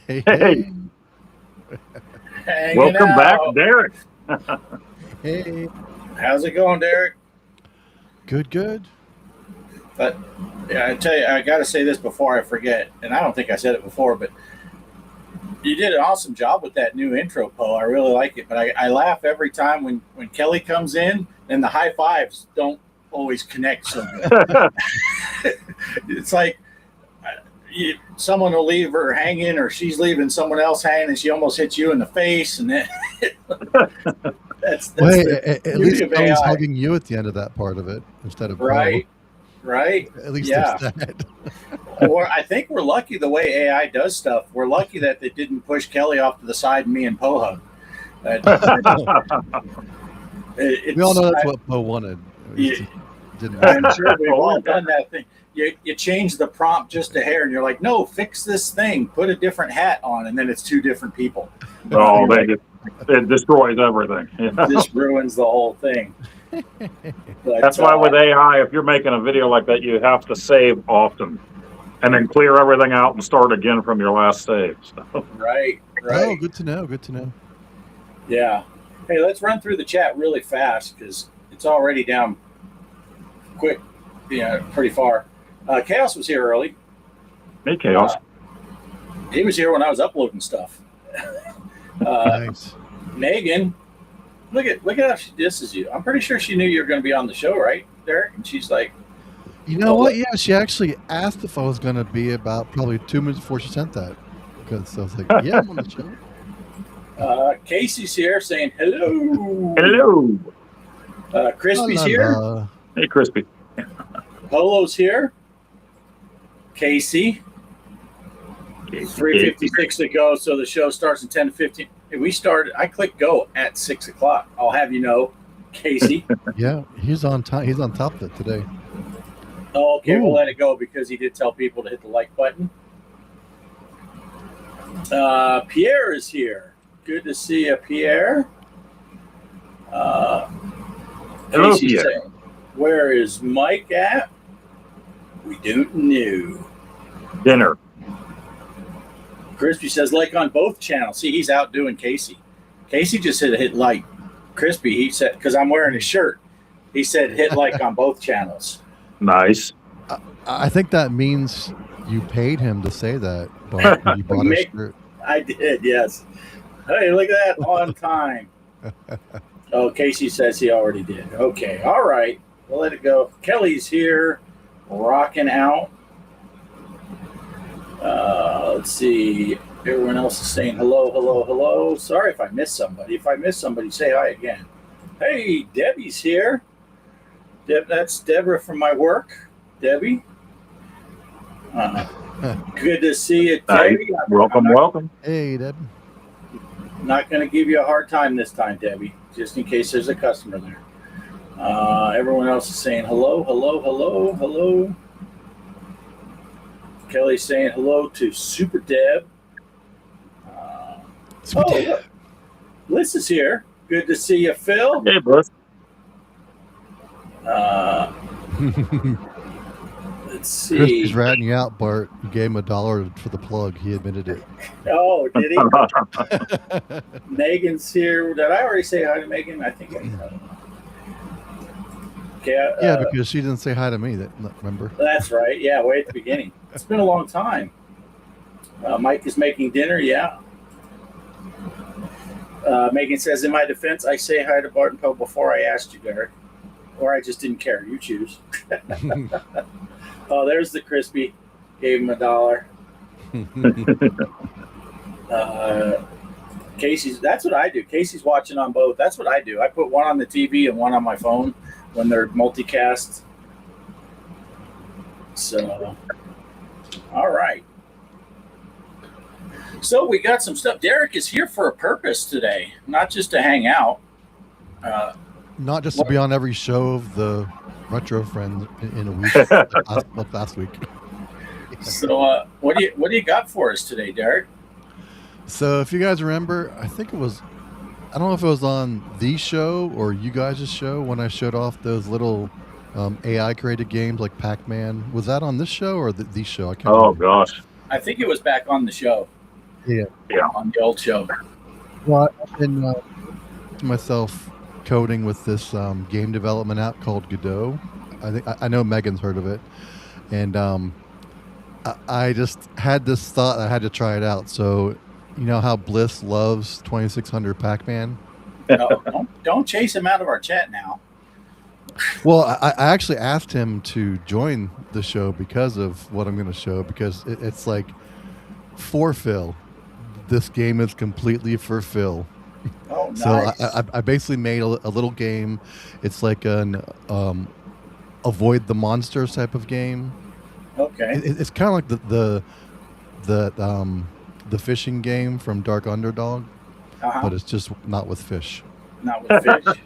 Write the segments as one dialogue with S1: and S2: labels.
S1: Hey.
S2: Welcome back, Derek.
S1: Hey.
S3: How's it going, Derek?
S1: Good.
S3: But yeah, I tell you, I got to say this before I forget, and I don't think I said it before, but you did an awesome job with that new intro, Poe. I really like it, but I laugh every time when Kelly comes in, and the high fives don't always connect so good. It's like someone will leave her hanging, or she's leaving someone else hanging, and she almost hits you in the face, and then that's
S1: at least Kelly's hugging you at the end of that part of it instead of
S3: right.
S1: At least there's that.
S3: Or I think we're lucky the way AI does stuff. We're lucky that they didn't push Kelly off to the side and me and Poe hug.
S1: We all know that's what Poe wanted.
S3: I'm sure we've all done that thing. You change the prompt just a hair, and you're like, no, fix this thing. Put a different hat on, and then it's two different people.
S2: Oh, it destroys everything.
S3: Yeah. Just ruins the whole thing. But,
S2: that's why with AI, if you're making a video like that, you have to save often. And then clear everything out and start again from your last save. So.
S3: Right.
S1: Oh, good to know.
S3: Yeah. Hey, let's run through the chat really fast because it's already down quick, pretty far. Kaos was here early.
S2: Hey, Kaos.
S3: He was here when I was uploading stuff.
S1: Nice.
S3: Megan, look at how she disses you. I'm pretty sure she knew you were going to be on the show, right, Derek? And she's like,
S1: you know what? Yeah, she actually asked if I was going to be about probably 2 minutes before she sent that. Because I was like, yeah, I'm on the show.
S3: Casey's here saying hello.
S2: Hello.
S3: Crispy's here.
S2: Hey, Crispy.
S3: Polo's here. Casey. 3:56 to go, so the show starts in 10 to 15. I clicked go at 6 o'clock. I'll have you know, Casey.
S1: Yeah, he's on time. He's on top of it today.
S3: Oh, okay, we'll let it go because he did tell people to hit the like button. Pierre is here. Good to see you, Pierre.
S2: Hello, Pierre.
S3: Saying, where is Mike at? We don't know.
S2: Dinner.
S3: Crispy says like on both channels. See, he's outdoing Casey. Casey just hit like. Crispy, he said, because I'm wearing his shirt, he said hit like on both channels.
S2: Nice.
S1: I think that means you paid him to say that, but you bought a shirt.
S3: I did, yes. Hey, look at that, on time. Oh, Casey says he already did. Okay, all right. We'll let it go. Kelly's here, rocking out. Let's see. Everyone else is saying hello. Sorry if I missed somebody. If I missed somebody, say hi again. Hey, Debbie's here. That's Deborah from my work. Debbie. Good to see you, Debbie.
S2: Welcome.
S1: Hey, Deb.
S3: Not going to give you a hard time this time, Debbie, just in case there's a customer there. Everyone else is saying hello. Kelly's saying hello to Super Deb. Look, Bliss is here. Good to see you, Phil.
S2: Hey, Bliss.
S3: Let's see.
S1: Crispy's ratting you out, Bart. You gave him $1 for the plug. He admitted it.
S3: Oh, did he? Megan's here. Did I already say hi to Megan? I think I did. Okay,
S1: yeah, because she didn't say hi to me. Remember?
S3: That's right. Yeah, way at the beginning. It's been a long time. Mike is making dinner. Yeah. Megan says, in my defense, I say hi to Bart and Poe before I asked you, Derek. Or I just didn't care. You choose. Oh, there's the Crispy. Gave him $1. Casey's, that's what I do. Casey's watching on both. That's what I do. I put one on the TV and one on my phone when they're multicast. So, all right. So we got some stuff. Derek is here for a purpose today, not just to hang out.
S1: Not just to be on every show of the Retro Friends in a week, like last week.
S3: So what do you got for us today, Derek?
S1: So if you guys remember, I think it was, I don't know if it was on the show or you guys' show when I showed off those little AI created games like Pac-Man. Was that on this show or the show? I can't remember.
S2: Gosh.
S3: I think it was back on the show.
S1: Yeah.
S3: on the old show.
S1: Well, I've been myself coding with this game development app called Godot. I know Megan's heard of it, and I just had this thought I had to try it out. So, you know how Bliss loves 2600 Pac-Man?
S3: No, don't chase him out of our chat now.
S1: Well, I actually asked him to join the show because of what I'm going to show, because it's like for Phil. This game is completely for Phil.
S3: Oh, nice.
S1: So I basically made a little game. It's like an avoid the monsters type of game.
S3: Okay.
S1: It's kind of like the fishing game from Dark Underdog, but it's just not with fish.
S3: Not with fish.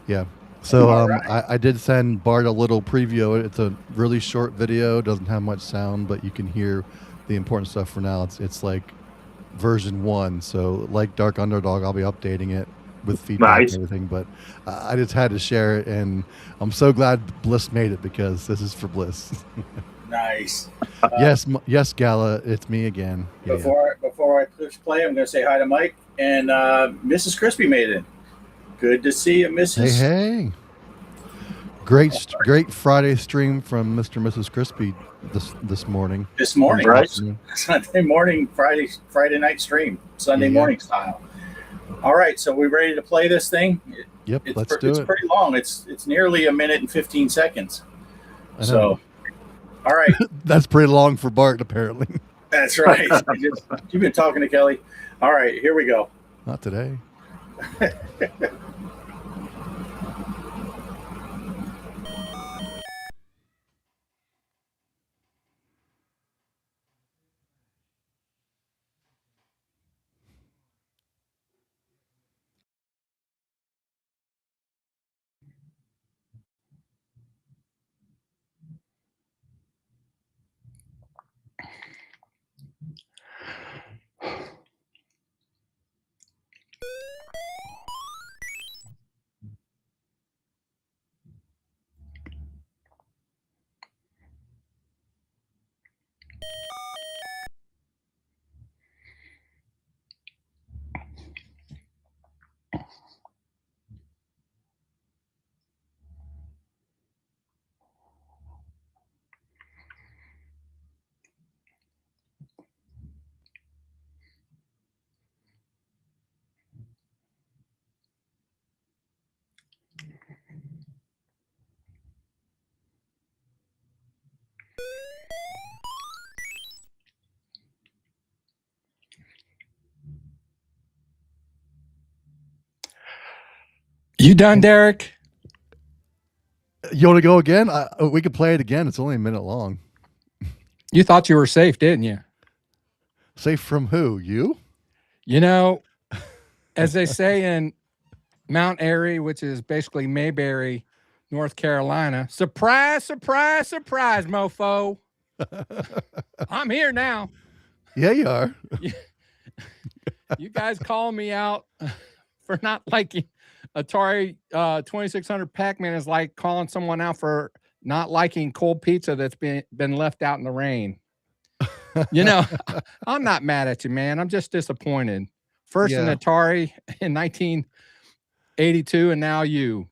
S1: Yeah. So
S3: right.
S1: I did send Bart a little preview. It's a really short video. Doesn't have much sound, but you can hear the important stuff for now. It's like version 1. So like Dark Underdog, I'll be updating it with feedback and everything. But I just had to share it, and I'm so glad Bliss made it, because this is for Bliss.
S3: Nice.
S1: Yes, Gala, it's me again.
S3: Before I push play, I'm going to say hi to Mike, and Mrs. Crispy made it. Good to see you, Mrs.
S1: Hey. Great Friday stream from Mr. and Mrs. Crispy this morning.
S3: This morning,
S2: right?
S3: Sunday morning, Friday night stream, Sunday morning style. All right, so we ready to play this thing?
S1: Yep, let's do it.
S3: It's pretty long. It's nearly a minute and 15 seconds. So, all right.
S1: That's pretty long for Bart, apparently.
S3: That's right. You've been talking to Kelly. All right, here we go.
S1: Not today.
S4: You done, Derek?
S1: You want to go again? We could play it again. It's only a minute long.
S4: You thought you were safe, didn't you?
S1: Safe from who? You?
S4: You know, as they say in Mount Airy, which is basically Mayberry, North Carolina, surprise, surprise, surprise, mofo. I'm here now.
S1: Yeah, you are.
S4: You guys call me out for not liking Atari 2600 Pac-Man is like calling someone out for not liking cold pizza that's been left out in the rain. You know, I'm not mad at you, man. I'm just disappointed. First in Atari in 1982, and now you.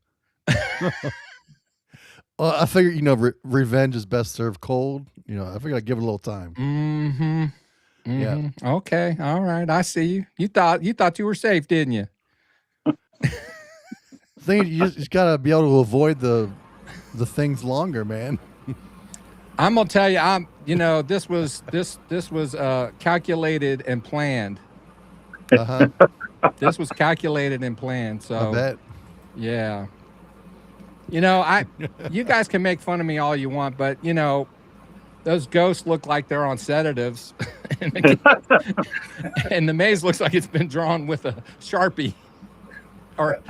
S1: Well, I figured, you know, revenge is best served cold. You know, I figured I'd give it a little time.
S4: Mm-hmm.
S1: Yeah.
S4: Okay. All right. I see you. You thought you were safe, didn't you?
S1: You just gotta be able to avoid the things longer, man.
S4: I'm gonna tell you, this was calculated and planned. This was calculated and planned. So
S1: I bet.
S4: Yeah. You know, you guys can make fun of me all you want, but you know, those ghosts look like they're on sedatives, and the maze looks like it's been drawn with a Sharpie. Or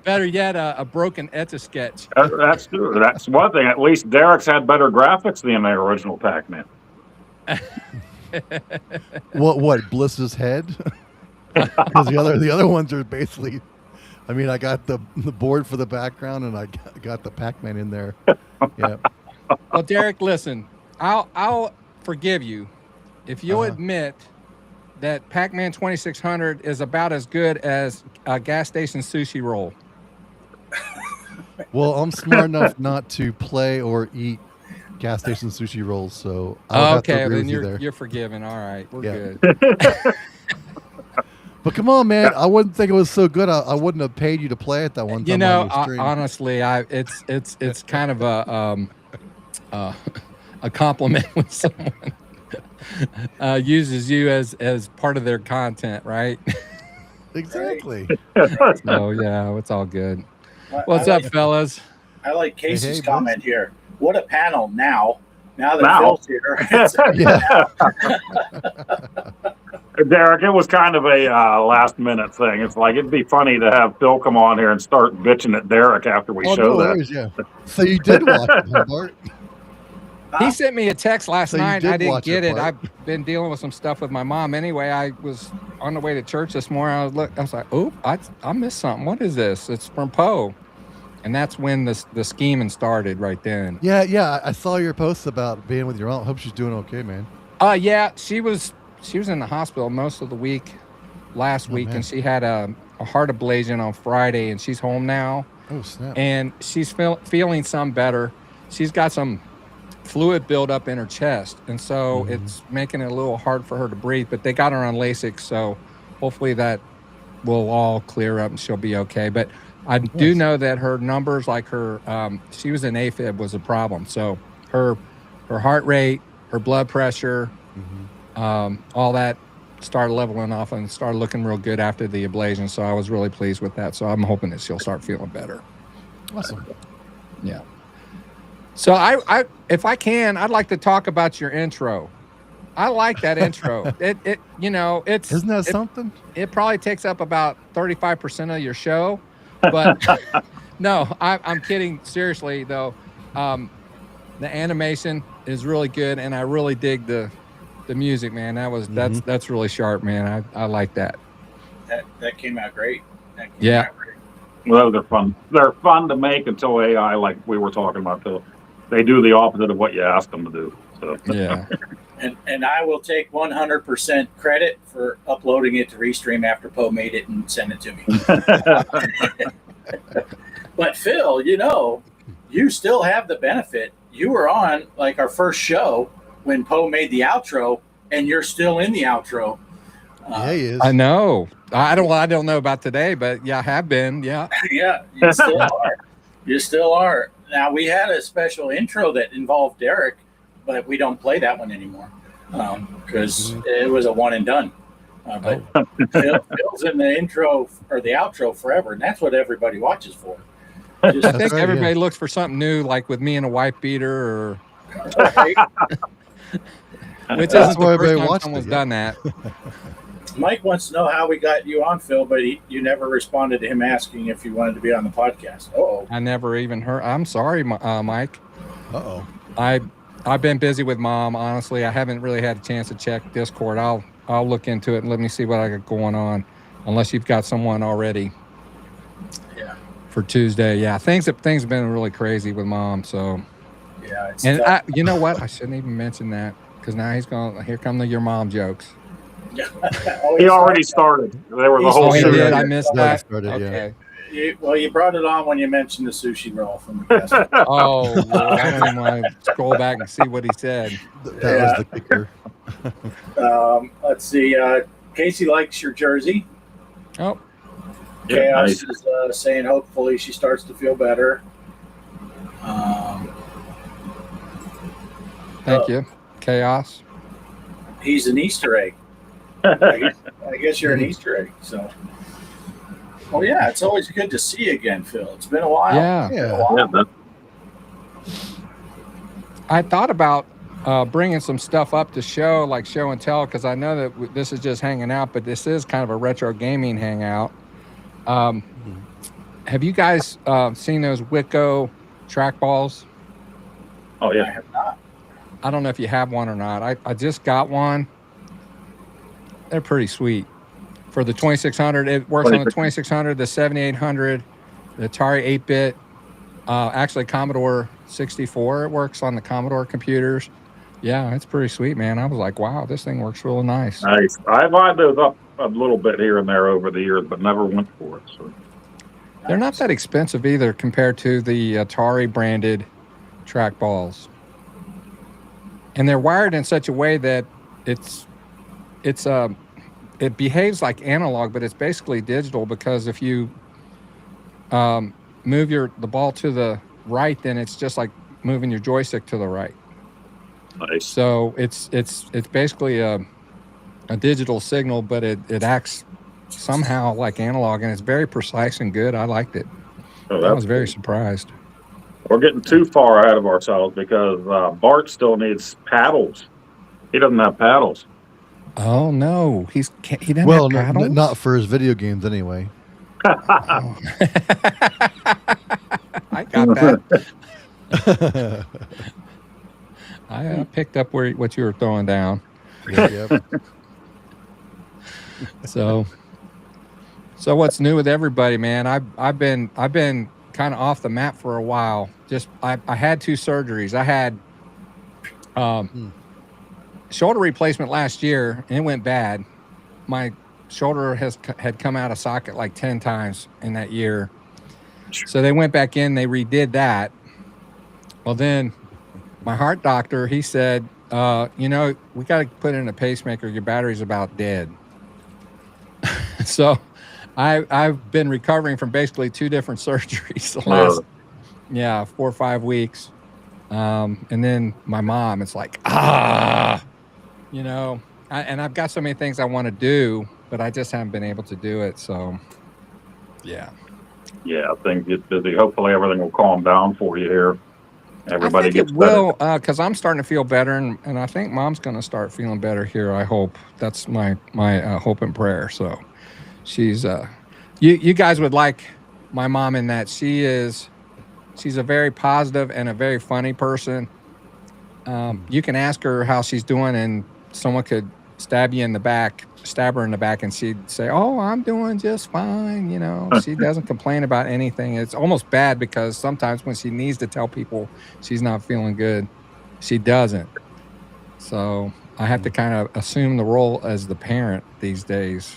S4: better yet, a broken Etch-a-Sketch.
S2: That's true. That's one thing. At least Derek's had better graphics than the original Pac-Man.
S1: What? Bliss's head? Because the other ones are basically. I mean, I got the board for the background, and I got the Pac-Man in there. Yeah.
S4: Well, Derek, listen, I'll forgive you if you admit that Pac-Man 2600 is about as good as a gas station sushi roll.
S1: Well, I'm smart enough not to play or eat gas station sushi rolls, so I would have to
S4: Okay,
S1: agree
S4: then
S1: with you there.
S4: you're forgiven. All right, we're
S1: Yeah.
S4: good.
S1: But come on, man! I wouldn't think it was so good. I wouldn't have paid you to play it that one time.
S4: You know,
S1: on your stream.
S4: honestly, it's kind of a compliment when someone uses you as part of their content, right?
S1: Exactly.
S4: So yeah, it's all good.
S3: What's
S4: Up, fellas?
S3: I like Casey's
S1: hey,
S3: comment here. What a panel now. Now that
S2: Now.
S3: Phil's here.
S1: Yeah.
S2: Derek, it was kind of a last minute thing. It's like it'd be funny to have Phil come on here and start bitching at Derek after we
S1: Oh,
S2: show
S1: no
S2: that.
S1: worries, yeah. So you did watch it, huh, Bart?
S4: He sent me a text last
S1: So you
S4: night.
S1: did
S4: I didn't
S1: watch
S4: get
S1: it,
S4: it.
S1: Bart.
S4: I've been dealing with some stuff with my mom. Anyway, I was on the way to church this morning. I was like, "Oh, I missed something. What is this?" It's from Poe, and that's when the scheming started right then.
S1: Yeah. I saw your posts about being with your aunt. Hope she's doing okay, man.
S4: Yeah, she was in the hospital most of the week last week,
S1: man.
S4: and she had a heart ablation on Friday, and she's home now,
S1: Oh snap!
S4: and she's feeling some better. She's got some fluid buildup in her chest, and so it's making it a little hard for her to breathe, but they got her on LASIK, so hopefully that will all clear up and she'll be okay. But I do know that her numbers, like her she was in AFib was a problem, so her heart rate, her blood pressure, all that started leveling off and started looking real good after the ablation, so I was really pleased with that. So I'm hoping that she'll start feeling better.
S1: Awesome.
S4: Yeah. So I if I can, I'd like to talk about your intro. I like that intro. It you know,
S1: Isn't that something?
S4: it probably takes up about 35% of your show, but no, I'm kidding. Seriously though, the animation is really good, and I really dig the music, man. That's really sharp, man. I like that.
S3: That came out great.
S4: Yeah.
S2: Well, they're fun. They're fun to make until AI, like we were talking about, Phil. They do the opposite of what you ask them to do. So.
S4: Yeah.
S3: And I will take 100% credit for uploading it to Restream after Poe made it and sent it to me. But Phil, you know, you still have the benefit. You were on like our first show when Poe made the outro, and you're still in the outro.
S1: Yeah, he is.
S4: I know. I don't know about today, but yeah, I have been. Yeah.
S3: Yeah, you still are. You still are. Now, we had a special intro that involved Derek, but we don't play that one anymore because it was a one and done. But Phil's in the intro or the outro forever, and that's what everybody watches for.
S4: I think
S1: right,
S4: everybody looks for something new, like with me and a wife beater, or which
S1: That's
S4: isn't
S1: why
S4: the
S1: everybody
S4: first time
S1: watched
S4: someone's
S1: it,
S4: done that.
S3: Mike wants to know how we got you on, Phil, but you never responded to him asking if you wanted to be on the podcast. Uh-oh.
S4: I never even heard. I'm sorry, Mike.
S1: Uh-oh.
S4: I've been busy with mom. Honestly, I haven't really had a chance to check Discord. I'll look into it and let me see what I got going on. Unless you've got someone already.
S3: Yeah.
S4: For Tuesday, yeah. Things have been really crazy with mom. So.
S3: Yeah. It's
S4: And
S3: tough.
S4: you know what? I shouldn't even mention that because now he's going. Here come your mom jokes.
S3: Oh,
S2: He already started. There was a whole
S4: Oh, he
S2: show.
S4: did. I missed
S1: Yeah, he
S4: that.
S1: started, yeah.
S4: Okay.
S3: You brought it on when you mentioned the sushi roll from the past.
S4: Oh, Lord, I don't even want to scroll back and see what he said.
S1: That was the kicker.
S3: Let's see. Casey likes your jersey.
S4: Oh,
S2: Yeah,
S3: Kaos
S2: nice.
S3: is saying hopefully she starts to feel better.
S4: thank you, Chaos.
S3: He's an Easter egg. I guess you're an Easter egg. So, well, yeah, it's always good to see you again, Phil. It's been a while.
S4: Yeah,
S1: Yeah.
S2: Yeah, that-
S4: I thought about bringing some stuff up to show, like show and tell, because I know that this is just hanging out, but this is kind of a retro gaming hangout. Have you guys seen those Wicco trackballs?
S2: oh,
S3: I
S2: yeah.
S3: have not.
S4: I don't know if you have one or not. I just got one. They're pretty sweet. For the 2600, it works on the 2600, the 7800, the Atari 8-bit, actually Commodore 64. It works on the Commodore computers. Yeah, it's pretty sweet, man. I was like, wow, this thing works real nice.
S2: Nice. I've lined those up a little bit here and there over the years, but never went for it. So.
S4: They're not that expensive either compared to the Atari branded trackballs. And they're wired in such a way that it behaves like analog, but it's basically digital, because if you move the ball to the right, then it's just like moving your joystick to the right.
S2: Nice.
S4: So it's basically a digital signal, but it acts somehow like analog, and it's very precise and good. I liked it.
S2: Oh,
S4: I was very surprised.
S2: We're getting too far ahead of ourselves because Bart still needs paddles. He doesn't have paddles.
S4: Oh no, he doesn't
S1: Well,
S4: have paddles?
S1: not for his video games anyway.
S4: Oh. I got that. I picked up what you were throwing down.
S1: Yep.
S4: So what's new with everybody, man? I've been kind of off the map for a while. Just I had 2 surgeries. I had shoulder replacement last year, and it went bad. My shoulder had come out of socket like 10 times in that year. So they went back in, they redid that. Well, then my heart doctor, he said, we got to put in a pacemaker. Your battery's about dead. So I've been recovering from basically 2 different surgeries the last 4 or 5 weeks. And then my mom, it's like, and I've got so many things I want to do, but I just haven't been able to do it. So, yeah.
S2: Yeah, things get busy. Hopefully everything will calm down for you here. Everybody
S4: I think
S2: gets
S4: it
S2: better.
S4: will, because I'm starting to feel better, and I think Mom's going to start feeling better here. I hope. That's my hope and prayer. So, she's you guys would like my mom in that she's a very positive and a very funny person. You can ask her how she's doing, and someone could stab her in the back, and she'd say, "Oh, I'm doing just fine." She doesn't complain about anything. It's almost bad, because sometimes when she needs to tell people she's not feeling good, she doesn't. So I have to kind of assume the role as the parent these days.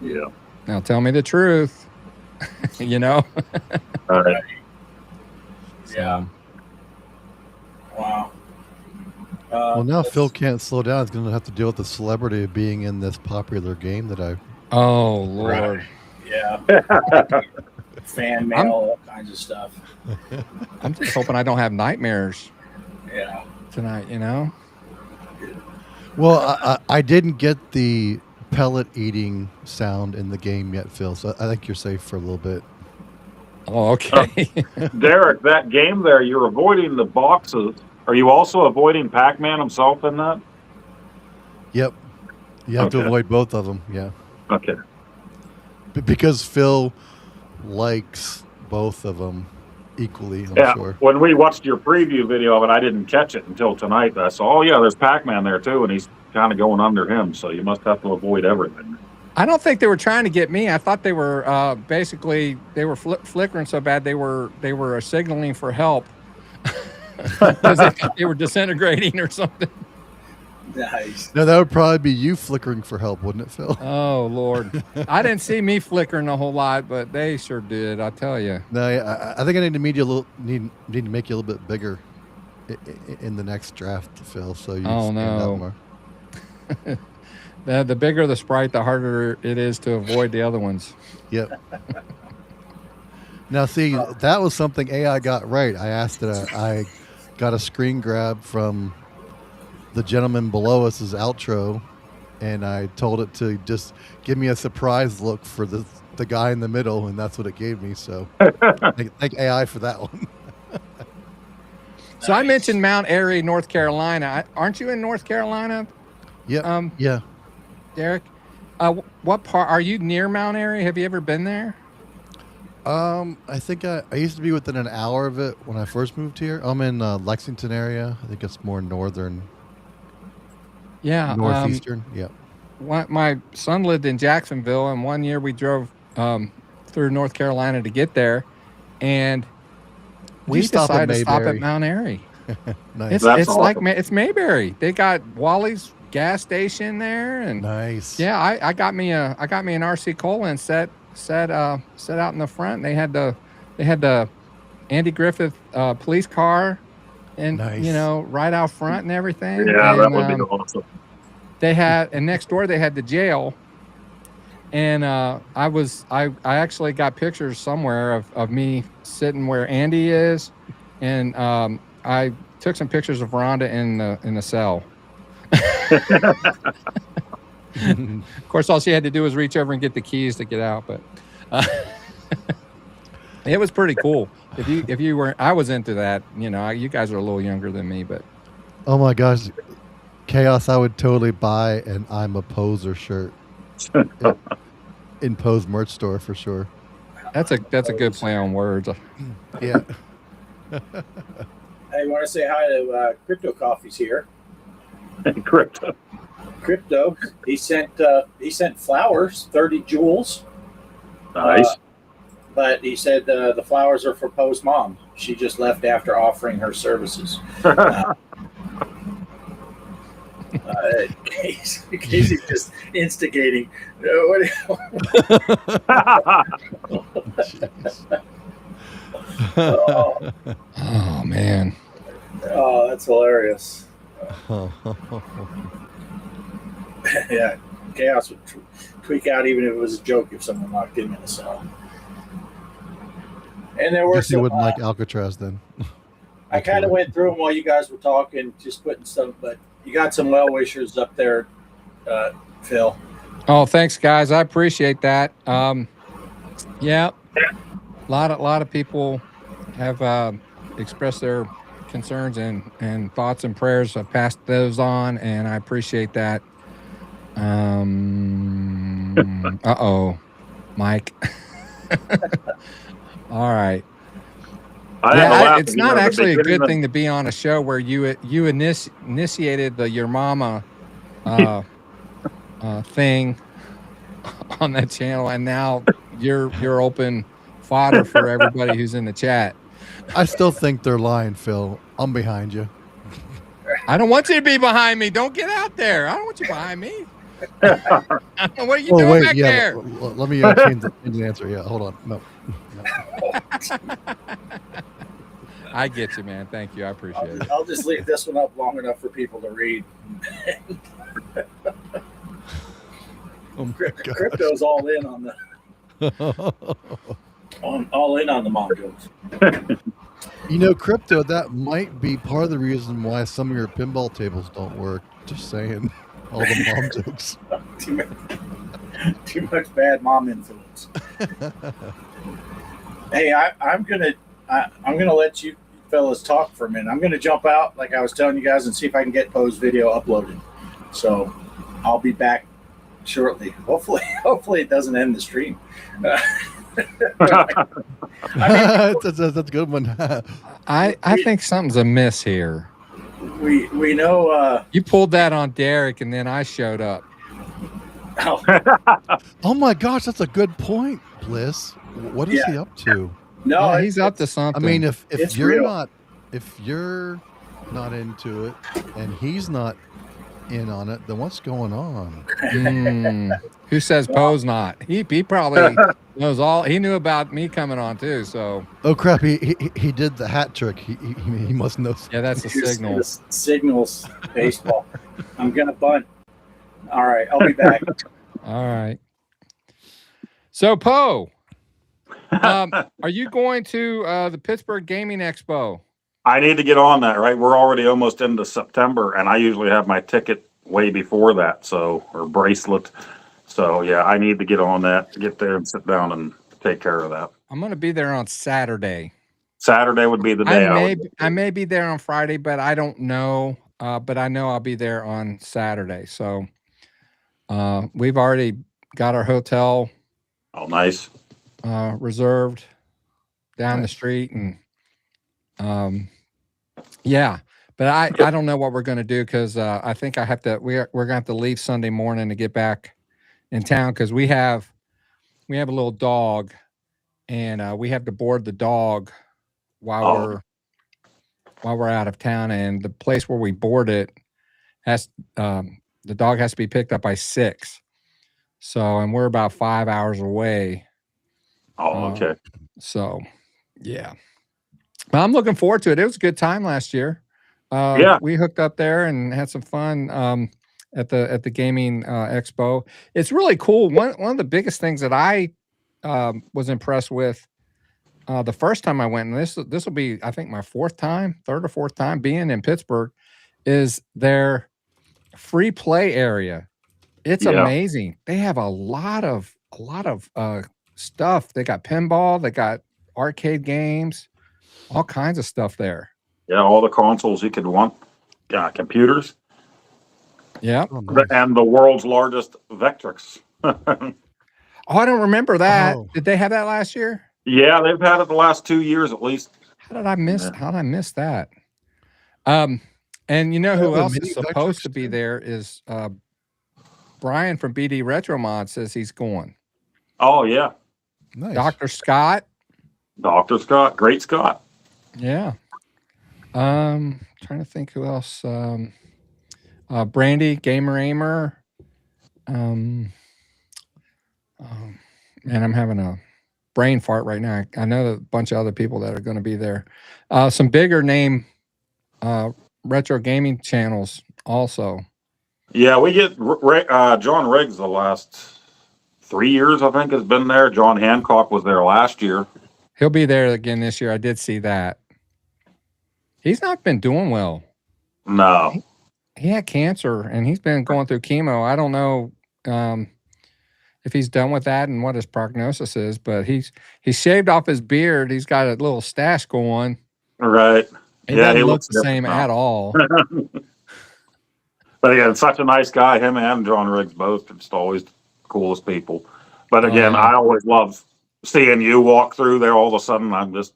S2: Yeah.
S4: Now tell me the truth.
S2: All right.
S3: Yeah. Wow.
S1: Well, now Phil can't slow down. He's going to have to deal with the celebrity of being in this popular game that I...
S4: Oh, Lord.
S3: Right. Yeah. Fan mail, all kinds of stuff.
S4: I'm just hoping I don't have nightmares tonight,
S1: Well, I didn't get the pellet eating sound in the game yet, Phil, so I think you're safe for a little bit.
S4: Oh, okay.
S2: Derek, that game there, you're avoiding the boxes. Are you also avoiding Pac-Man himself in that?
S1: Yep. You have to avoid both of them, yeah.
S2: Okay.
S1: Because Phil likes both of them equally, I'm sure.
S2: When we watched your preview video of it, I didn't catch it until tonight. I saw, there's Pac-Man there too, and he's kind of going under him, so you must have to avoid everything.
S4: I don't think they were trying to get me. I thought they were basically flickering so bad they were signaling for help. Because they were disintegrating or something.
S3: Nice.
S1: No, that would probably be you flickering for help, wouldn't it, Phil?
S4: Oh, Lord. I didn't see me flickering a whole lot, but they sure did, I tell you.
S1: No, I think I need to make you a little bit bigger in the next draft, Phil, so you stand out more.
S4: The bigger the sprite, the harder it is to avoid the other ones.
S1: Yep. Now, see, that was something AI got right. I asked it. I got a screen grab from the gentleman below us' outro, and I told it to just give me a surprise look for the guy in the middle, and that's what it gave me. So thank AI for that one.
S4: So I mentioned Mount Airy, North Carolina. Aren't you in North Carolina?
S1: Yep. Yeah.
S4: Derek, what part are you near Mount Airy? Have you ever been there?
S1: I think I used to be within an hour of it when I first moved here. I'm in Lexington area. I think it's more northern.
S4: Yeah.
S1: Northeastern. Yeah.
S4: My son lived in Jacksonville, and one year we drove through North Carolina to get there, and we decided to stop at Mount Airy.
S1: Nice.
S2: That's
S4: It's like
S2: awesome.
S4: it's Mayberry. They got Wally's gas station there, and
S1: Nice.
S4: yeah, I got me an RC Colin set out in the front. They had the Andy Griffith police car, and
S1: Nice.
S4: right out front and everything.
S2: Yeah,
S4: and,
S2: that would be awesome.
S4: and next door they had the jail. And I actually got pictures somewhere of me sitting where Andy is, and I took some pictures of Rhonda in the cell. Of course, all she had to do was reach over and get the keys to get out, but it was pretty cool. If you were, I was into that. You guys are a little younger than me, but
S1: Oh my gosh, Chaos! I would totally buy an "I'm a Poser" shirt in Pose merch store for sure.
S4: that's a good play on words.
S1: Yeah.
S3: I want to say hi to Crypto Coffee's here.
S2: Crypto.
S3: Crypto, he sent flowers, 30 jewels.
S2: Nice.
S3: But he said the flowers are for Poe's mom. She just left after offering her services. Casey's just instigating.
S4: Oh man.
S3: Oh, that's hilarious. Yeah, Chaos would tweak out even if it was a joke if someone locked him in a cell. And there were
S1: Guess you
S3: some.
S1: wouldn't like Alcatraz then.
S3: I kind of went through them while you guys were talking, just putting some. But you got some well wishers up there, Phil.
S4: Oh, thanks, guys. I appreciate that. Yeah, a lot of people have expressed their concerns and thoughts and prayers. I've passed those on, and I appreciate that. Mike. All right. It's not actually a good thing to be on a show where you initiated the your mama thing on that channel, and now you're open fodder for everybody who's in the chat.
S1: I still think they're lying, Phil. I'm behind you.
S4: I don't want you to be behind me. Don't get out there. I don't want you behind me. What are you doing back there?
S1: Let me change the answer. Yeah, hold on. No.
S4: I get you, man. Thank you. I appreciate it.
S3: I'll just leave this one up long enough for people to read.
S1: Oh
S3: Crypto's all in on the all in on the mom jokes.
S1: Crypto, that might be part of the reason why some of your pinball tables don't work. Just saying. All the mom jokes.
S3: Too much bad mom influence. Hey, I'm gonna let you fellas talk for a minute. I'm gonna jump out, like I was telling you guys, and see if I can get Poe's video uploaded. So I'll be back shortly. Hopefully it doesn't end the stream.
S1: That's a good one.
S4: I think something's amiss here.
S3: We know
S4: you pulled that on Derek, and then I showed up.
S1: Oh my gosh, that's a good point, Bliss. What is he up to?
S3: No,
S4: yeah, he's up to something.
S1: I mean, if you're
S3: real.
S1: if you're not into it and he's not in on it, then what's going on?
S4: Who says Poe's not? He probably knows all. He knew about me coming on too. So
S1: oh crap, he did the hat trick. He must know.
S4: Yeah, that's a signal.
S3: Signals baseball. I'm gonna bunt. All right, I'll be back.
S4: All right. So Poe, are you going to the Pittsburgh Gaming Expo?
S2: I need to get on that, right? We're already almost into September, and I usually have my ticket way before that, or bracelet. So, yeah, I need to get on that, get there and sit down and take care of that.
S4: I'm going to be there on Saturday.
S2: Saturday would be the day.
S4: I may be there on Friday, but I don't know. But I know I'll be there on Saturday. So we've already got our hotel.
S2: Oh, nice.
S4: Reserved down the street, and yeah, but I don't know what we're going to do, because I think I have to. We're going to have to leave Sunday morning to get back in town, because we have a little dog, and we have to board the dog while while we're out of town, and the place where we board it has the dog has to be picked up by 6. So, and we're about 5 hours away.
S2: Oh, okay.
S4: So, yeah. But I'm looking forward to it. It was a good time last year.
S2: Yeah.
S4: We hooked up there and had some fun at the gaming expo. It's really cool. One of the biggest things that I was impressed with the first time I went, and this will be, I think, my third or fourth time being in Pittsburgh, is their free play area. It's amazing. They have a lot of stuff. They got pinball, they got arcade games, all kinds of stuff there.
S2: Yeah, all the consoles you could want. Computers.
S4: Yeah.
S1: Oh, nice.
S2: And the world's largest Vectrix.
S4: Oh, I don't remember that.
S1: Oh.
S4: Did they have that last year?
S2: Yeah, they've had it the last 2 years at least.
S4: How did I miss that? And you know who else is supposed to be there is Brian from BD Retro Mod says he's going.
S2: Oh yeah.
S1: Nice.
S4: Dr. Scott.
S2: Dr. Scott, great Scott.
S4: Yeah. Trying to think who else. Brandy, Gamer Aimer. Man, I'm having a brain fart right now. I know a bunch of other people that are going to be there. Some bigger name retro gaming channels also.
S2: Yeah, we get John Riggs the last 3 years, I think, has been there. John Hancock was there last year.
S4: He'll be there again this year. I did see that. He's not been doing well.
S2: No.
S4: He had cancer, and he's been going through chemo. I don't know if he's done with that and what his prognosis is, but he shaved off his beard. He's got a little stash going.
S2: Right.
S4: He doesn't look the same at all.
S2: But again, such a nice guy. Him and John Riggs both just always the coolest people. But again, I always love seeing you walk through there. All of a sudden, I'm just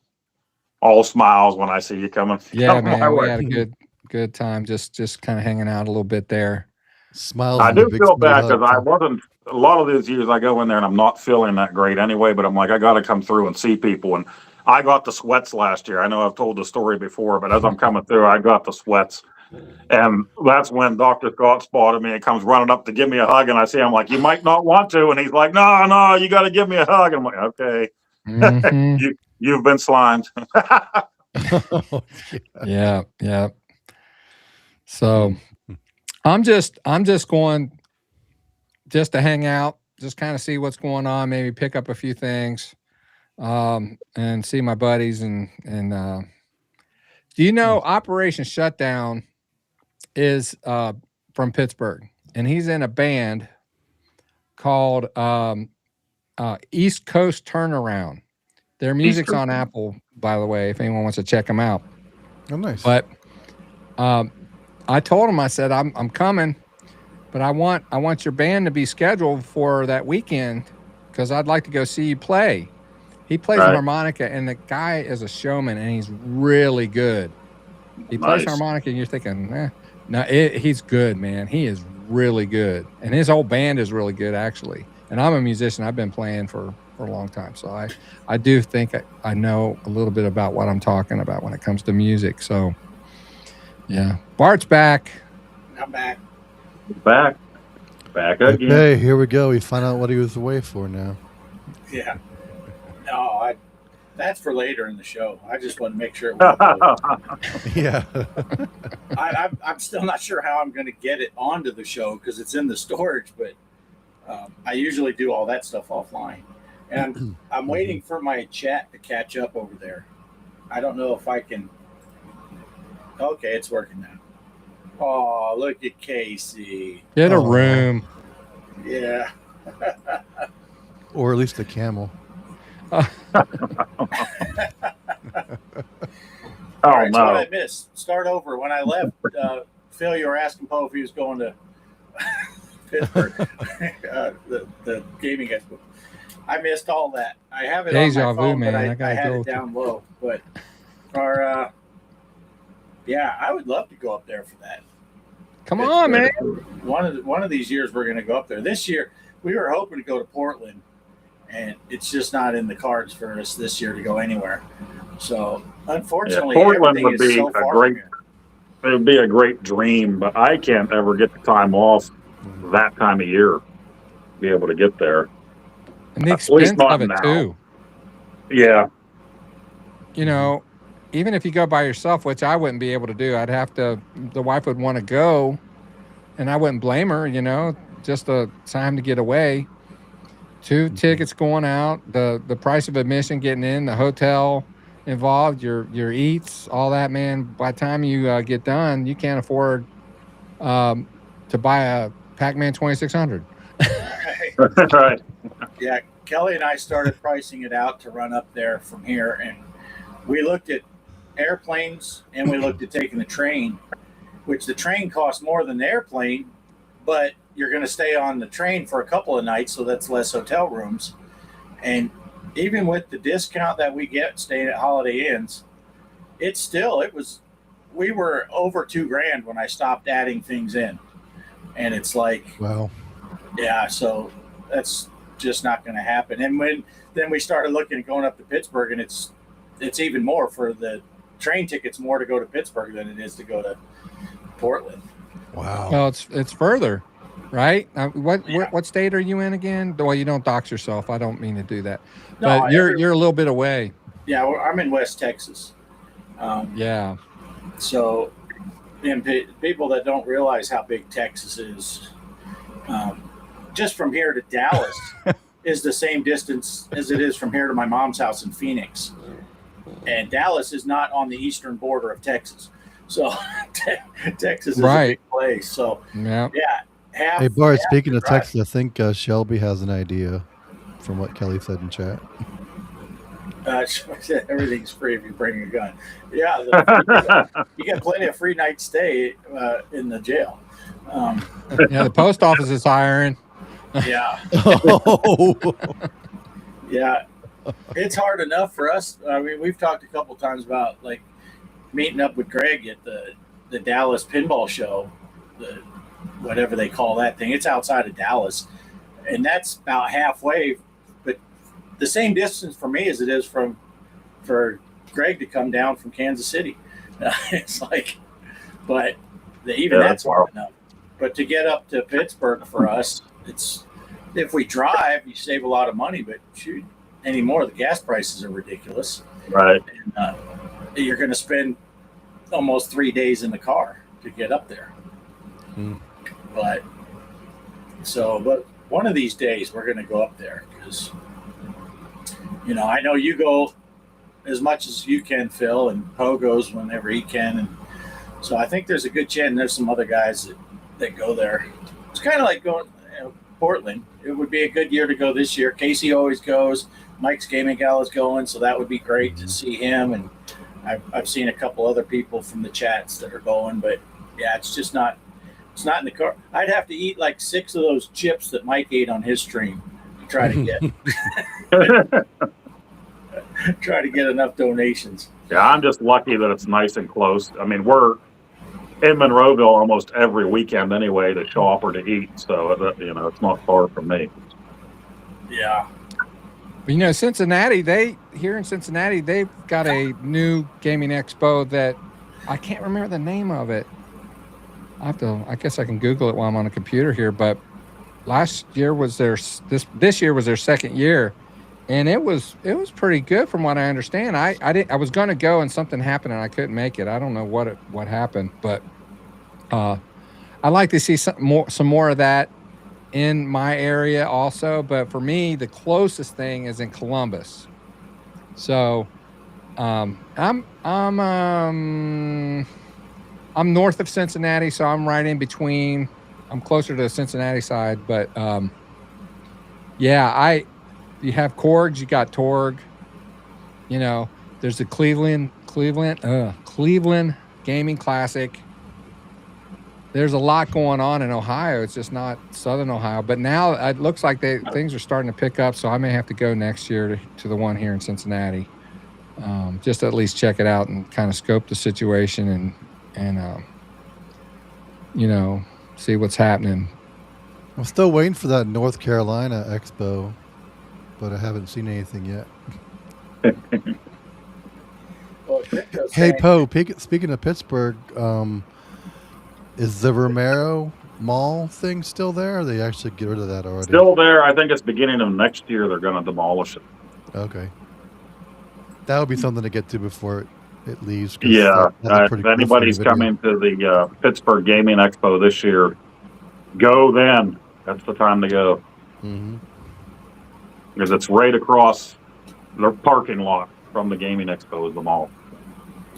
S2: all smiles when I see you coming.
S4: Yeah, man, we had a good time. Just kind of hanging out a little bit there.
S1: Smiles.
S2: I do feel bad because I wasn't. A lot of these years I go in there and I'm not feeling that great anyway. But I'm like, I got to come through and see people. And I got the sweats last year. I know I've told the story before, but as I'm coming through, I got the sweats. And that's when Dr. Scott spotted me and comes running up to give me a hug. And I see him like, you might not want to. And he's like, no, you got to give me a hug. And I'm like, okay, you've been slimed.
S4: Yeah. So I'm just going just to hang out, just kind of see what's going on, maybe pick up a few things, and see my buddies and do you know Operation Shutdown is from Pittsburgh, and he's in a band called East Coast Turnaround. Their music's on Apple, by the way, if anyone wants to check them out.
S1: Oh, nice.
S4: But I told him, I said, I'm coming, but I want your band to be scheduled for that weekend because I'd like to go see you play. He plays the harmonica, and the guy is a showman, and he's really good. He plays harmonica, and you're thinking, no, he's good, man. He is really good, and his whole band is really good, actually. And I'm a musician. I've been playing for a long time, so I do think I know a little bit about what I'm talking about when it comes to music. So, yeah. Bart's back.
S3: I'm back.
S2: Back again.
S1: Okay, here we go. We find out what he was away for now.
S3: Yeah. No, that's for later in the show. I just want to make sure it was
S1: Yeah.
S3: I'm still not sure how I'm going to get it onto the show because it's in the storage, but I usually do all that stuff offline. And I'm waiting for my chat to catch up over there. I don't know if I can. Okay, it's working now. Oh, look at Casey.
S4: Get a room.
S3: Yeah.
S1: Or at least a camel.
S3: All right, so what I missed. Start over. When I left, Phil, you were asking Poe if he was going to Pittsburgh, the gaming expo. I missed all that. I have it on my phone, but I had it down low. But yeah, I would love to go up there for that.
S4: Come on, man.
S3: One of these years we're going to go up there. This year we were hoping to go to Portland, and it's just not in the cards for us this year to go anywhere. So
S2: Yeah,
S3: unfortunately,
S2: Portland
S3: everything
S2: would
S3: is
S2: be
S3: so
S2: a
S3: far
S2: great.
S3: from here.
S2: It would be a great dream, but I can't ever get the time off that time of year to be able to get there.
S4: And the
S2: At least
S4: expense
S2: not
S4: of it
S2: now.
S4: too.
S2: Yeah,
S4: You know, even if you go by yourself, which I wouldn't be able to do, I'd have to. The wife would want to go, and I wouldn't blame her. You know, just a time to get away. 2 tickets going out, the price of admission getting in, the hotel involved, your eats, all that, man. By the time you get done, you can't afford to buy a Pac-Man 2600.
S2: right.
S3: Yeah, Kelly and I started pricing it out to run up there from here, and we looked at airplanes and we looked at taking the train, which the train costs more than the airplane, but you're going to stay on the train for a couple of nights, so that's less hotel rooms. And even with the discount that we get staying at Holiday Inns, we were over $2,000 when I stopped adding things in. And it's like,
S1: Wow.
S3: yeah, so that's just not going to happen. And then we started looking at going up to Pittsburgh, and it's even more for the train tickets, more to go to Pittsburgh than it is to go to Portland.
S1: Wow.
S4: Well, it's further, right? What state are you in again? Well, you don't dox yourself. I don't mean to do that,
S3: No,
S4: but you're a little bit away.
S3: Yeah, I'm in West Texas.
S4: Yeah.
S3: So, and people that don't realize how big Texas is, just from here to Dallas is the same distance as it is from here to my mom's house in Phoenix. And Dallas is not on the eastern border of Texas. So Texas is a big place. So, yeah.
S1: Hey, Bart, speaking of Texas, I think Shelby has an idea from what Kelly said in chat.
S3: Everything's free if you bring a gun. Yeah, you get plenty of free night stay in the jail.
S4: Yeah, the post office is hiring.
S3: Yeah.
S1: Oh.
S3: Yeah. It's hard enough for us. I mean, we've talked a couple times about like meeting up with Greg at the Dallas pinball show, whatever they call that thing. It's outside of Dallas, and that's about halfway, but the same distance for me as it is for Greg to come down from Kansas City. It's like, but that's hard enough. But to get up to Pittsburgh for us, it's, if we drive, you save a lot of money, but shoot, anymore, the gas prices are ridiculous.
S2: Right.
S3: And, you're going to spend almost 3 days in the car to get up there. But one of these days we're going to go up there because, I know you go as much as you can, Phil, and Poe goes whenever he can. And so I think there's a good chance there's some other guys that go there. It's kind of like going Portland. It would be a good year to go this year. Casey always goes. Mike's Gaming Gala's going, so that would be great to see him. And I've seen a couple other people from the chats that are going, but yeah, it's just not. It's not in the car. I'd have to eat like 6 of those chips that Mike ate on his stream to try to get enough donations.
S2: Yeah, I'm just lucky that it's nice and close. I mean, we're in Monroeville almost every weekend anyway to shop or to eat, so it's not far from me.
S3: Yeah.
S4: But Cincinnati, here in Cincinnati, they've got a new gaming expo that I can't remember the name of it. I guess I can Google it while I'm on a computer here, but this year was their second year, and it was pretty good from what I understand. I was going to go and something happened and I couldn't make it. I don't know what happened, but I'd like to see some more of that in my area also. But for me, the closest thing is in Columbus. So I'm north of Cincinnati, so I'm right in between. I'm closer to the Cincinnati side, but you have Korgs, you got Torg. There's the Cleveland Gaming Classic. There's a lot going on in Ohio. It's just not Southern Ohio, but now it looks like things are starting to pick up. So I may have to go next year to the one here in Cincinnati, just to at least check it out and kind of scope the situation and see what's happening.
S1: I'm still waiting for that North Carolina expo, but I haven't seen anything yet.
S3: was
S1: Hey,
S3: saying,
S1: Poe, speaking of Pittsburgh, is the Romero Mall thing still there? Or they actually get rid of that already?
S2: Still there. I think it's beginning of next year they're going to demolish it.
S1: Okay. That would be something to get to before it leaves. 'cause
S2: Yeah.
S1: that's a pretty
S2: If
S1: cool
S2: anybody's
S1: video.
S2: coming to the Pittsburgh Gaming Expo this year, go then. That's the time to go.
S1: Mm-hmm.
S2: Because it's right across the parking lot from the Gaming Expo is the mall.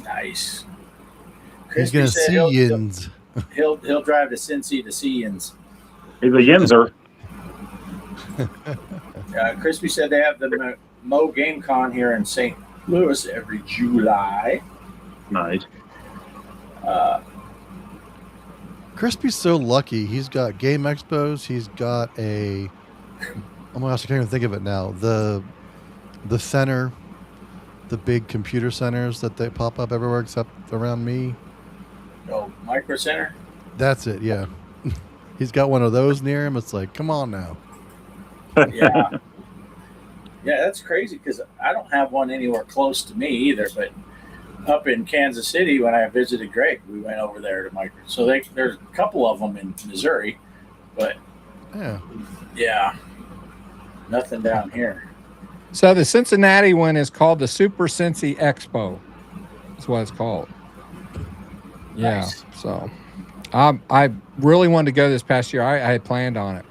S3: nice.
S1: He's
S3: Crispy
S1: gonna
S3: said
S1: see Yins.
S3: he'll drive to Cincy to see Yins.
S2: He's a Yinzer.
S3: Crispy said they have the Mo Game Con here in St. Louis every July.
S2: Nice.
S1: Crispy's so lucky. He's got game expos. He's got a. Oh my gosh, I can't even think of it now. The center, the big computer centers that they pop up everywhere except around me.
S3: Oh, Micro Center.
S1: That's it. Yeah, he's got one of those near him. It's like, come on now.
S3: Yeah. Yeah, that's crazy because I don't have one anywhere close to me either. But up in Kansas City, when I visited Greg, we went over there to Micro. So there's a couple of them in Missouri, but yeah, nothing down here.
S4: So the Cincinnati one is called the Super Cincy Expo. That's what it's called. Yeah.
S3: Nice.
S4: So I really wanted to go this past year. I had planned on it.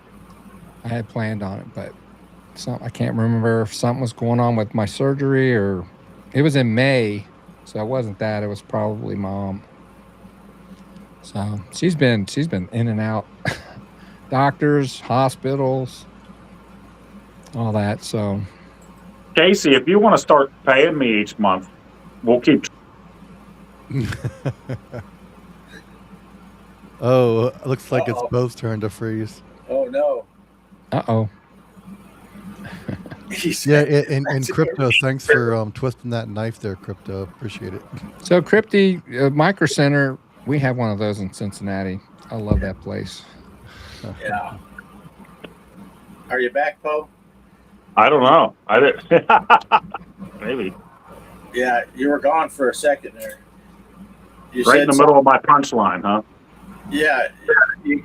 S4: But I can't remember if something was going on with my surgery or it was in May. So it wasn't that. It was probably Mom. So she's been in and out. Doctors, hospitals, all that. So
S2: Casey, if you want to start paying me each month, we'll keep.
S1: Oh, it looks like it's Poe's turn to freeze.
S3: Oh no.
S4: uh-oh.
S1: Yeah, and Crypto, thanks for twisting that knife there, Crypto. Appreciate it.
S4: So Crypty Micro Center, we have one of those in Cincinnati. I love that place.
S3: Yeah. Are you back, Poe?
S2: I don't know. I did. Maybe.
S3: Yeah, you were gone for a second there. You
S2: Right in the
S3: said
S2: middle of my punchline, huh?
S3: Yeah, you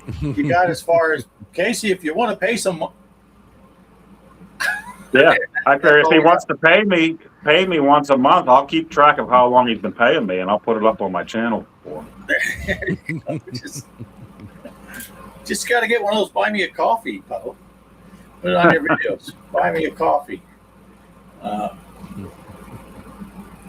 S3: got as far as Casey. If you want to pay some,
S2: Yeah. I figure if he wants to pay me once a month, I'll keep track of how long he's been paying me, and I'll put it up on my channel for him.
S3: just got to get one of those. Buy me a coffee, Poe. Put it on your videos. Buy me a coffee. I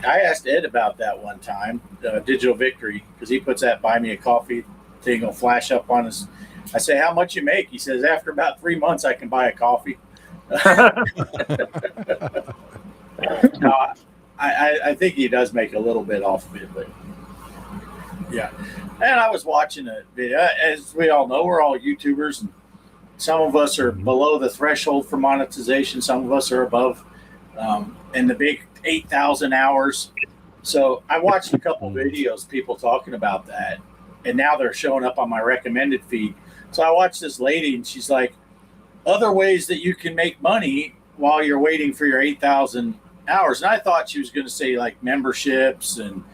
S3: asked Ed about that one time, Digital Victory, because he puts that buy me a coffee thing will flash up on his. I say, how much you make? He says, after about 3 months, I can buy a coffee. No, I think he does make a little bit off of it, but yeah. And I was watching a video. As we all know, we're all YouTubers, and some of us are below the threshold for monetization. Some of us are above, and the big 8,000 hours. So I watched a couple videos, people talking about that, and now they're showing up on my recommended feed. So I watched this lady, and she's like, other ways that you can make money while you're waiting for your 8,000 hours. And I thought she was going to say like memberships and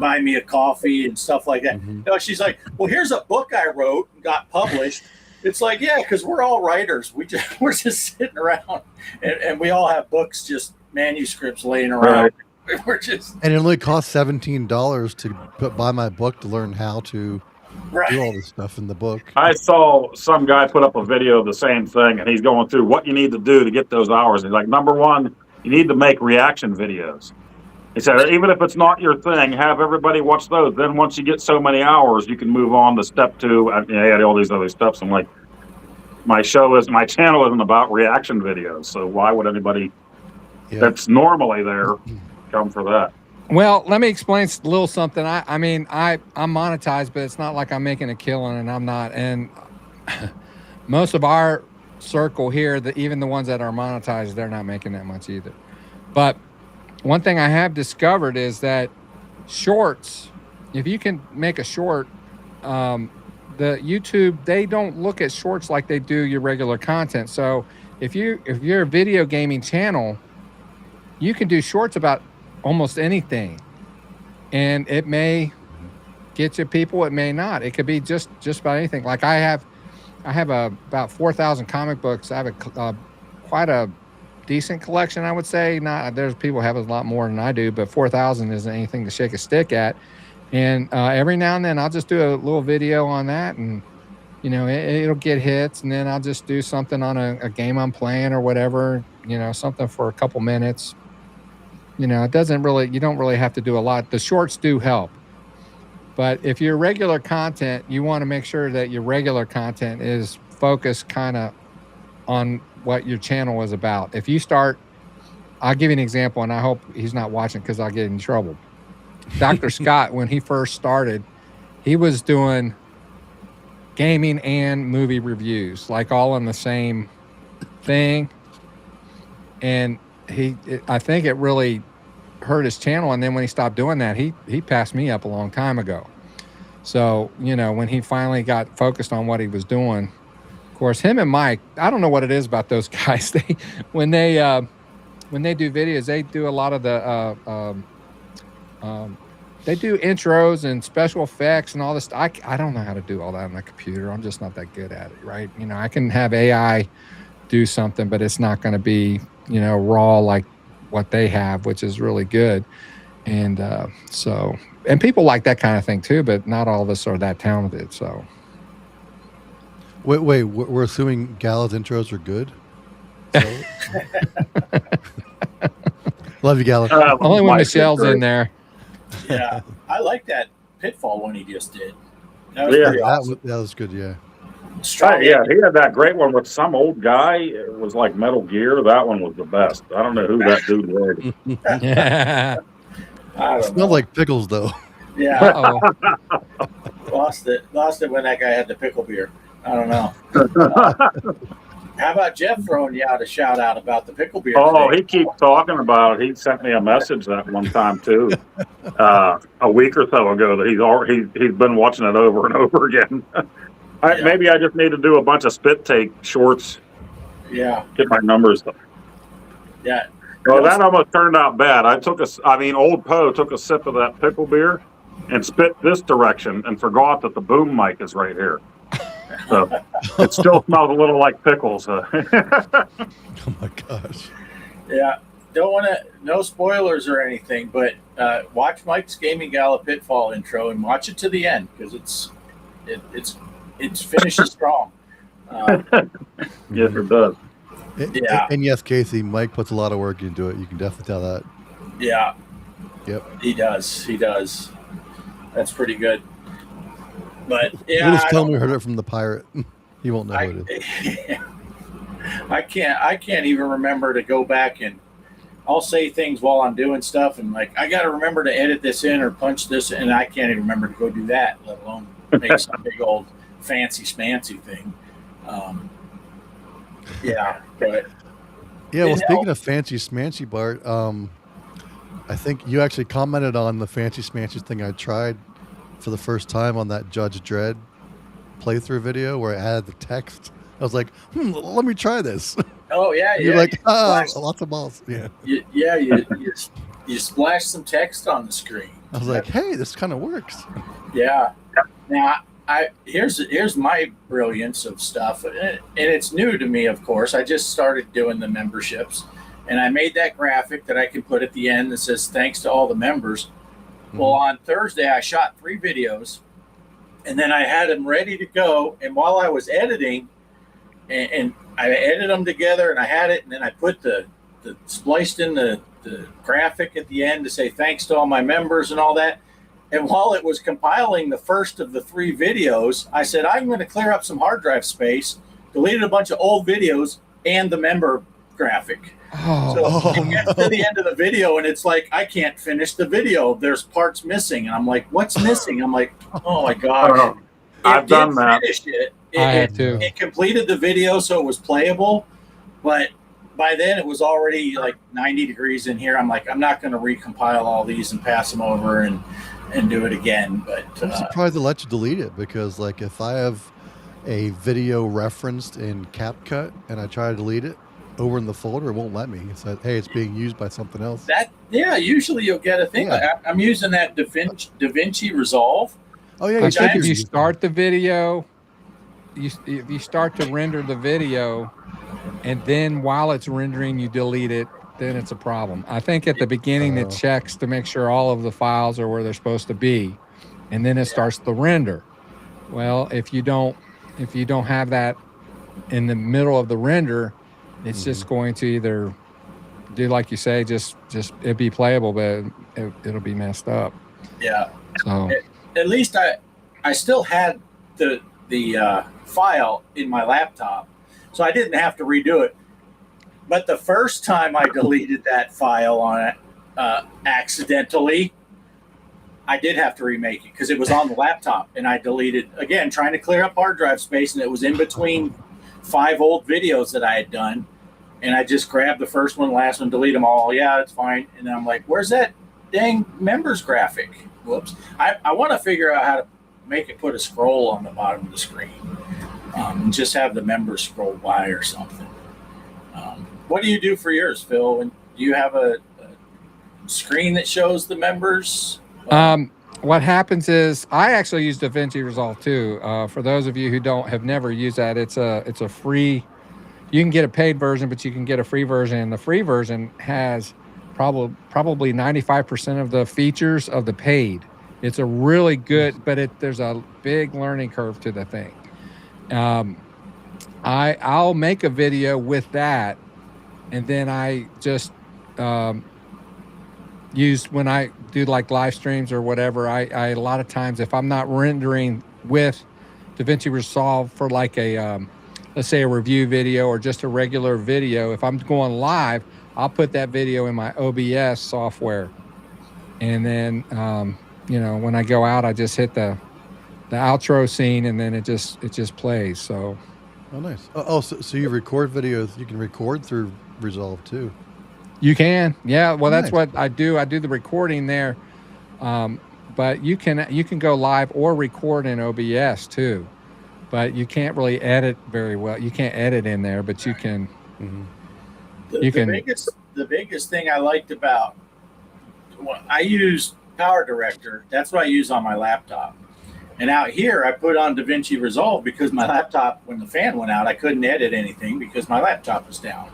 S3: buy me a coffee and stuff like that. No, she's like, well, here's a book I wrote and got published. It's like, yeah, because we're all writers. We're just sitting around, and we all have books, just manuscripts laying around.
S2: Right.
S3: We're just,
S1: And it only costs $17 to buy my book to learn how to do all this stuff in the book.
S2: I saw some guy put up a video of the same thing, and he's going through what you need to do to get those hours. He's like, number one, you need to make reaction videos. He said, even if it's not your thing, have everybody watch those. Then once you get so many hours, you can move on to step 2. And I had all these other steps. I'm like, my channel isn't about reaction videos. So why would anybody that's normally there come for that?
S4: Well, let me explain a little something. I'm monetized, but it's not like I'm making a killing, and I'm not. And most of our circle here, even the ones that are monetized, they're not making that much either. But one thing I have discovered is that shorts, if you can make a short, the YouTube, they don't look at shorts like they do your regular content. So if you're a video gaming channel, you can do shorts about almost anything. and it may get you people, it may not. It could be just about anything. Like I have about 4,000 comic books. I have quite a decent collection, I would say. Not there's people who have a lot more than I do, but 4,000 isn't anything to shake a stick at. And every now and then I'll just do a little video on that, and you know, it'll get hits, and then I'll just do something on a game I'm playing or whatever, you know, something for a couple minutes. You know, you don't really have to do a lot. The shorts do help. But if you're regular content, you want to make sure that your regular content is focused kind of on what your channel is about. If you start, I'll give you an example, and I hope he's not watching because I'll get in trouble. Dr. Scott, when he first started, he was doing gaming and movie reviews, like all on the same thing. And I think it really hurt his channel. And then when he stopped doing that, he passed me up a long time ago. So, you know, when he finally got focused on what he was doing, of course, him and Mike, I don't know what it is about those guys. When they do videos, they do a lot of the, they do intros and special effects and all this. I don't know how to do all that on the computer. I'm just not that good at it, right? You know, I can have AI do something, but it's not going to be, you know, raw like what they have, which is really good. And and people like that kind of thing too, but not all of us are that talented. So
S1: wait, we're assuming Gala's intros are good. So? Love you, Gala.
S4: Only when Michelle's in there.
S3: Yeah, I like that Pitfall one he just did. That was
S2: Yeah,
S3: pretty awesome.
S1: That was good. Yeah.
S3: Strong.
S2: Yeah, he had that great one with some old guy. It was like Metal Gear. That one was the best. I don't know who that dude was.
S4: Yeah.
S3: I don't know.
S1: Smells like pickles, though.
S3: Yeah,
S4: Uh-oh.
S3: lost it when that guy had the pickle beer. I don't know. How about Jeff throwing you out a shout out about the pickle beer?
S2: Oh,
S3: today?
S2: he keeps talking about it. He sent me a message that one time too, a week or so ago, that he's been watching it over and over again.
S3: Yeah.
S2: Maybe I just need to do a bunch of spit take shorts.
S3: Yeah,
S2: Get my numbers.
S3: yeah.
S2: Well, that almost turned out bad. Old Poe took a sip of that pickle beer and spit this direction and forgot that the boom mic is right here. So it still smells a little like pickles.
S1: Oh my gosh.
S3: Yeah, don't want to. No spoilers or anything, but watch Mike's Gaming Gala Pitfall intro and watch it to the end because it's finishes strong.
S2: Yes, it does.
S3: Yeah.
S1: And yes, Casey, Mike puts a lot of work into it. You can definitely tell that.
S3: Yeah.
S1: Yep.
S3: He does. That's pretty good. But yeah,
S1: We'll just tell him we heard it from the pirate. He won't know who it is.
S3: I can't even remember to go back, and I'll say things while I'm doing stuff, and like I got to remember to edit this in or punch this, and I can't even remember to go do that, let alone make some big old fancy schmancy thing. Yeah, but
S1: Yeah, well, speaking of fancy smancy, Bart, I think you actually commented on the fancy smancy thing I tried for the first time on that Judge Dredd playthrough video where it had the text. I was like, let me try this.
S3: oh yeah,
S1: You're
S3: yeah.
S1: like, lots of balls. Yeah.
S3: You splash some text on the screen.
S1: I was like, hey, this kind of works.
S3: Yeah. Now, here's my brilliance of stuff, and it's new to me, of course. I just started doing the memberships, and I made that graphic that I can put at the end that says thanks to all the members. Mm-hmm. Well, on Thursday, I shot 3 videos, and then I had them ready to go. And while I was editing, and I edited them together, and I had it, and then I put the spliced in the graphic at the end to say thanks to all my members and all that. And while it was compiling the first of the 3 videos, I said, I'm going to clear up some hard drive space, deleted a bunch of old videos and the member graphic. So it gets to the end of the video, and it's like, I can't finish the video. There's parts missing. And I'm like, what's missing? I'm like, oh, my gosh.
S2: I've done that.
S3: It completed the video, so it was playable. But by then, it was already like 90 degrees in here. I'm like, I'm not going to recompile all these and pass them over and do it again. But
S1: I'm surprised they let you delete it, because like if I have a video referenced in CapCut and I try to delete it, over in the folder, it won't let me. It said, hey, it's being used by something else.
S3: Usually you'll get a thing.
S1: Yeah.
S3: I'm using that DaVinci Resolve.
S1: Oh yeah,
S4: I think if you start the video, if you start to render the video, and then while it's rendering, you delete it, then it's a problem. I think at the beginning it checks to make sure all of the files are where they're supposed to be, and then it starts to render. Well, if you don't have that in the middle of the render, it's just going to either do like you say, just it'd be playable, but it'll be messed up.
S3: Yeah.
S4: So
S3: at least I still had the file in my laptop, so I didn't have to redo it. But the first time I deleted that file on it accidentally, I did have to remake it because it was on the laptop, and I deleted again, trying to clear up hard drive space, and it was in between 5 old videos that I had done, and I just grabbed the first one, last one, delete them all. Yeah, that's fine. And then I'm like, where's that dang members graphic? Whoops. I want to figure out how to make it put a scroll on the bottom of the screen, and just have the members scroll by or something. What do you do for yours, Phil? And do you have a screen that shows the members?
S4: What happens is I actually use DaVinci Resolve too. For those of you who have never used that, it's a free. You can get a paid version, but you can get a free version. And the free version has probably 95% of the features of the paid. It's a really good, but there's a big learning curve to the thing. I'll make a video with that, and then I just use when I do like live streams or whatever. I a lot of times, if I'm not rendering with DaVinci Resolve for like a let's say a review video or just a regular video, if I'm going live, I'll put that video in my OBS software, and then when I go out, I just hit the outro scene, and then it just plays. So
S1: oh nice. So you record videos, you can record through Resolve too.
S4: You can, yeah. Well,
S1: Nice.
S4: that's what I do. I do the recording there, but you can go live or record in OBS too, but you can't really edit very well. You can't edit in there, but you can.
S1: Mm-hmm.
S3: The biggest thing I liked about I use Power Director. That's what I use on my laptop. And out here, I put on DaVinci Resolve because my laptop, when the fan went out, I couldn't edit anything because my laptop was down.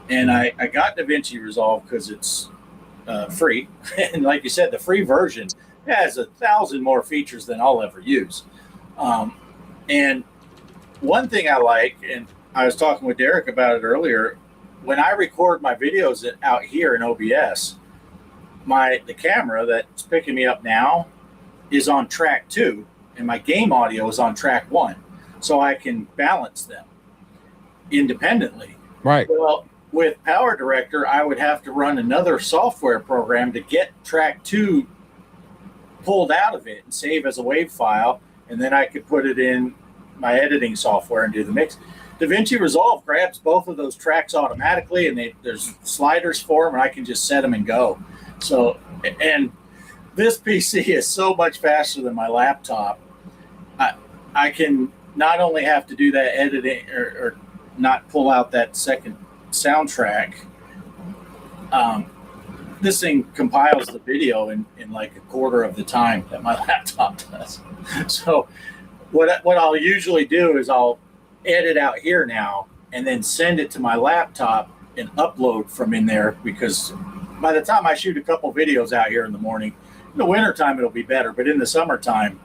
S3: And I got DaVinci Resolve because it's free. And like you said, the free version has 1,000 more features than I'll ever use. And one thing I like, and I was talking with Derek about it earlier, when I record my videos out here in OBS, the camera that's picking me up now is on track 2, and my game audio is on track 1. So I can balance them independently.
S4: Right.
S3: Well, with Power Director, I would have to run another software program to get track 2 pulled out of it and save as a WAV file, and then I could put it in my editing software and do the mix. DaVinci Resolve grabs both of those tracks automatically, and there's sliders for them, and I can just set them and go. So, and this PC is so much faster than my laptop. I can not only have to do that editing or not pull out that second soundtrack. This thing compiles the video in like a quarter of the time that my laptop does. So what I'll usually do is I'll edit out here now and then send it to my laptop and upload from in there, because by the time I shoot a couple videos out here in the morning, in the wintertime it'll be better, but in the summertime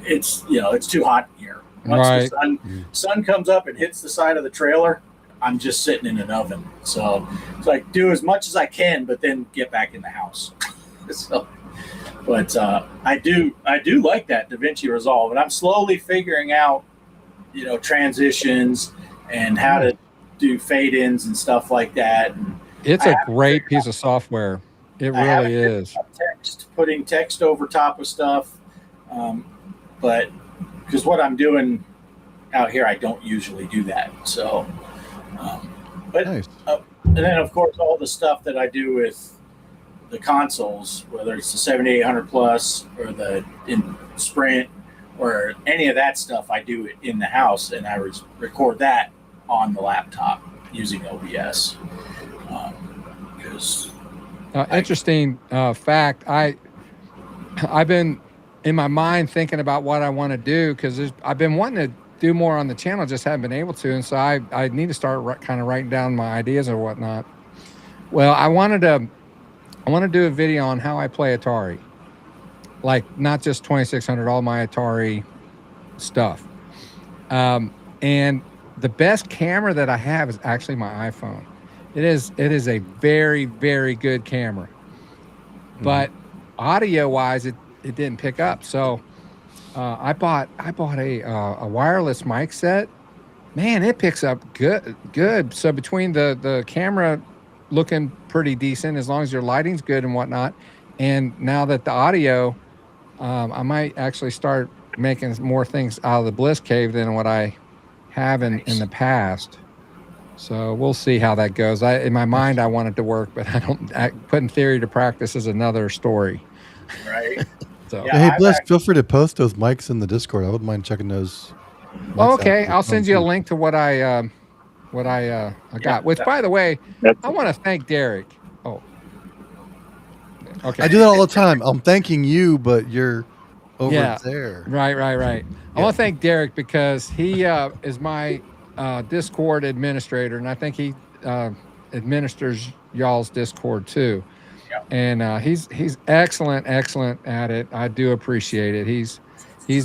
S3: it's too hot in here. Once
S4: Right.
S3: the sun comes up and hits the side of the trailer, I'm just sitting in an oven. So it's like do as much as I can, but then get back in the house. But I do like that DaVinci Resolve, and I'm slowly figuring out, transitions and how to do fade-ins and stuff like that. And
S4: It's a great piece of software. It really is.
S3: Putting text over top of stuff, but because what I'm doing out here, I don't usually do that. So, but
S1: Nice.
S3: and then of course all the stuff that I do with the consoles, whether it's the 7800 Plus or the Sprint or any of that stuff, I do it in the house, and I record that on the laptop. using OBS. Because
S4: interesting fact. I've been in my mind thinking about what I want to do because I've been wanting to do more on the channel, just haven't been able to, and so I need to start kind of writing down my ideas or whatnot. Well, I want to do a video on how I play Atari, like not just 2600, all my Atari stuff. And the best camera that I have is actually my iPhone. It is a very, very good camera, but audio wise, it didn't pick up. So I bought a wireless mic set. Man, it picks up good. So between the camera looking pretty decent, as long as your lighting's good and whatnot, and now that the audio, I might actually start making more things out of the Bliss cave than what I have in the past. So we'll see how that goes. In my mind, I want it to work, but putting theory to practice is another story.
S3: Right.
S4: So
S1: hey, Bliss, feel free to post those mics in the Discord. I wouldn't mind checking those.
S4: Oh, okay, I'll send you a link to what I got. Which, by the way, I want to thank Derek. Oh, okay.
S1: I do that all the time. I'm thanking you, but you're over there.
S4: Right. I want to thank Derek because he is my Discord administrator, and I think he administers y'all's Discord too.
S3: Yep.
S4: And he's excellent at it. I do appreciate it. He's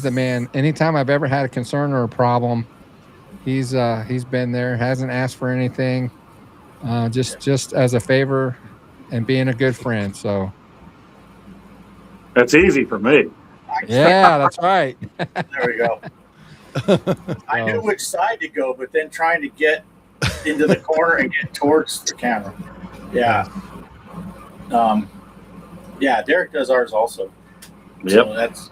S4: the man. Anytime I've ever had a concern or a problem, he's been there. Hasn't asked for anything, just as a favor and being a good friend. So
S2: That's easy for me.
S4: yeah, that's right.
S3: There we go. I knew which side to go, but then trying to get into the corner and get towards the camera. Yeah. Derek does ours also.
S2: Yep.
S3: So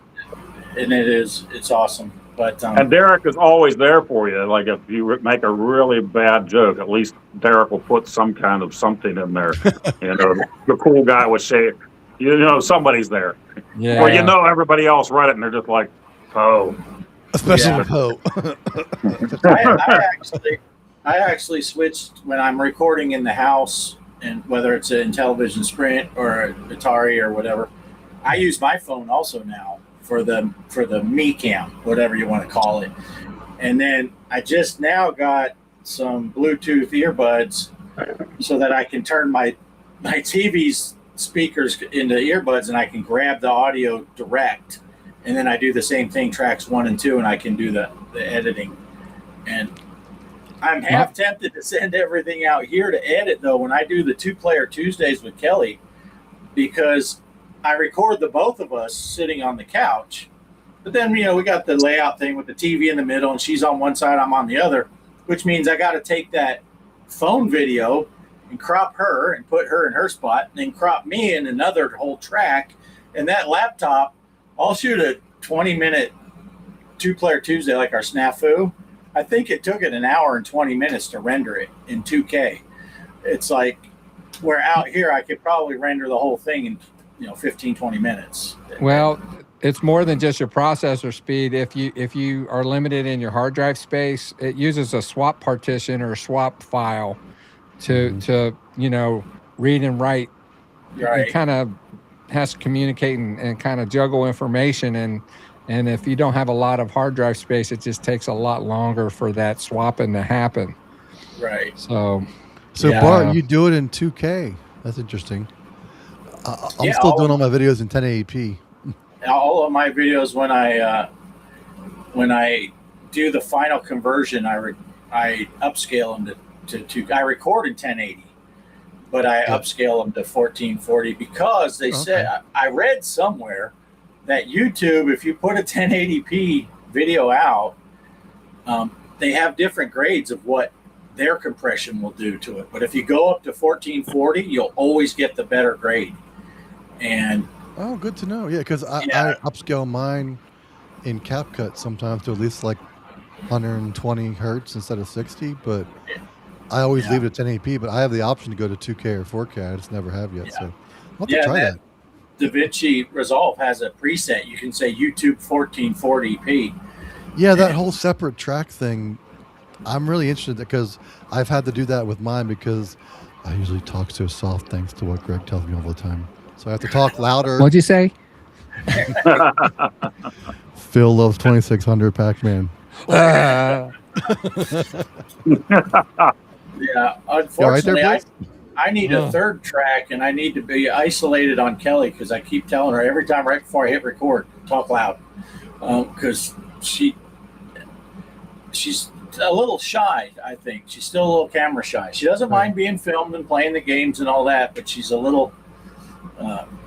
S3: it's awesome. But
S2: and Derek is always there for you. Like if you make a really bad joke, at least Derek will put some kind of something in there. The cool guy would say, somebody's there.
S4: Yeah.
S2: Or everybody else read it and they're just like, oh.
S1: Especially with Poe.
S3: I actually switched when I'm recording in the house, and whether it's an Intellivision Sprint or an Atari or whatever, I use my phone also now for the Me Cam, whatever you want to call it. And then I just now got some Bluetooth earbuds so that I can turn my TV's speakers into earbuds and I can grab the audio direct. And then I do the same thing, tracks 1 and 2, and I can do the editing. And I'm half tempted to send everything out here to edit, though, when I do the 2-player Tuesdays with Kelly, because I record the both of us sitting on the couch. But then, we got the layout thing with the TV in the middle, and she's on one side, I'm on the other, which means I got to take that phone video and crop her and put her in her spot, and then crop me in another whole track. And that laptop, I'll shoot a 20-minute 2-player Tuesday like our snafu. I think it took it an hour and 20 minutes to render it in 2K. It's like where out here I could probably render the whole thing in 15, 20 minutes.
S4: Well, it's more than just your processor speed. If you are limited in your hard drive space, it uses a swap partition or a swap file to read and write.
S3: Right.
S4: It kind of has to communicate and kind of juggle information, and if you don't have a lot of hard drive space, it just takes a lot longer for that swapping to happen.
S3: Right.
S4: So
S1: Bart, you do it in 2K. That's interesting. I'm still doing all my videos in 1080p.
S3: All of my videos, when I do the final conversion, I upscale them to I record in 1080. But I upscale them to 1440 because they said, I read somewhere that YouTube, if you put a 1080p video out, they have different grades of what their compression will do to it. But if you go up to 1440, you'll always get the better grade. And
S1: good to know. Yeah, because I upscale mine in CapCut sometimes to at least like 120 hertz instead of 60, but I always leave it at 1080p, but I have the option to go to 2K or 4K. I just never have yet. So I'll have to try that.
S3: DaVinci Resolve has a preset. You can say YouTube 1440p.
S1: Yeah, that whole separate track thing, I'm really interested because I've had to do that with mine because I usually talk so soft thanks to what Greg tells me all the time. So I have to talk louder.
S4: What'd you say?
S1: Phil loves 2600 Pac-Man.
S3: Yeah,
S1: You all right there,
S3: unfortunately,
S1: Bliss?
S3: I need a third track, and I need to be isolated on Kelly because I keep telling her every time right before I hit record, talk loud, because she's a little shy. I think she's still a little camera shy. She doesn't mind being filmed and playing the games and all that, but she's a little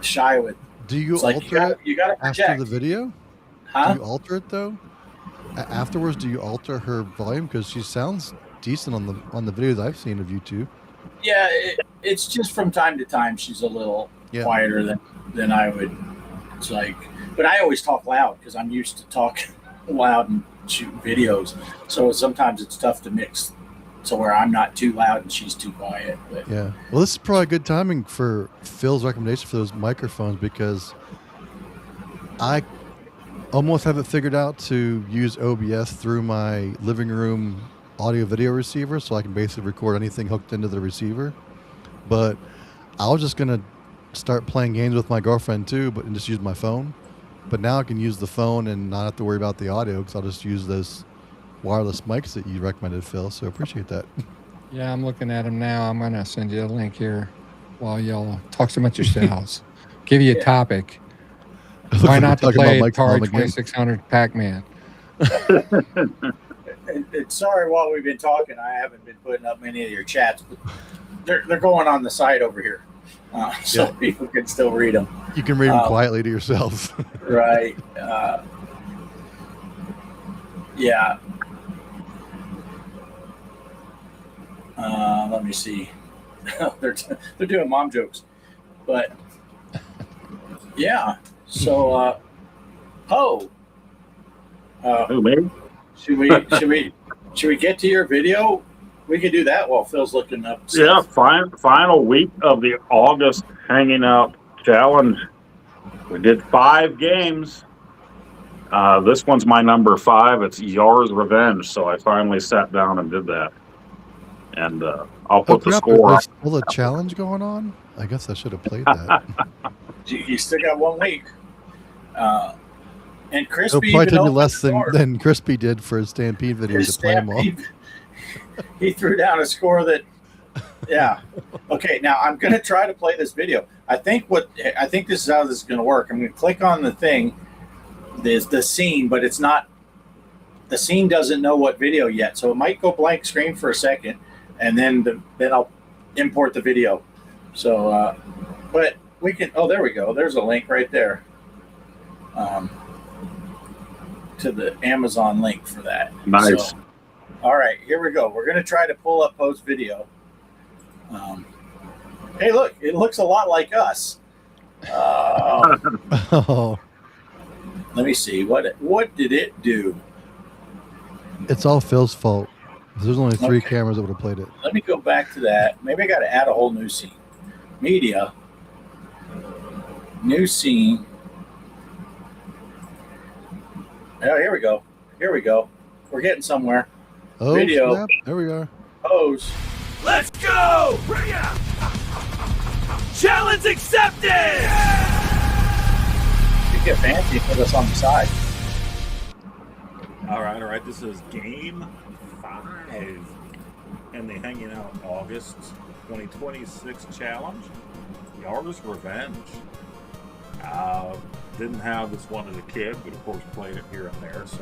S3: shy with.
S1: Do you
S3: It's
S1: alter
S3: like
S1: it
S3: you gotta
S1: after
S3: project,
S1: the video?
S3: huh?
S1: Do you alter it though? Afterwards, do you alter her volume because she sounds decent on the videos I've seen of you two?
S3: Yeah, it's just from time to time she's a little quieter than I would. It's like, but I always talk loud because I'm used to talking loud and shooting videos. So sometimes it's tough to mix so where I'm not too loud and she's too quiet. But
S1: Yeah. Well, this is probably good timing for Phil's recommendation for those microphones because I almost have it figured out to use OBS through my living room audio video receiver so I can basically record anything hooked into the receiver. But I was just going to start playing games with my girlfriend too, and just use my phone. But now I can use the phone and not have to worry about the audio because I'll just use those wireless mics that you recommended, Phil. So appreciate that.
S4: Yeah, I'm looking at them now. I'm going to send you a link here while y'all talk so much yourselves. Give you a topic. Why not to play Atari 2600 Pac-Man?
S3: and sorry, while we've been talking, I haven't been putting up many of your chats, but they're going on the site over here, so people can still read them.
S1: You can read them quietly to yourselves.
S3: Right. Yeah. Let me see. they're doing mom jokes, but yeah. So, Poe.
S2: Who, me?
S3: Should we get to your video? We could do that while Phil's looking up
S2: stuff. Yeah, final week of the August Hanging Out Challenge. We did 5 games. This one's my number 5. It's Yar's Revenge. So I finally sat down and did that. And I'll put the score
S1: up. Still a challenge going on? I guess I should have played that.
S3: You still got 1 week. And CHRISpy
S1: it'll probably take me less than CHRISpy did for his Stampede video to play them all.
S3: He threw down a score that, yeah. Okay, now I'm going to try to play this video. I think this is how this is going to work. I'm going to click on the thing, the scene, but it's not. The scene doesn't know what video yet, so it might go blank screen for a second, and then I'll import the video. So, but we can. Oh, there we go. There's a link right there. To the Amazon link for that.
S2: Nice.
S3: So, all right, here we go. We're going to try to pull up Poe's video. Hey, look, it looks a lot like us.
S1: Oh.
S3: Let me see. What did it do?
S1: It's all Phil's fault. There's only 3 cameras that would have played it.
S3: Let me go back to that. Maybe I got to add a whole new scene. Media. New scene. Oh, here we go. Here we go. We're getting somewhere.
S1: Oh,
S3: video.
S1: Snap. There we are.
S3: Pose.
S5: Let's go! Bring it! Challenge accepted!
S3: You get fancy, put us on the side.
S6: All right. This is game 5 in the Hanging Out August 2026 challenge. Yar's Revenge. Didn't have this one as a kid, but of course played it here and there. So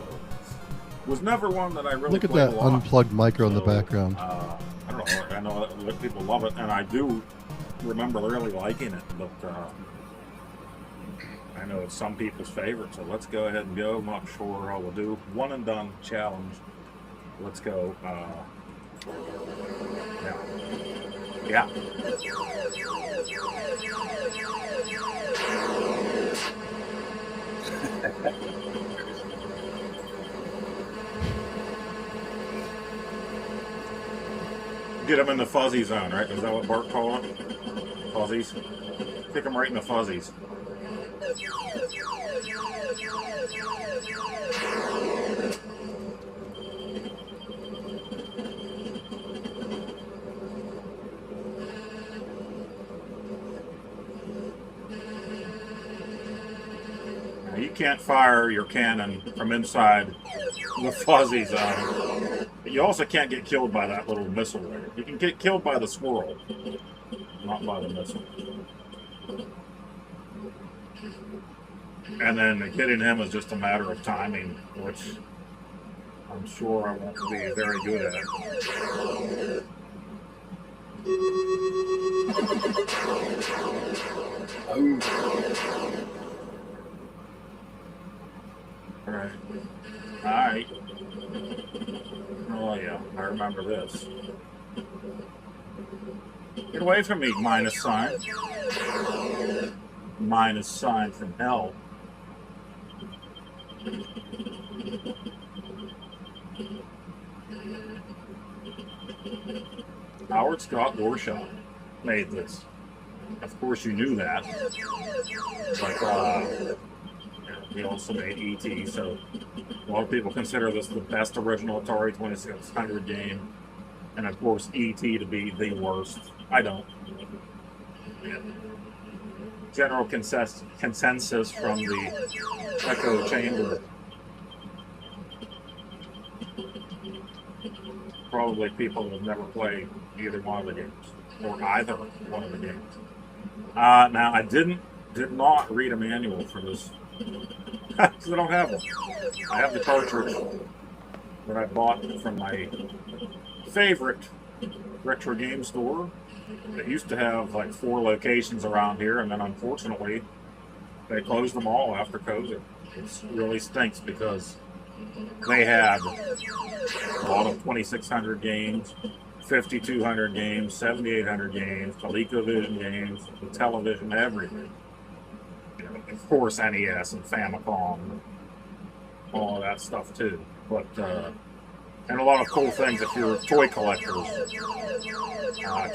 S6: was never one that I really
S1: look at
S6: played
S1: that
S6: a lot.
S1: unplugged micro in the background.
S6: I don't know. I know that people love it, and I do remember really liking it. But I know it's some people's favorite. So let's go ahead and go. I'm not sure how we'll do. One and done challenge. Let's go. Yeah. Get them in the fuzzy zone, right? Is that what Bart called it? Fuzzies? Kick them right in the fuzzies. can't fire your cannon from inside the fuzzy zone. But you also can't get killed by that little missile there. You can get killed by the squirrel, not by the missile. And then hitting him is just a matter of timing, which I'm sure I won't be very good at. Alright. Oh yeah, I remember this. Get away from me, minus sign. Minus sign from hell. Howard Scott Warshaw made this. Of course, you knew that. But he also made E.T., so a lot of people consider this the best original Atari 2600 game, and of course, E.T. to be the worst. I don't. Yeah. General consensus from the echo chamber. Probably people that have never played either one of the games, or either one of the games. Now, I did not read a manual for this, because I don't have one. I have the cartridge that I bought from my favorite retro game store. It used to have like 4 locations around here, and then unfortunately, they closed them all after COVID. It really stinks because they had a lot of 2600 games, 5200 games, 7800 games, ColecoVision games, the television, everything. You know, of course, NES and Famicom, all of that stuff too. But and a lot of cool things if you're toy collectors.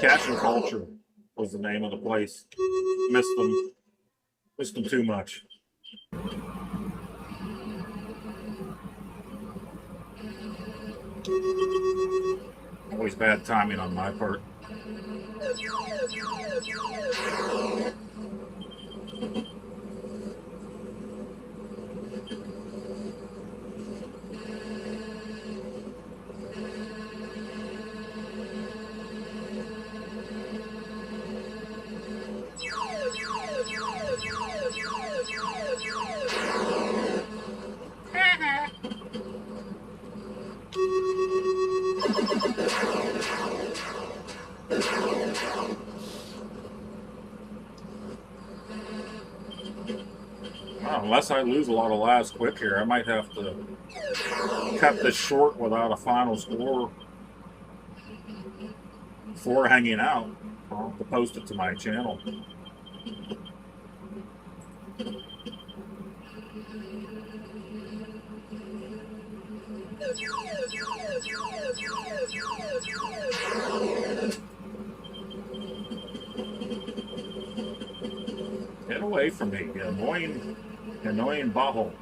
S6: Cash and Culture was the name of the place. Missed them too much. Always bad timing on my part. Well, unless I lose a lot of lives quick here, I might have to cut this short without a final score before hanging out. I'll have to post it to my channel. Get away from me, you annoying butthole.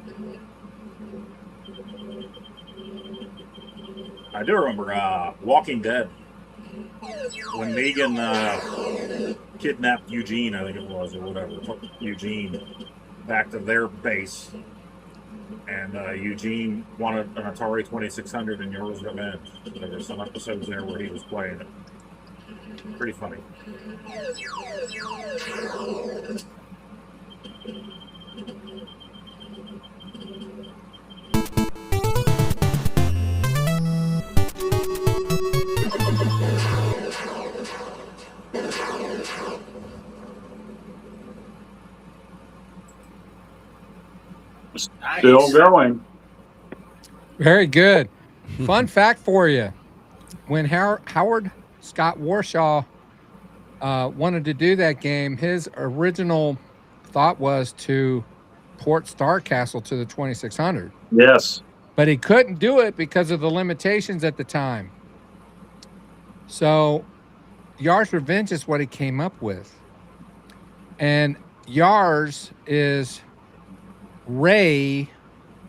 S6: I do remember Walking Dead. When Megan kidnapped Eugene, I think it was, or whatever, took Eugene back to their base. And Eugene wanted an Atari 2600 and Yours Revenge. There were some episodes there where he was playing it. Pretty funny.
S3: Nice.
S2: Still going.
S4: Very good. Fun fact for you. When Howard Scott Warshaw wanted to do that game, his original thought was to port Star Castle to the 2600.
S2: Yes.
S4: But he couldn't do it because of the limitations at the time. So Yar's Revenge is what he came up with. And Yar's is Ray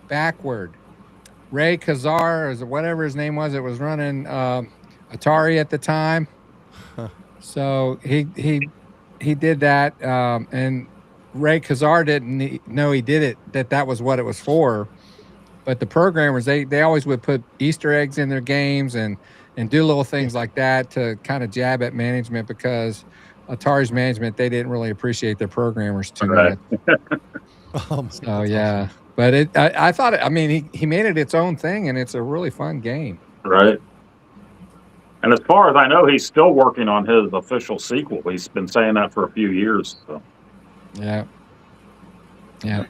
S4: backward. Ray Kazar, or whatever his name was, it was running Atari at the time. So he did that, and Ray Kazar didn't know he did it, that was what it was for. But the programmers, they always would put Easter eggs in their games and do little things like that to kind of jab at management, because Atari's management, they didn't really appreciate their programmers too much. So yeah, awesome. But I thought, I mean, he made it its own thing, and it's a really fun game.
S2: Right. And as far as I know, he's still working on his official sequel. He's been saying that for a few years. So.
S4: Yeah. Yeah.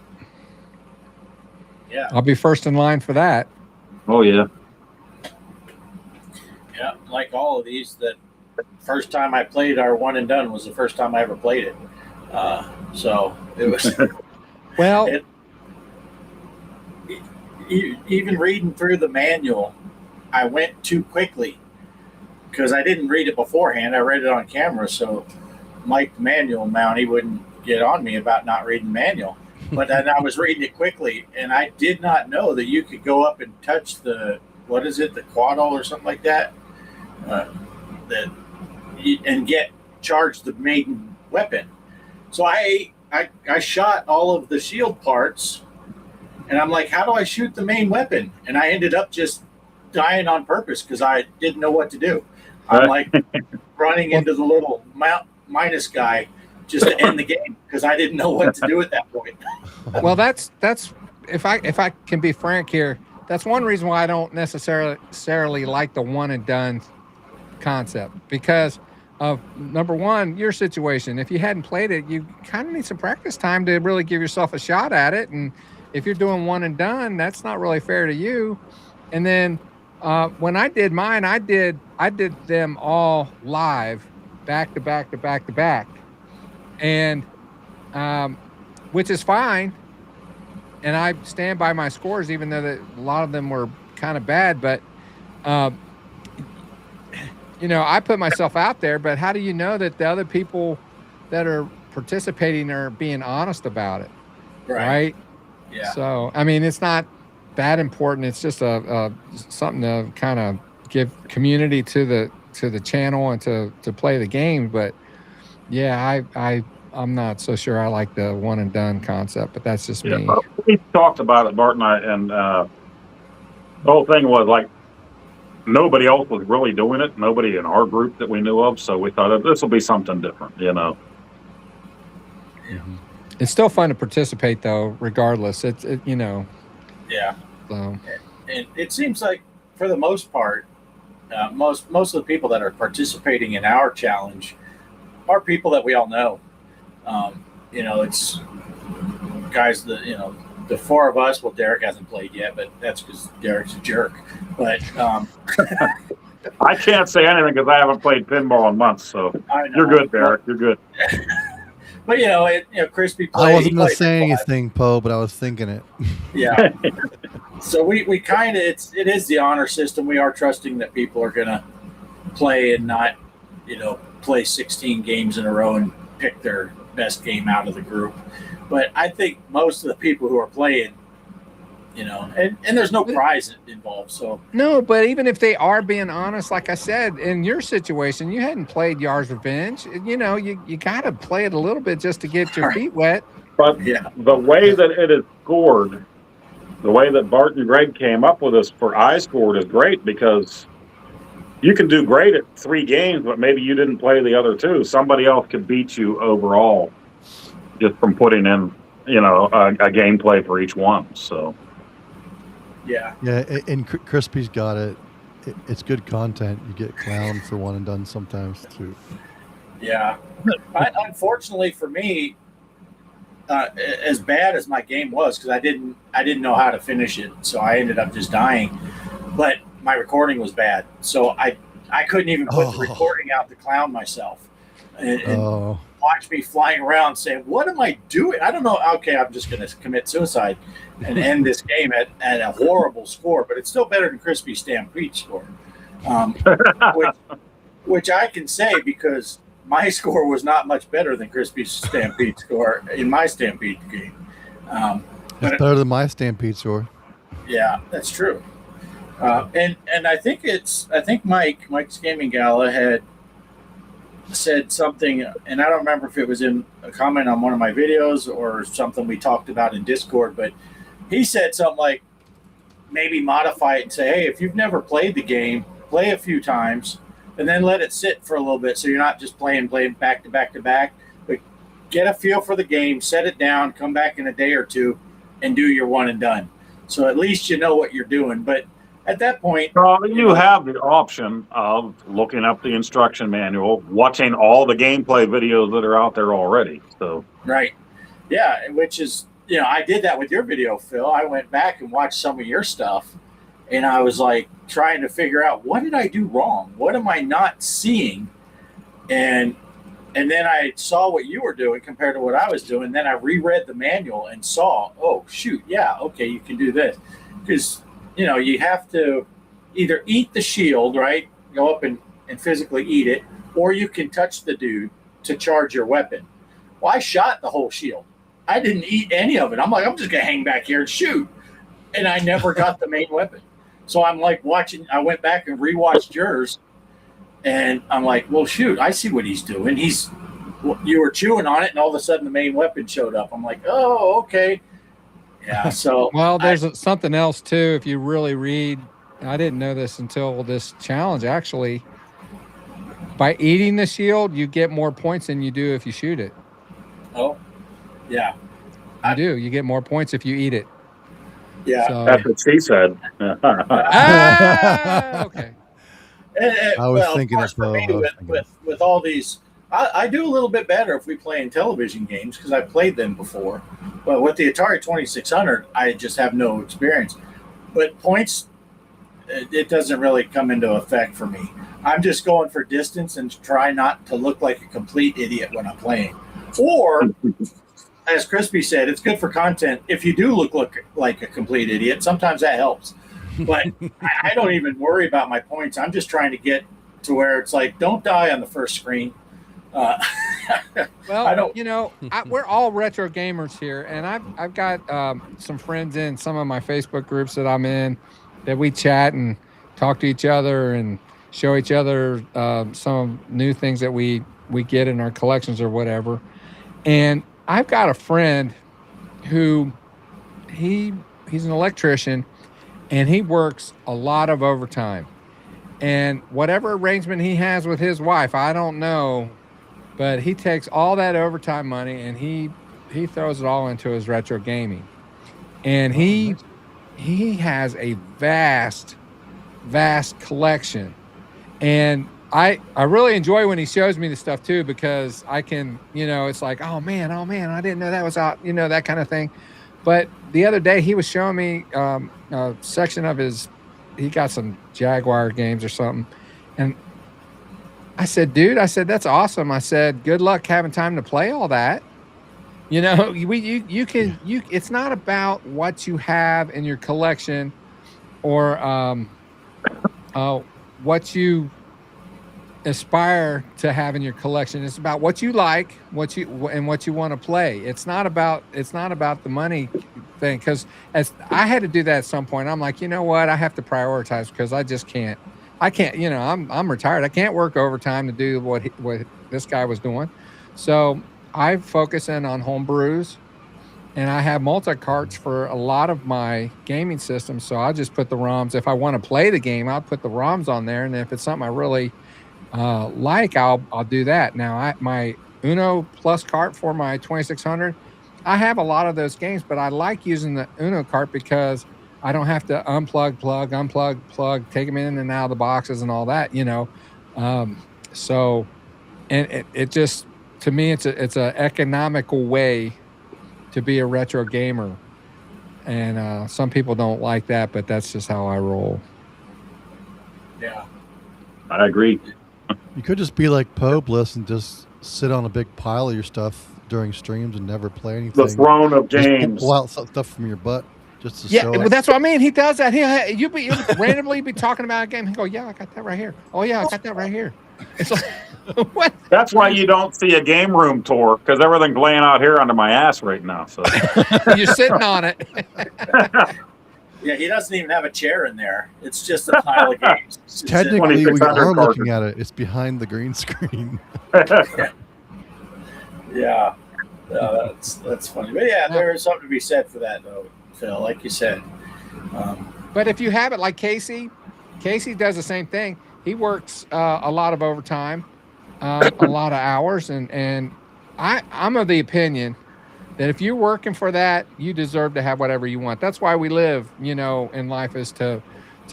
S3: Yeah.
S4: I'll be first in line for that.
S2: Oh, yeah.
S3: Yeah, like all of these, that first time I played our one and done was the first time I ever played it. So it was...
S4: Well...
S3: even reading through the manual, I went too quickly because I didn't read it beforehand. I read it on camera, so Mike, the manual mount, he wouldn't get on me about not reading the manual. But then I was reading it quickly, and I did not know that you could go up and touch the, what is it, the quaddle or something like that, and get charged the main weapon. So I shot all of the shield parts, and I'm like, how do I shoot the main weapon? And I ended up just dying on purpose because I didn't know what to do. I'm like running into the little minus guy just to end the game because I didn't know what to do at that point.
S4: Well, that's if I can be frank here, that's one reason why I don't necessarily like the one and done concept, because of, number one, your situation. If you hadn't played it, you kind of need some practice time to really give yourself a shot at it. And if you're doing one and done, that's not really fair to you. And then when I did mine, I did them all live, back to back to back to back, and which is fine. And I stand by my scores, even though a lot of them were kind of bad. But you know, I put myself out there. But how do you know that the other people that are participating are being honest about it? Right? Yeah. So I mean, it's not that important. It's just a something to kind of give community to the channel and to play the game. But yeah, I'm not so sure I like the one and done concept, but that's just me.
S2: We talked about it, Bart and I, and the whole thing was like nobody else was really doing it. Nobody in our group that we knew of. So we thought this will be something different, you know.
S4: Mm-hmm. It's still fun to participate, though, regardless. It's you know.
S3: Yeah.
S4: So.
S3: And it seems like, for the most part, most of the people that are participating in our challenge are people that we all know. You know, it's guys that, you know, the four of us. Well, Derek hasn't played yet, but that's because Derek's a jerk. But
S2: I can't say anything because I haven't played pinball in months. So you're good, Derek. You're good.
S3: But you know, Crispy played.
S1: I wasn't going to say anything, Poe, but I was thinking it.
S3: Yeah. So we kind of, it is the honor system. We are trusting that people are going to play and not, you know, play 16 games in a row and pick their best game out of the group. But I think most of the people who are playing, you know, and there's no prize involved. So
S4: no, but even if they are being honest, like I said, in your situation, you hadn't played Yar's Revenge. You know, you got to play it a little bit just to get your feet wet.
S2: But the way that it is scored, the way that Bart and Greg came up with this for iScored is great, because you can do great at 3 games, but maybe you didn't play the other 2. Somebody else could beat you overall just from putting in, you know, a gameplay for each one. So.
S3: Yeah,
S1: and Crispy's got it. It's good content. You get clowned for one and done sometimes too.
S3: Yeah, unfortunately for me, as bad as my game was, because I didn't know how to finish it, so I ended up just dying. But my recording was bad, so I couldn't even put the recording out to clown myself and watch me flying around saying, "What am I doing? I don't know." Okay, I'm just going to commit suicide and end this game at a horrible score, but it's still better than Crispy's Stampede score, which I can say because my score was not much better than Crispy's Stampede score in my Stampede game.
S1: It's better than my Stampede score.
S3: Yeah, that's true. And I think Mike's Gaming Gala had said something, and I don't remember if it was in a comment on one of my videos or something we talked about in Discord, but he said something like maybe modify it and say, hey, if you've never played the game, play a few times and then let it sit for a little bit so you're not just playing back to back to back, but get a feel for the game, set it down, come back in a day or two and do your one and done. So at least you know what you're doing. But at that point,
S2: you have the option of looking up the instruction manual, watching all the gameplay videos that are out there already. So
S3: right. Yeah, which is, I did that with your video, Phil. I went back and watched some of your stuff, and I was like trying to figure out, what did I do wrong? What am I not seeing? And then I saw what you were doing compared to what I was doing. Then I reread the manual and saw, oh, shoot, yeah, okay, you can do this. Because, you have to either eat the shield, right? Go up and physically eat it, or you can touch the dude to charge your weapon. Well, I shot the whole shield. I didn't eat any of it. I'm like, I'm just going to hang back here and shoot. And I never got the main weapon. So I'm like watching, I went back and rewatched yours. And I'm like, well, shoot, I see what he's doing. You were chewing on it, and all of a sudden the main weapon showed up. I'm like, oh, okay. Yeah, so.
S4: Well, there's something else, too. If you really read, I didn't know this until this challenge, actually. By eating the shield, you get more points than you do if you shoot it.
S3: Oh, yeah.
S4: I do. You get more points if you eat it.
S3: Yeah.
S4: So,
S2: that's what she said.
S4: Okay.
S1: I was thinking of
S3: with all these, I do a little bit better if we play Intellivision games because I've played them before. But with the Atari 2600, I just have no experience. But points, it doesn't really come into effect for me. I'm just going for distance and try not to look like a complete idiot when I'm playing. Or, as Crispy said, it's good for content. If you do look like a complete idiot, sometimes that helps. But I don't even worry about my points. I'm just trying to get to where it's like, don't die on the first screen.
S4: Well,
S3: I don't.
S4: We're all retro gamers here, and I've got some friends in some of my Facebook groups that I'm in that we chat and talk to each other and show each other some new things that we get in our collections or whatever. And I've got a friend who he's an electrician, and he works a lot of overtime. And whatever arrangement he has with his wife, I don't know, but he takes all that overtime money and he throws it all into his retro gaming. And he has a vast collection. And I really enjoy when he shows me the stuff too, because I can, it's like, oh man, I didn't know that was out, that kind of thing. But the other day he was showing me a section of he got some Jaguar games or something. And I said, dude, that's awesome. I said, good luck having time to play all that. It's not about what you have in your collection or what you aspire to have in your collection. It's about what you like, what you want to play. It's not about the money thing, because as I had to do that at some point. I'm like, you know what, I have to prioritize because I just can't. I'm retired. I can't work overtime to do what this guy was doing. So I focus in on home brews, and I have multi-carts for a lot of my gaming systems. So I'll just put the ROMs. If I want to play the game, I'll put the ROMs on there. And if it's something I really I'll do that. Now my Uno Plus cart for my 2600, I have a lot of those games, but I like using the Uno cart because I don't have to unplug, plug, take them in and out of the boxes and all that, so, and it just, to me, it's a economical way to be a retro gamer. And some people don't like that, but that's just how I roll.
S3: Yeah.
S2: I agree.
S1: You could just be like Bliss and just sit on a big pile of your stuff during streams and never play anything.
S2: The throne of games.
S1: Just pull out stuff from your butt just to show
S4: well,
S1: it.
S4: that's what I mean. He does that. You'll randomly be talking about a game. He go, yeah, I got that right here. Oh yeah, I got that right here. It's like, what?
S2: That's why you don't see a game room tour, because everything's laying out here under my ass right now. So
S4: You're sitting on it.
S3: Yeah, he doesn't even have a chair in there. It's just a pile of games. It's just
S1: Technically, we
S2: 2600
S1: are looking
S2: cartridges.
S1: at it. It's behind the green screen.
S3: Yeah, that's funny. But yeah, there is something to be said for that, though, Phil. Like you said.
S4: But if you have it like Casey does the same thing. He works a lot of overtime, a lot of hours, and I'm of the opinion that if you're working for that, you deserve to have whatever you want. That's why we live, in life, is to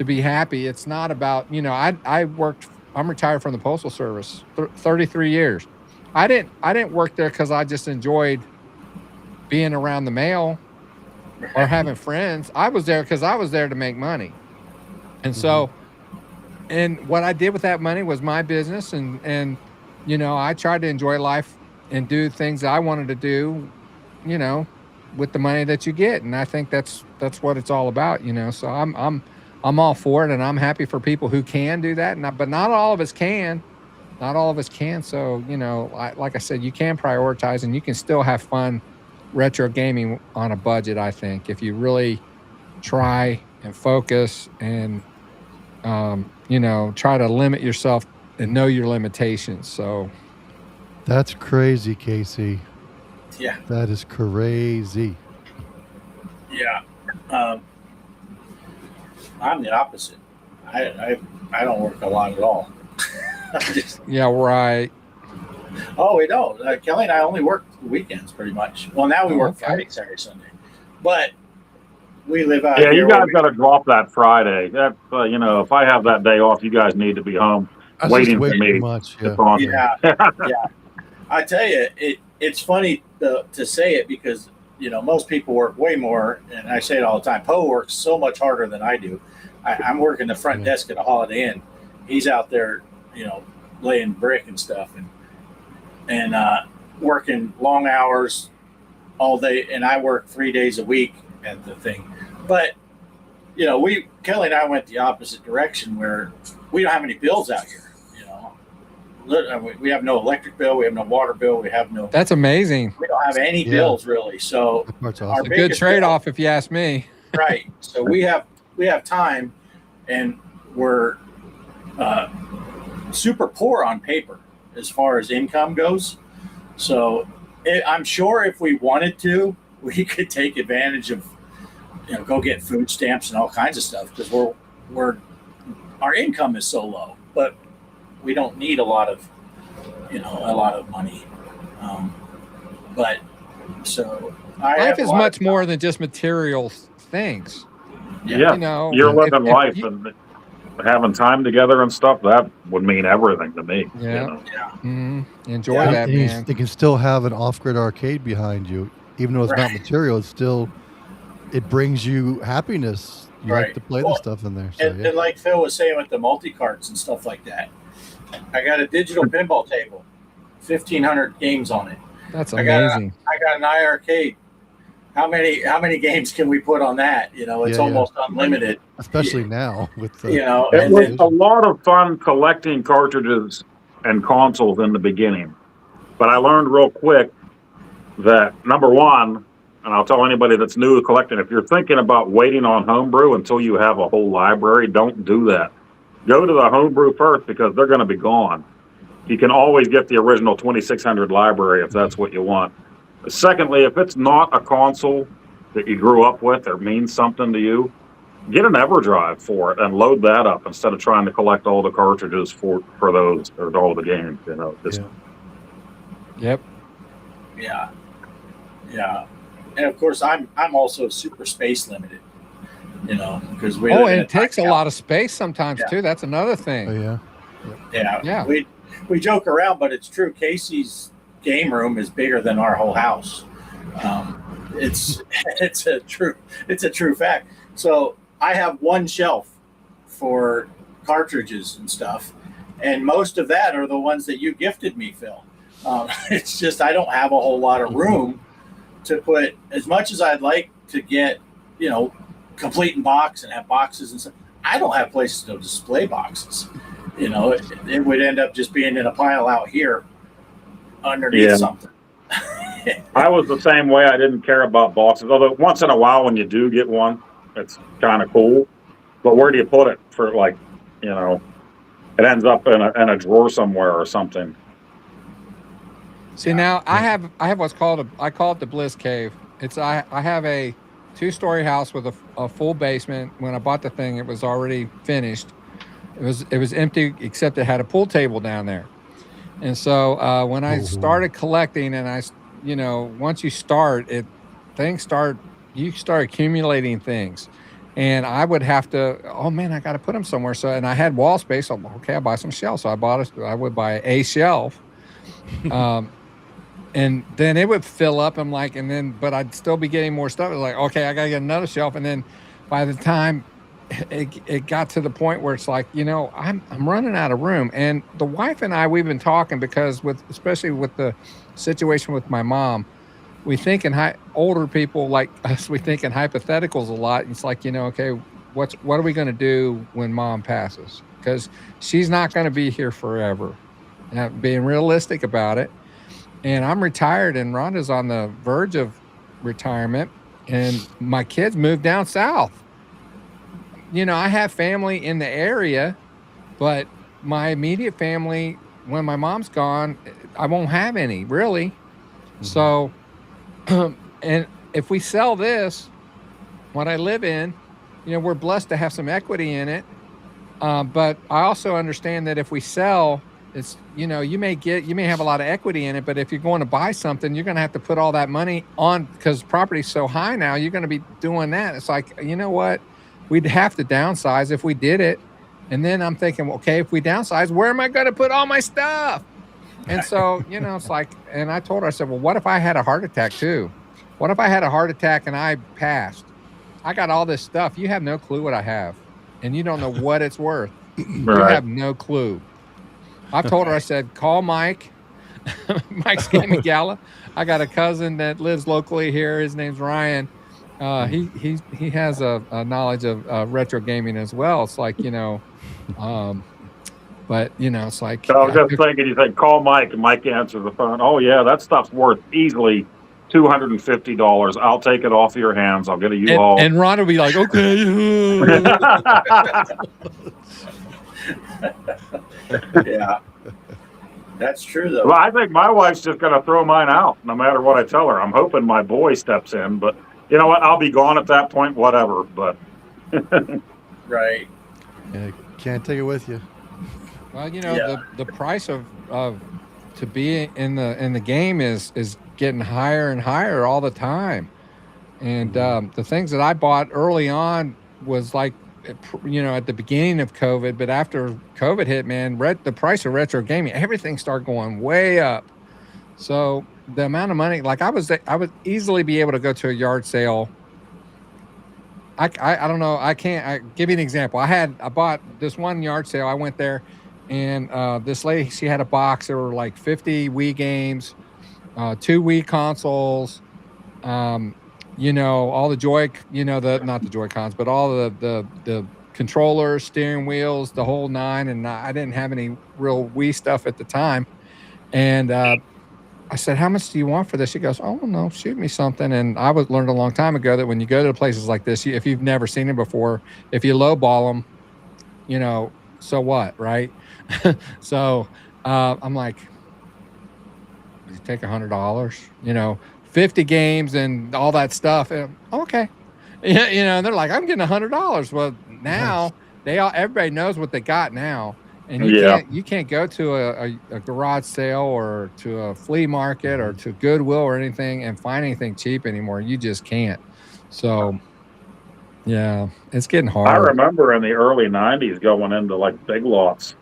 S4: be happy. It's not about, I'm retired from the Postal Service, 33 years. I didn't work there because I just enjoyed being around the mail or having friends. I was there because I was there to make money. And so, and what I did with that money was my business. And I tried to enjoy life and do things I wanted to do, with the money that you get. And I think that's what it's all about, so I'm all for it, and I'm happy for people who can do that. But not all of us can. Not all of us can. So, like I said, you can prioritize, and you can still have fun retro gaming on a budget, I think, if you really try and focus and, try to limit yourself and know your limitations. So
S1: That's crazy, Casey.
S3: Yeah.
S1: That is crazy.
S3: Yeah. I'm the opposite. I don't work a lot at all.
S4: yeah, right.
S3: Oh, we don't. Kelly and I only work weekends pretty much. Well, now we work
S4: okay.
S3: Friday, Saturday, Sunday. But we live out
S2: Yeah,
S3: here.
S2: you guys got to drop that Friday. That if I have that day off, you guys need to be home
S1: That's
S2: waiting
S1: just way
S2: for
S1: too
S2: me.
S1: much.
S2: It's
S1: Yeah.
S2: awesome.
S3: Yeah. I tell you, it's funny to say it because, most people work way more. And I say it all the time. Poe works so much harder than I do. I'm working the front desk at a Holiday Inn. He's out there, laying brick and stuff and working long hours all day. And I work 3 days a week at the thing. But, Kelly and I went the opposite direction where we don't have any bills out here. We have no electric bill. We have no water bill. We have no.
S4: That's amazing.
S3: We don't have any bills really. So
S1: That part's
S3: our
S1: awesome.
S4: A good
S3: biggest
S4: trade-off, if you ask me.
S3: right. So we have time, and we're super poor on paper as far as income goes. So I'm sure if we wanted to, we could take advantage of, go get food stamps and all kinds of stuff because our income is so low, but we don't need a lot of money. But so
S4: Life is much more than just material things.
S2: Yeah, you're living life and having time together and stuff. That would mean everything to me.
S4: Yeah.
S3: Yeah.
S4: Enjoy
S3: Yeah.
S4: that,
S1: And
S4: man.
S1: you can still have an off-grid arcade behind you, even though it's not material. It's still, it brings you happiness. You like to play the stuff in there. So,
S3: And like Phil was saying with the multi-carts and stuff like that, I got a digital pinball table, 1,500 games on it.
S4: That's amazing.
S3: I got an iArcade. How many games can we put on that? It's almost unlimited.
S1: Especially now with the,
S2: It was a lot of fun collecting cartridges and consoles in the beginning, but I learned real quick that number one, and I'll tell anybody that's new to collecting, if you're thinking about waiting on homebrew until you have a whole library, don't do that. Go to the homebrew first because they're going to be gone. You can always get the original 2600 library if that's what you want. Secondly, if it's not a console that you grew up with or means something to you, get an EverDrive for it and load that up instead of trying to collect all the cartridges for those or all the games.
S4: Yep.
S3: Yeah. And of course, I'm also super space limited. Because we.
S4: Oh, and it takes a lot of space sometimes too. That's another thing.
S1: Oh, yeah.
S3: Yeah. We joke around, but it's true. Casey's game room is bigger than our whole house. It's a true fact. So I have one shelf for cartridges and stuff, and most of that are the ones that you gifted me, Phil. It's just I don't have a whole lot of room to put as much as I'd like to get, complete in box and have boxes and stuff. I don't have places to display boxes. It would end up just being in a pile out here underneath something.
S2: I was the same way. I didn't care about boxes, although once in a while when you do get one, It's kind of cool. But where do you put it for, like, you know, it ends up in a drawer somewhere or something.
S4: See, now I have what's called I call it the Bliss Cave. I have a 2-story house with a full basement. When I bought the thing, it was already finished. It was empty except it had a pool table down there. And so when I started collecting, and once you start, you start accumulating things. And I would have to, oh man, I got to put them somewhere. So, and I had wall space. So I'm like, okay, I'll buy some shelves. So I would buy a shelf. And then it would fill up. I'm like, but I'd still be getting more stuff. It was like, okay, I got to get another shelf. And then by the time it got to the point where it's like, I'm running out of room. And the wife and I, we've been talking because especially with the situation with my mom, we think older people like us, we think in hypotheticals a lot. It's like, okay, what are we going to do when mom passes? Because she's not going to be here forever. Now, being realistic about it. And I'm retired, and Rhonda's on the verge of retirement, and my kids moved down south. I have family in the area, but my immediate family, when my mom's gone, I won't have any, really. Mm-hmm. So, and if we sell this, what I live in, we're blessed to have some equity in it. But I also understand that if we sell, it's, you may have a lot of equity in it, but if you're going to buy something, you're going to have to put all that money on, because property's so high now, you're going to be doing that. It's like, you know what? We'd have to downsize if we did it. And then I'm thinking, okay, if we downsize, where am I going to put all my stuff? And so, it's like, and I told her, I said, well, what if I had a heart attack too? What if I had a heart attack and I passed? I got all this stuff. You have no clue what I have. And you don't know what it's worth. Right. You have no clue. I told her, I said, call Mike. Mike's Gaming Gala. I got a cousin that lives locally here. His name's Ryan. He has a knowledge of retro gaming as well. It's like, but it's like.
S2: So I was just thinking, you said call Mike, and Mike answers the phone. Oh yeah, that stuff's worth easily $250. I'll take it off your hands. I'll get a U-Haul.
S4: And Ron will be like, okay.
S3: Yeah, that's true though.
S2: Well, I think my wife's just going to throw mine out no matter what I tell her. I'm hoping my boy steps in, but you know what? I'll be gone at that point, whatever. But
S3: right.
S1: Yeah, can't take it with you.
S4: Well, the price of to be in the game is getting higher and higher all the time. And the things that I bought early on was like, at the beginning of COVID, but after COVID hit, man, the price of retro gaming, everything started going way up. So the amount of money, like I would easily be able to go to a yard sale. I don't know. I give you an example. I bought this one yard sale. I went there, and this lady, she had a box. There were like 50 Wii games, 2 Wii consoles, all the not the Joy-Cons, but all the controllers, steering wheels, the whole nine. And I didn't have any real Wii stuff at the time. And I said, how much do you want for this? She goes, oh, no, shoot me something. And I learned a long time ago that when you go to places like this, if you've never seen it before, if you lowball them, so what, right? So I'm like, you take $100, 50 games and all that stuff. And, okay. They're like, I'm getting $100. Well, now everybody knows what they got now. And you can't go to a garage sale or to a flea market or to Goodwill or anything and find anything cheap anymore. You just can't. So, yeah, it's getting hard.
S2: I remember in the early 90s going into like Big Lots,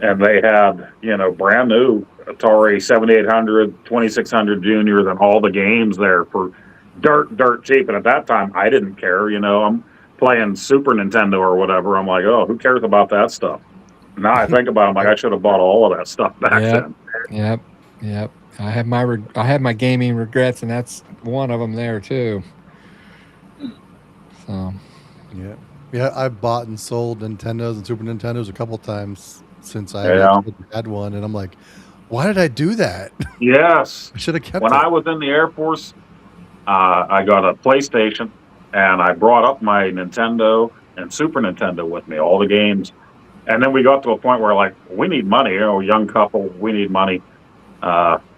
S2: and they had, brand new Atari 7800, 2600 Juniors, and all the games there for dirt cheap. And at that time, I didn't care. I'm playing Super Nintendo or whatever. I'm like, oh, who cares about that stuff? Now I think about it, I'm like, I should have bought all of that stuff back then.
S4: Yep. I have my gaming regrets, and that's one of them there too. So,
S1: yeah. I've bought and sold Nintendos and Super Nintendos a couple times since I had one, and I'm like, why did I do that?
S2: Yes,
S1: I should have kept it.
S2: When I was in the Air Force, I got a PlayStation, and I brought up my Nintendo and Super Nintendo with me, all the games. And then we got to a point where, like, we need money, young couple, we need money.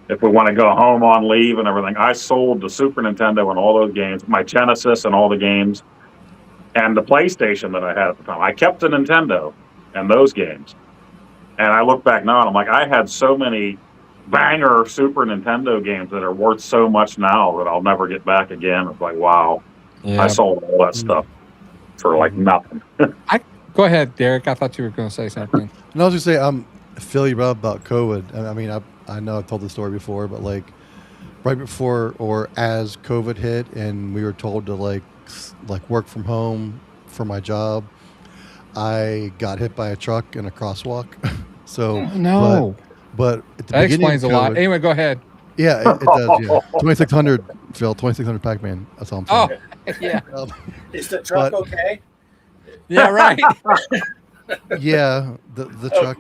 S2: If we want to go home on leave and everything. I sold the Super Nintendo and all those games, my Genesis and all the games, and the PlayStation that I had at the time. I kept the Nintendo and those games. And I look back now and I'm like, I had so many banger Super Nintendo games that are worth so much now that I'll never get back again. It's like, wow, I sold all that stuff for like nothing.
S4: Go ahead, Derek. I thought you were going to say something.
S1: No, I was just say, Phil, you brought up about COVID. I mean, I know I've told the story before, but like right before or as COVID hit and we were told to like work from home for my job, I got hit by a truck in a crosswalk. So
S4: no,
S1: but at the
S4: that
S1: beginning
S4: explains
S1: of
S4: a
S1: COVID,
S4: lot. Anyway, go ahead.
S1: Yeah, it does. Yeah, 2600, Phil, 2600 Pac-Man. That's all I'm saying.
S4: Yeah.
S3: Is the truck okay?
S4: Yeah, right.
S1: Yeah, the truck.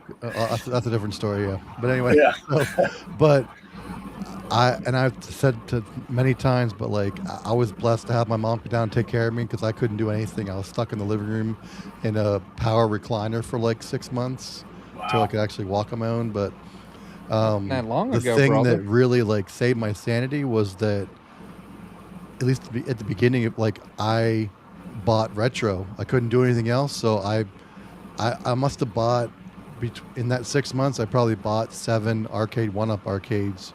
S1: That's a different story. Yeah, but anyway.
S3: Yeah.
S1: But I've said to many times, but like I was blessed to have my mom come down and take care of me because I couldn't do anything. I was stuck in the living room in a power recliner for like 6 months until I could actually walk on my own. But
S4: Not long
S1: the
S4: ago,
S1: thing
S4: brother.
S1: that really like saved my sanity was that at least at the beginning, like I bought retro. I couldn't do anything else, so I must have bought in that 6 months. I probably bought 7 arcade 1-up arcades.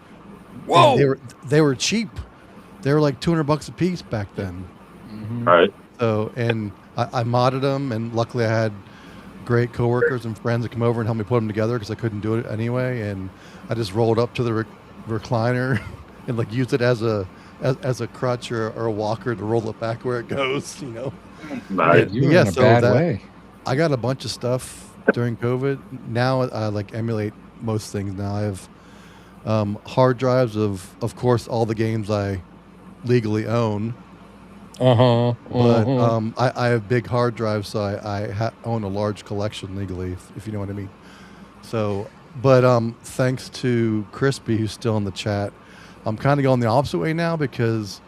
S4: Whoa!
S1: And they were cheap. They were like $200 a piece back then.
S4: Mm-hmm.
S2: Right.
S1: So and I modded them, and luckily I had great coworkers and friends that come over and help me put them together because I couldn't do it anyway. And I just rolled up to the recliner and like used it as a crutch or a walker to roll it back where it goes. You know.
S2: Nice.
S4: You were in a bad way.
S1: I got a bunch of stuff during COVID. Now I like emulate most things. Now I have hard drives of course, all the games I legally own. But I have big hard drives, so I own a large collection legally, if you know what I mean. So, but thanks to Crispy, who's still in the chat, I'm kind of going the opposite way now because,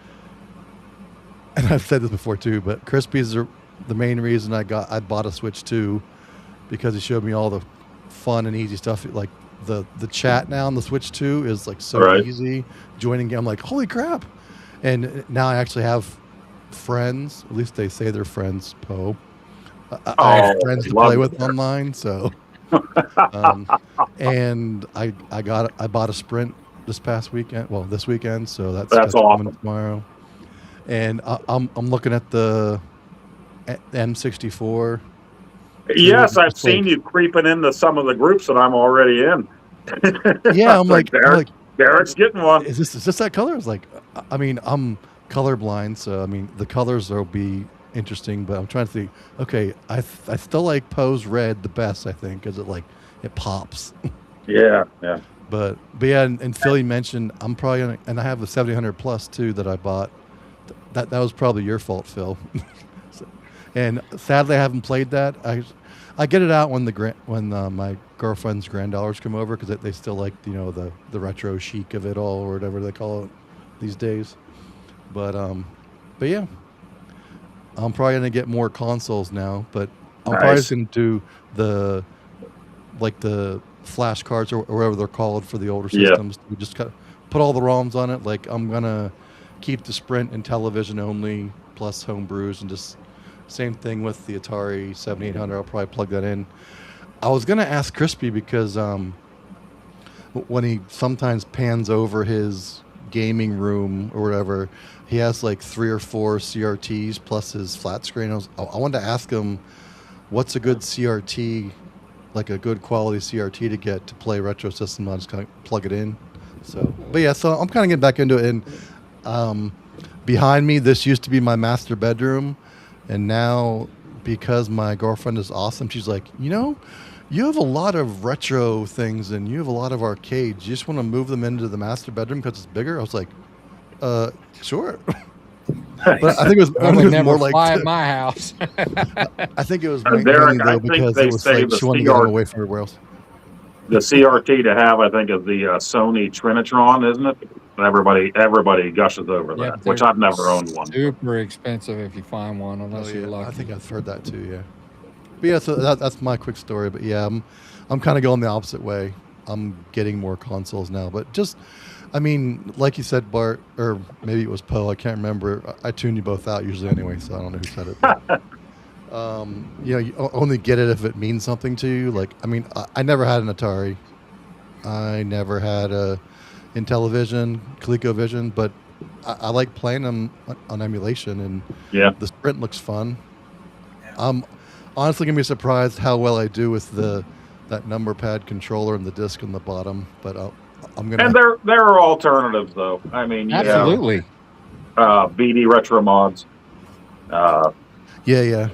S1: and I've said this before too, but Crispy's the main reason I bought a Switch 2 because he showed me all the fun and easy stuff. Like the chat now on the Switch 2 is like so easy. Joining, I'm like, holy crap! And now I actually have friends. At least they say they're friends. Poe. I have friends to play with online. So, and I bought a Sprint this past weekend. Well, this weekend. So that's
S2: awesome.
S1: Coming tomorrow. And I'm looking at the M64.
S2: Yes, I've seen you creeping into some of the groups that I'm already in.
S1: Yeah, I'm like,
S2: Derek's getting one.
S1: Is this that color? It's like, I mean, I'm colorblind, so I mean, the colors will be interesting. But I'm trying to think. Okay, I still like Poe's red the best, I think, because it pops.
S2: Yeah.
S1: But yeah, and Philly mentioned I'm probably gonna, and I have the 700 plus too that I bought. That was probably your fault, Phil. And sadly, I haven't played that. I get it out when my girlfriend's granddaughters come over because they still like the retro chic of it all or whatever they call it these days. But yeah, I'm probably gonna get more consoles now. But I'm probably just gonna do the flash cards or whatever they're called for the older systems. We just put all the ROMs on it. Like I'm gonna keep the Sprint and Intellivision only plus homebrews and just. Same thing with the Atari 7800. I'll probably plug that in. I was going to ask Crispy because when he sometimes pans over his gaming room or whatever, he has like 3 or 4 CRTs plus his flat screen. I wanted to ask him what's a good CRT, like a good quality CRT to get to play retro system. I'll just kind of plug it in. So I'm kind of getting back into it. And behind me, this used to be my master bedroom. And now, because my girlfriend is awesome, she's like, you have a lot of retro things and you have a lot of arcades. You just want to move them into the master bedroom because it's bigger? I was like, sure. But I think it was more like
S4: fly at my house.
S1: I think it was
S2: Derek,
S1: mainly though
S2: I think
S1: because
S2: they
S1: it was
S2: say
S1: like
S2: the
S1: she wanted to get them away from everywhere else.
S2: The CRT to have, I think, is the Sony Trinitron, isn't it? everybody gushes over
S4: Yeah,
S2: that,
S4: but
S2: which
S4: they're
S2: I've never owned one.
S4: Super expensive if you find one, unless
S1: Oh,
S4: you're
S1: yeah.
S4: lucky.
S1: I think I've heard that too. Yeah. But yeah, so that's my quick story. But yeah, I'm kind of going the opposite way. I'm getting more consoles now, but just, I mean, like you said, Bart, or maybe it was Poe. I can't remember. I tune you both out usually anyway, so I don't know who said it. But, you know, you only get it if it means something to you. Like, I mean, I never had an Atari. I never had a Intellivision, ColecoVision, but I like playing them on emulation, and
S2: Yeah.
S1: the Sprint looks fun. I'm honestly gonna be surprised how well I do with that number pad controller and the disc on the bottom, but I'm gonna.
S2: And there are alternatives though. I mean, you
S4: Absolutely.
S2: have BD Retro Mods,
S1: Yeah.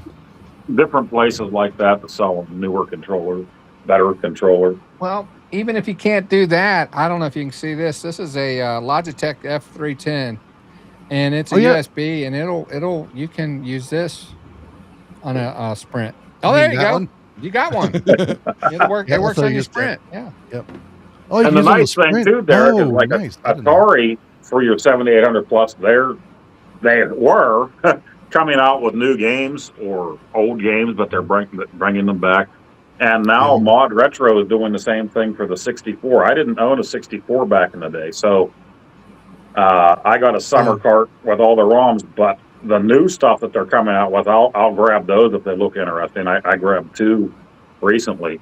S2: different places like that sell newer controllers, better controllers.
S4: Well, even if you can't do that, I don't know if you can see this. This is a Logitech F310, and it's a USB, and you can use this on a Sprint. Oh, there you go.
S1: One?
S4: You got one. It works on your Sprint. Yeah.
S1: Yep. Oh,
S2: And the nice thing too, Derek, is like
S1: nice.
S2: Atari for your 7800 plus. They were coming out with new games or old games, but they're bringing them back. And now Mod Retro is doing the same thing for the 64. I didn't own a 64 back in the day, so I got a summer cart with all the ROMs. But the new stuff that they're coming out with, I'll grab those if they look interesting. I grabbed 2 recently.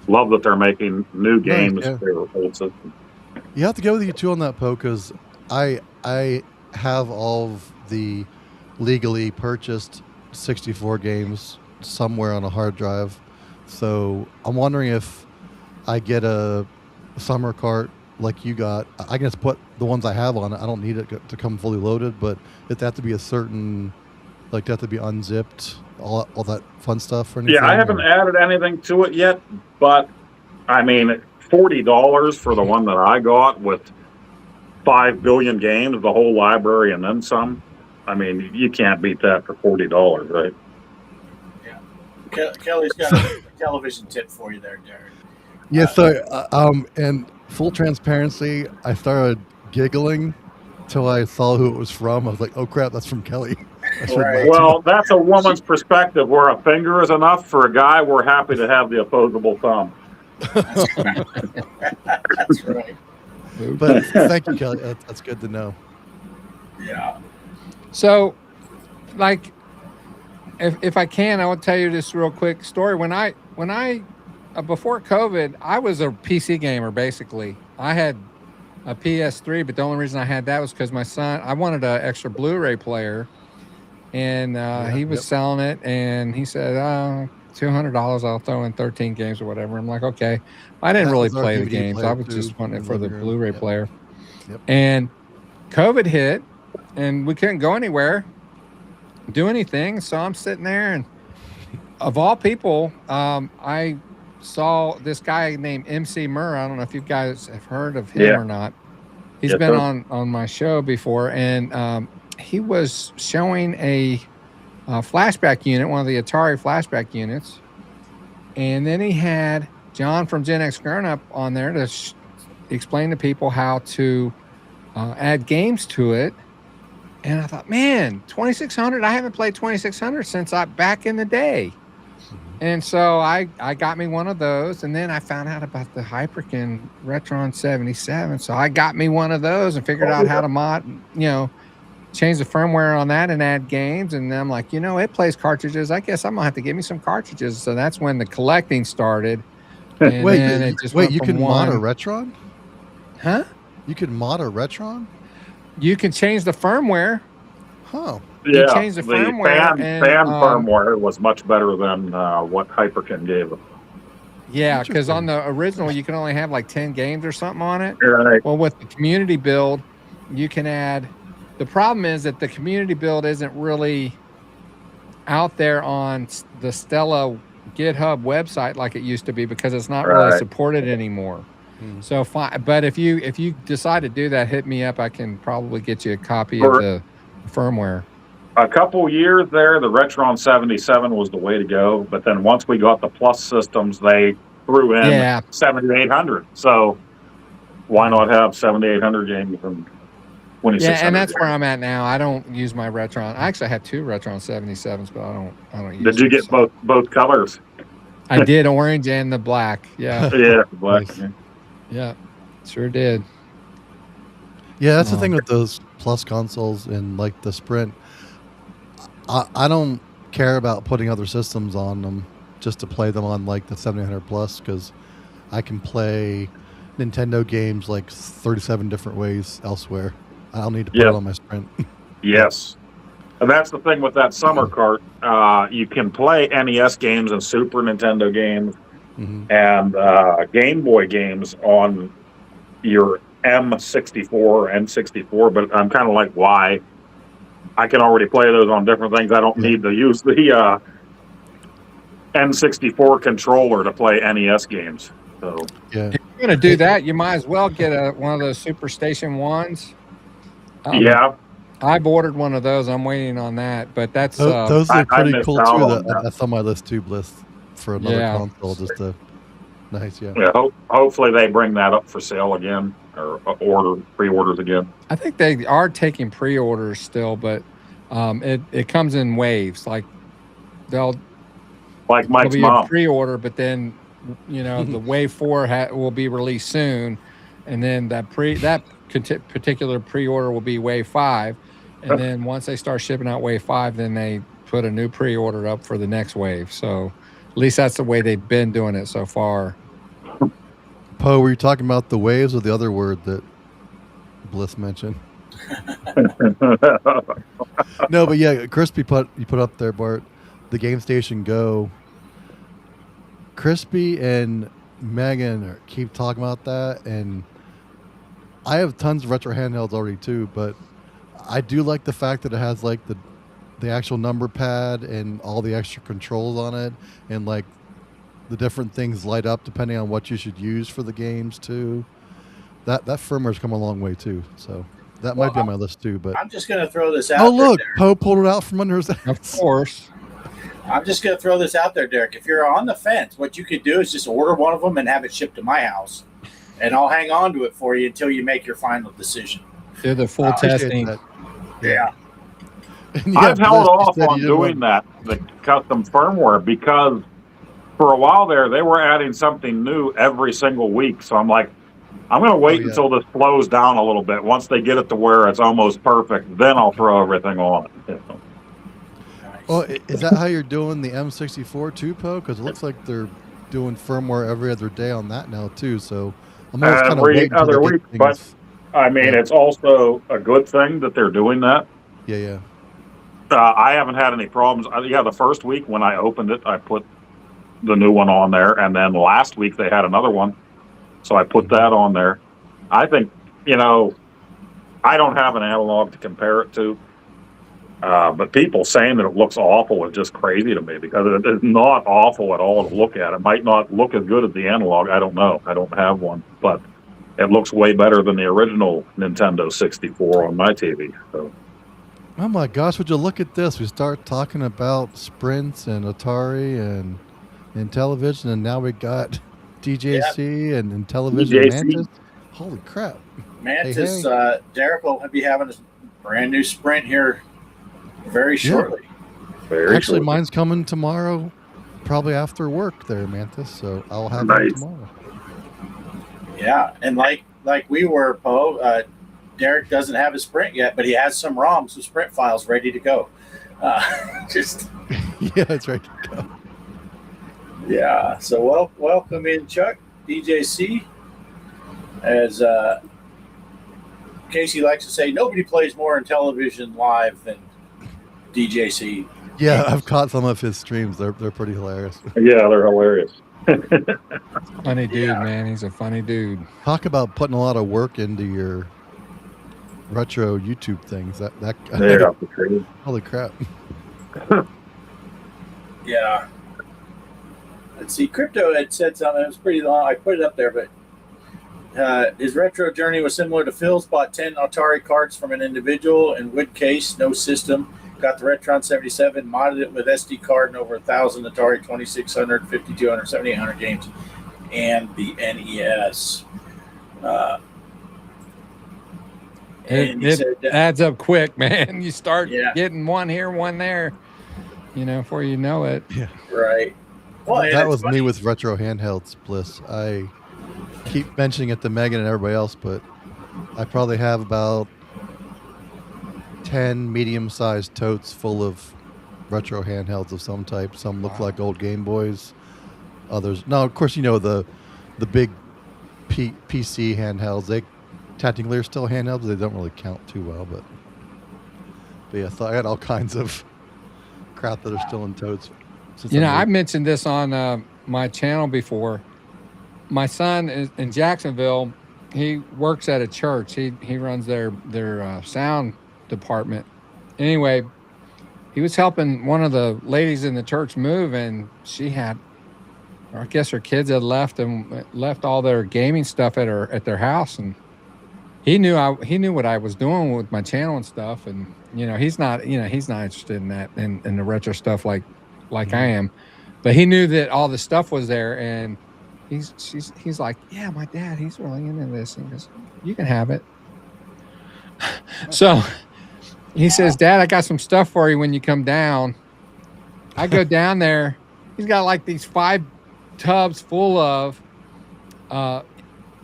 S2: Love that they're making new games for their old system.
S1: You have to go with you too on that, Poe, because I have all of the legally purchased 64 games somewhere on a hard drive. So I'm wondering if I get a summer cart like you got. I can just put the ones I have on it. I don't need it to come fully loaded, but it have to be a certain, like, they have to be unzipped, all that fun stuff or anything.
S2: Yeah, I haven't added anything to it yet, but I mean, $40 for the one that I got with 5 billion games, the whole library, and then some. I mean, you can't beat that for $40, right?
S3: Yeah. Kelly's got a television tip for you there, Derek.
S1: Yeah, so and full transparency, I started giggling till I saw who it was from. I was like, "Oh crap, that's from Kelly."
S3: Right.
S2: Well, that's a woman's perspective. Where a finger is enough for a guy, we're happy to have the opposable thumb.
S3: That's right.
S1: But thank you, Kelly. That's good to know.
S3: Yeah.
S4: So, like, if I can, I will tell you this real quick story. When I before COVID, I was a PC gamer basically. I had a PS3, but the only reason I had that was because my son. I wanted an extra Blu-ray player, and he was selling it, and he said, $200, I'll throw in 13 games or whatever. I'm like, okay. I didn't really play the games. I was just wanting it for the Blu-ray player.
S1: Yep.
S4: And COVID hit, and we couldn't go anywhere, do anything. So I'm sitting there, and of all people, I saw this guy named MC Murr. I don't know if you guys have heard of him or not. He's been on my show before, and he was showing a flashback unit, one of the Atari flashback units, and then he had John from Gen X Grown Up on there to explain to people how to add games to it. And I thought, man, 2600, I haven't played 2600 since back in the day. And so I got me one of those, and then I found out about the Hyperkin Retron 77. So I got me one of those and figured out how to mod, change the firmware on that and add games. And then I'm like, it plays cartridges. I guess I'm gonna have to get me some cartridges. So that's when the collecting started. And
S1: wait, you can mod a Retron?
S4: Huh?
S1: You can mod a Retron?
S4: You can change the firmware.
S1: Huh.
S2: Yeah,
S4: change the firmware.
S2: Fan firmware was much better than what Hyperkin gave us.
S4: Yeah, because on the original, you can only have like 10 games or something on it.
S2: Right.
S4: Well, with the community build, you can add. The problem is that the community build isn't really out there on the Stella GitHub website like it used to be, because it's not really supported anymore. So, but if you decide to do that, hit me up. I can probably get you a copy of the firmware.
S2: A couple years there, the Retron 77 was the way to go. But then once we got the Plus systems, they threw in 7800. So why not have 7800 games? And 2600.
S4: Yeah, and that's where I'm at now. I don't use my Retron. I actually have 2 Retron 77s, but I don't use
S2: Did you
S4: them,
S2: get both colors?
S4: I did orange and the black. Yeah.
S2: Yeah, black.
S1: Nice.
S2: Yeah.
S4: Yeah. Sure did.
S1: Yeah, that's the thing with those Plus consoles and like the Sprint. I don't care about putting other systems on them just to play them on like the 700 Plus, because I can play Nintendo games like 37 different ways elsewhere. I don't need to put it on my Sprint.
S2: Yes. And that's the thing with that summer cart. You can play NES games and Super Nintendo games and Game Boy games on your M64 or N64, but I'm kind of like, why? I can already play those on different things. I don't need to use the N64 controller to play NES games. So
S4: if you're going to do that, you might as well get one of those Super Station 1s.
S2: Yeah.
S4: I've ordered one of those. I'm waiting on that, but that's
S1: those are pretty cool
S2: out
S1: too.
S2: on that.
S1: That's on my list too, Bliss, for another console. Just to nice,
S2: hopefully they bring that up for sale again, or pre-orders again.
S4: I think they are taking pre-orders still, but it comes in waves. Like
S2: like
S4: there'll
S2: Mike's
S4: be
S2: mom.
S4: a pre-order, but then the wave 4 will be released soon, and then that particular pre-order will be wave 5, and then once they start shipping out wave 5, then they put a new pre-order up for the next wave. So at least that's the way they've been doing it so far.
S1: Poe, were you talking about the waves or the other word that Bliss mentioned? No, but yeah, Crispy you put up there, Bart, the Game Station Go. Crispy and Megan keep talking about that, and I have tons of retro handhelds already too, but I do like the fact that it has like the actual number pad and all the extra controls on it, and like the different things light up depending on what you should use for the games too. That firmware's come a long way too, so that might be on my list too. But
S3: I'm just going to throw this out.
S1: Oh look, Poe pulled it out from under his ass.
S4: Of course.
S3: I'm just going to throw this out there, Derek. If you're on the fence, what you could do is just order one of them and have it shipped to my house, and I'll hang on to it for you until you make your final decision.
S4: Do the full testing.
S3: Yeah.
S2: I've held off on doing the custom firmware, because for a while there, they were adding something new every single week. So I'm like, I'm going to wait until this slows down a little bit. Once they get it to where it's almost perfect, then I'll throw everything on it.
S1: Well, is that how you're doing the M64 too, Poe? Because it looks like they're doing firmware every other day on that now too. So I'm always kind of waiting
S2: other week. But I mean, it's also a good thing that they're doing that.
S1: Yeah.
S2: I haven't had any problems. The first week when I opened it, I put the new one on there, and then last week they had another one, so I put that on there. I think, I don't have an analog to compare it to, but people saying that it looks awful is just crazy to me, because it is not awful at all to look at. It might not look as good as the analog. I don't know. I don't have one, but it looks way better than the original Nintendo 64 on my TV. So.
S1: Oh my gosh, would you look at this? We start talking about Sprints and Atari and Intellivision, and now we got DJC and Intellivision Mantis. Holy crap.
S3: Mantis, Derek will be having a brand new Sprint here very shortly.
S1: Actually, mine's coming tomorrow, probably after work there, Mantis, so I'll have it tomorrow.
S3: Yeah, and like we were, Poe, Derek doesn't have a Sprint yet, but he has some ROMs, some Sprint files ready to go.
S1: Yeah, it's ready to go.
S3: Yeah, so welcome in, Chuck, DJC. As Casey likes to say, nobody plays more Intellivision live than DJC.
S1: Yeah, I've caught some of his streams. They're pretty hilarious.
S2: Yeah, they're hilarious.
S4: Funny dude, man. He's a funny dude.
S1: Talk about putting a lot of work into your retro YouTube things. Holy crap.
S3: Yeah. Let's see. Crypto had said something. It was pretty long. I put it up there, but his retro journey was similar to Phil's. Bought 10 Atari cards from an individual in wood case, no system. Got the Retron 77, modded it with SD card and over 1,000 Atari 2600, 5200, 7800 games, and the NES. And he
S4: It
S3: said,
S4: adds up quick, man. You start
S3: Yeah.
S4: getting one here, one there, before you know it.
S3: right. Well, and
S1: That
S3: it's
S1: was
S3: funny.
S1: me with retro handhelds, Bliss. I keep mentioning it to Megan and everybody else, but I probably have about 10 medium-sized totes full of retro handhelds of some type. Some look
S4: Wow.
S1: like old Game Boys. Others, no, of course, the big PC handhelds. They technically are still handhelds. They don't really count too well, but yeah, so I got all kinds of crap that are still in totes.
S4: I mentioned this on my channel before. My son is in Jacksonville. He works at a church. He runs their sound department. Anyway, he was helping one of the ladies in the church move, and she had, or I guess her kids had left all their gaming stuff at their house, and he knew what I was doing with my channel and stuff, and he's not interested in that in the retro stuff like I am, but he knew that all the stuff was there, and he's like, yeah, my dad, he's really into this. He goes, you can have it. So he says, Dad, I got some stuff for you when you come down. I go down there. He's got like these 5 tubs full of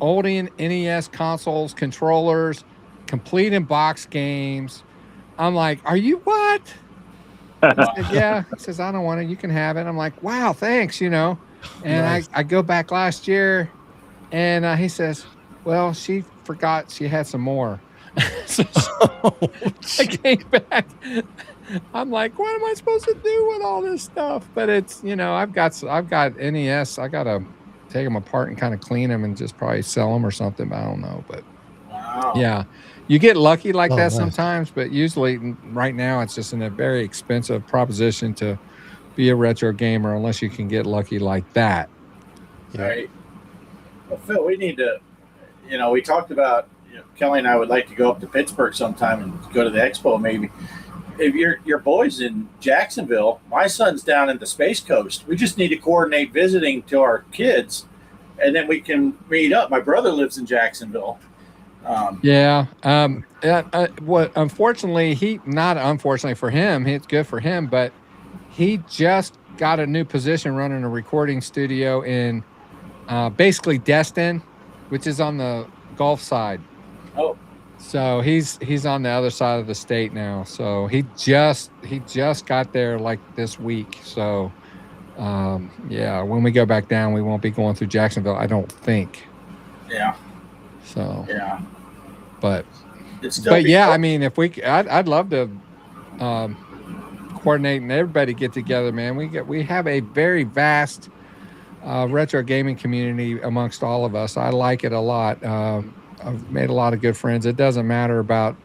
S4: old NES consoles, controllers, complete in box games. I'm like, are you what? He said, yeah. He says, I don't want it. You can have it. I'm like, wow, thanks, And
S1: Nice.
S4: I go back last year, and he says, well, she forgot she had some more. So I came back. I'm like, what am I supposed to do with all this stuff? But it's, I've got NES. I got to take them apart and kind of clean them and just probably sell them or something. I don't know. But
S3: Wow.
S4: yeah, you get lucky like that
S1: nice.
S4: sometimes. But usually right now it's just a very expensive proposition to be a retro gamer unless you can get lucky like that.
S3: Right. Well, Phil, we need to, we talked about, Kelly and I would like to go up to Pittsburgh sometime and go to the expo maybe. If your boy's in Jacksonville, my son's down in the Space Coast. We just need to coordinate visiting to our kids, and then we can meet up. My brother lives in Jacksonville.
S4: Unfortunately, not unfortunately for him, it's good for him, but he just got a new position running a recording studio in basically Destin, which is on the Gulf side.
S3: Oh,
S4: so he's on the other side of the state now. So he just got there like this week. So when we go back down, we won't be going through Jacksonville, I don't think.
S3: yeah,
S4: So
S3: yeah.
S4: but
S3: It's still
S4: yeah, I mean, if I'd love to coordinate and everybody get together, man. We have a very vast retro gaming community amongst all of us. I like it a lot. I've made a lot of good friends. It doesn't matter about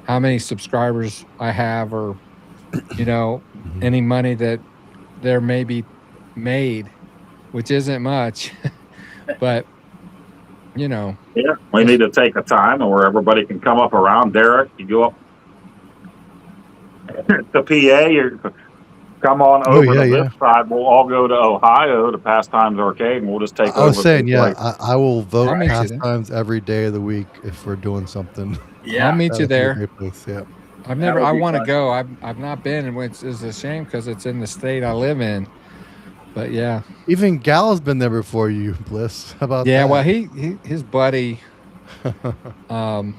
S4: how many subscribers I have or any money that there may be made, which isn't much, but
S2: Yeah, we need to take a time where everybody can come up around. Derek, you go up to PA, you come on over to this side. We'll all go to Ohio to Pastimes Arcade, and we'll just take over.
S1: I was saying,
S2: the place.
S1: I will vote
S4: I'll meet you there.
S1: Pastimes every day of the week if we're doing something.
S3: Yeah,
S4: I'll meet you there.
S1: That'd be a great place, yeah.
S4: I want to go. I've not been, which is a shame because it's in the state I live in. But yeah.
S1: Even Gala's been there before you, Bliss. How about
S4: Yeah,
S1: that?
S4: well, his buddy, I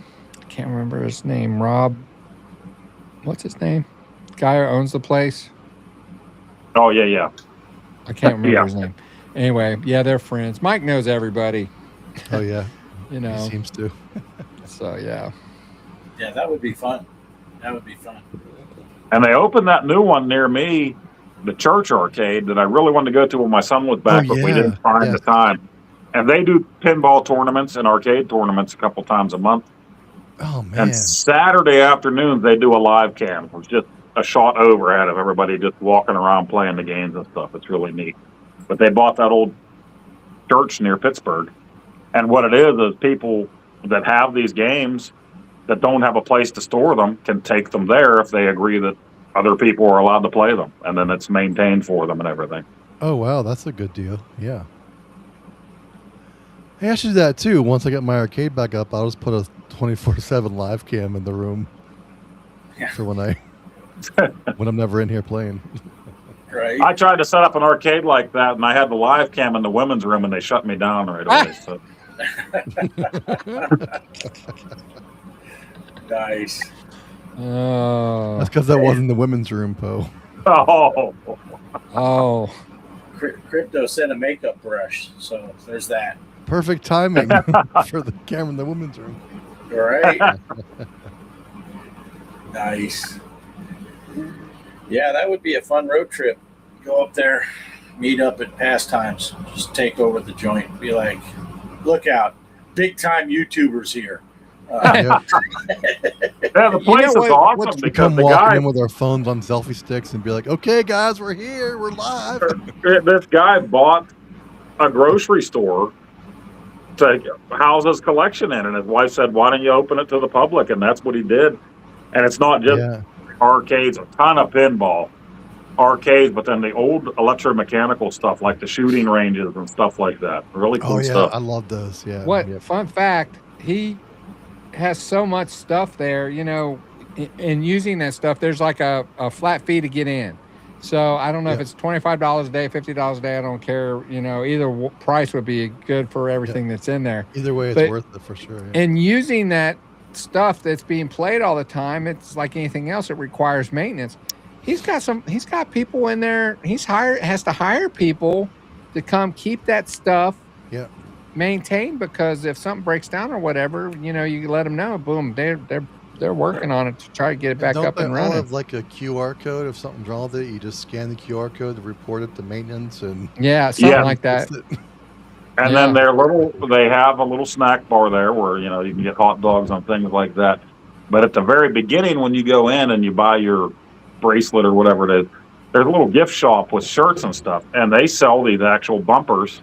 S4: can't remember his name. Rob, what's his name? Guy who owns the place.
S2: Oh yeah.
S4: I can't remember
S2: Yeah.
S4: his name. Anyway, yeah, they're friends. Mike knows everybody.
S1: Oh, yeah.
S4: He
S1: Seems to.
S4: So yeah.
S3: yeah, that would be fun. That would be fun.
S2: And they opened that new one near me, the church arcade, that I really wanted to go to when my son was back, but we
S1: yeah,
S2: didn't find
S1: yeah.
S2: the time. And they do pinball tournaments and arcade tournaments a couple times a month.
S1: Oh, man.
S2: And Saturday afternoons they do a live cam. It's just a shot overhead of everybody just walking around playing the games and stuff. It's really neat. But they bought that old church near Pittsburgh. And what it is people that have these games that don't have a place to store them can take them there if they agree that other people are allowed to play them. And then it's maintained for them and everything.
S1: Oh, wow. That's a good deal. Yeah. Hey, I should do that too. Once I get my arcade back up, I'll just put a 24/7 live cam in the room
S3: Yeah.
S1: for when I'm never in here playing.
S3: Right.
S2: I tried to set up an arcade like that, and I had the live cam in the women's room, and they shut me down right away. So.
S3: Nice.
S4: Oh.
S1: That's because that wasn't the women's room, Poe.
S2: Oh,
S4: Oh.
S3: Crypto sent a makeup brush, so there's that.
S1: Perfect timing for the camera in the women's room.
S3: Right. Nice. Yeah, that would be a fun road trip. Go up there, meet up at Pastimes, just take over the joint. Be like, look out, big time YouTubers here.
S1: Yeah.
S2: yeah, the place is awesome
S1: We
S2: because
S1: come
S2: the
S1: walking
S2: guy,
S1: in with our phones on selfie sticks and be like, "Okay, guys, we're here. We're live."
S2: this guy bought a grocery store to house his collection in, and his wife said, "Why don't you open it to the public?" And that's what he did. And it's not just
S1: Yeah.
S2: arcades, a ton of pinball arcades, but then the old electromechanical stuff like the shooting ranges and stuff like that. Really cool
S1: Oh yeah,
S2: stuff.
S1: I love those. Yeah.
S4: What
S1: Yeah.
S4: fun fact? He has so much stuff there, you know, and using that stuff, there's like a flat fee to get in. So I don't know if
S1: Yeah.
S4: it's $25 a day, $50 a day. I don't care. You know, either price would be good for everything that's in there.
S1: Either way, it's
S4: But-
S1: worth it for sure. Yeah.
S4: And using that stuff that's being played all the time, it's like anything else. It requires maintenance. He's got people in there. Has to hire people to come keep that stuff
S1: Yeah.
S4: maintained, because if something breaks down or whatever, you know, you let them know. Boom, they're working on it to try to get it back
S1: Don't
S4: up
S1: they
S4: and
S1: all
S4: running.
S1: have like a QR code? If something's wrong with it, you just scan the QR code to report it to maintenance, and
S4: Yeah, something
S2: Yeah.
S4: like that.
S1: that's it.
S2: And
S4: Yeah.
S2: then they have a little snack bar there where, you know, you can get hot dogs and things like that. But at the very beginning, when you go in and you buy your bracelet or whatever it is, there's a little gift shop with shirts and stuff. And they sell these actual bumpers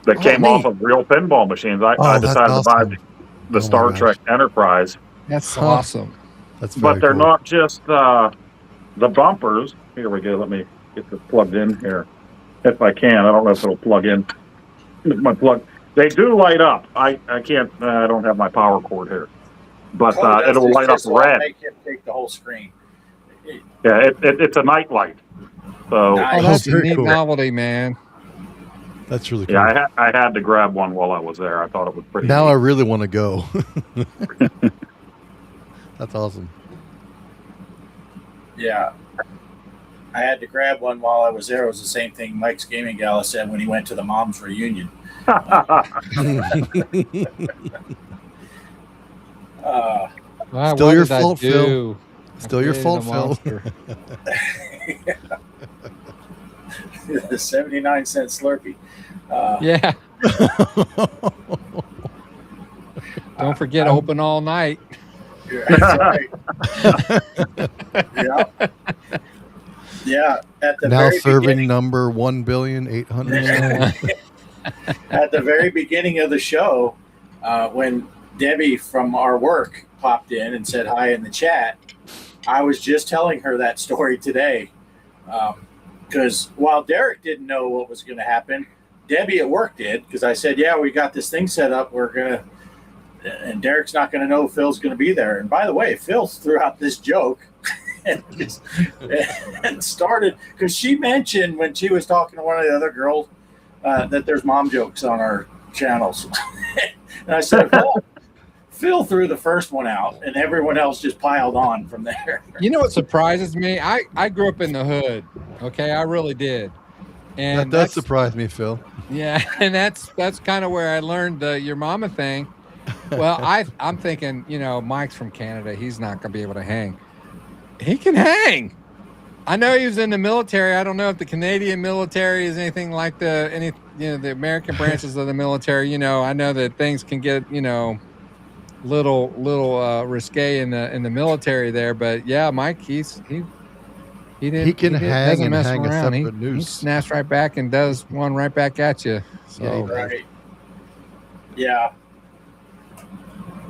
S2: that
S4: Oh,
S2: came
S4: neat.
S2: off of real pinball machines. I
S1: that's
S2: decided to buy
S1: awesome.
S2: the
S1: Oh my
S2: Star
S1: gosh.
S2: Trek Enterprise.
S4: That's
S1: Huh.
S4: awesome.
S1: That's very
S2: But they're
S1: cool.
S2: not just the bumpers. Here we go. Let me get this plugged in here. If I can. I don't know if it'll plug in. My plug. They do light up. I can't. I don't have my power cord here. But
S3: Clone does
S2: it'll
S3: this
S2: light up
S3: just won't
S2: red.
S3: Make him take the whole screen.
S2: Yeah, it's a night light. So
S3: Nice.
S4: Oh, that's a
S1: very
S4: neat
S1: cool.
S4: novelty, man.
S1: That's really cool.
S2: yeah, I had to grab one while I was there. I thought it was pretty.
S1: Now
S2: neat.
S1: I really want to go. That's awesome.
S3: Yeah. I had to grab one while I was there. It was the same thing Mike's Gaming Gala said when he went to the mom's reunion.
S4: Wow,
S1: Still
S4: what
S1: your
S4: did I
S1: fault, Phil.
S4: do?
S1: Still your
S4: created
S1: fault,
S4: a
S1: Phil.
S4: monster.
S3: The 79-cent Slurpee.
S4: Yeah. Don't forget open all night.
S3: That's right. Yeah. Yeah. At the
S1: Now
S3: very
S1: serving
S3: beginning,
S1: number 1,800,000,000.
S3: at the very beginning of the show, when Debbie from our work popped in and said hi in the chat, I was just telling her that story today. Because while Derek didn't know what was going to happen, Debbie at work did. Because I said, yeah, we got this thing set up. We're going to, and Derek's not going to know Phil's going to be there. And by the way, Phil threw out this joke and started, because she mentioned when she was talking to one of the other girls that there's mom jokes on our channels. And I said, well, Phil threw the first one out and everyone else just piled on from there.
S4: You know what surprises me? I grew up in the hood. Okay, I really did. And
S1: That does
S4: that's-
S1: surprise me, Phil.
S4: Yeah, and that's kind of where I learned the your mama thing. Well, I'm thinking, you know, Mike's from Canada. He's not going to be able to hang. He can hang. I know he was in the military. I don't know if the Canadian military is anything like the American branches of the military. You know, I know that things can get, you know, little risque in the military there. But yeah, Mike, he
S1: can hang
S4: doesn't
S1: and
S4: mess
S1: hang a
S4: around.
S1: separate
S4: He
S1: noose.
S4: snaps right back and does one right back at you. So
S1: Yeah, he does.
S3: Right. Yeah.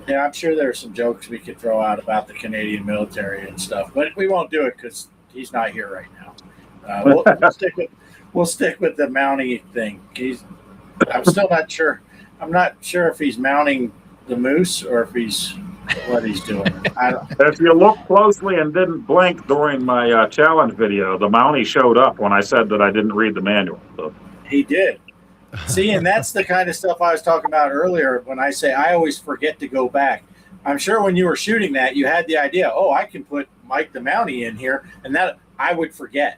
S3: Yeah, I'm sure there are some jokes we could throw out about the Canadian military and stuff, but we won't do it because he's not here right now. We'll stick with the mounting thing. I'm still not sure. I'm not sure if he's mounting the moose or if he's what he's doing. I don't.
S2: If you look closely and didn't blink during my challenge video, the Mountie showed up when I said that I didn't read the manual. So.
S3: He did. See, and that's the kind of stuff I was talking about earlier when I say I always forget to go back. I'm sure when you were shooting that, you had the idea, oh, I can put Mike the Mountie in here, and that I would forget.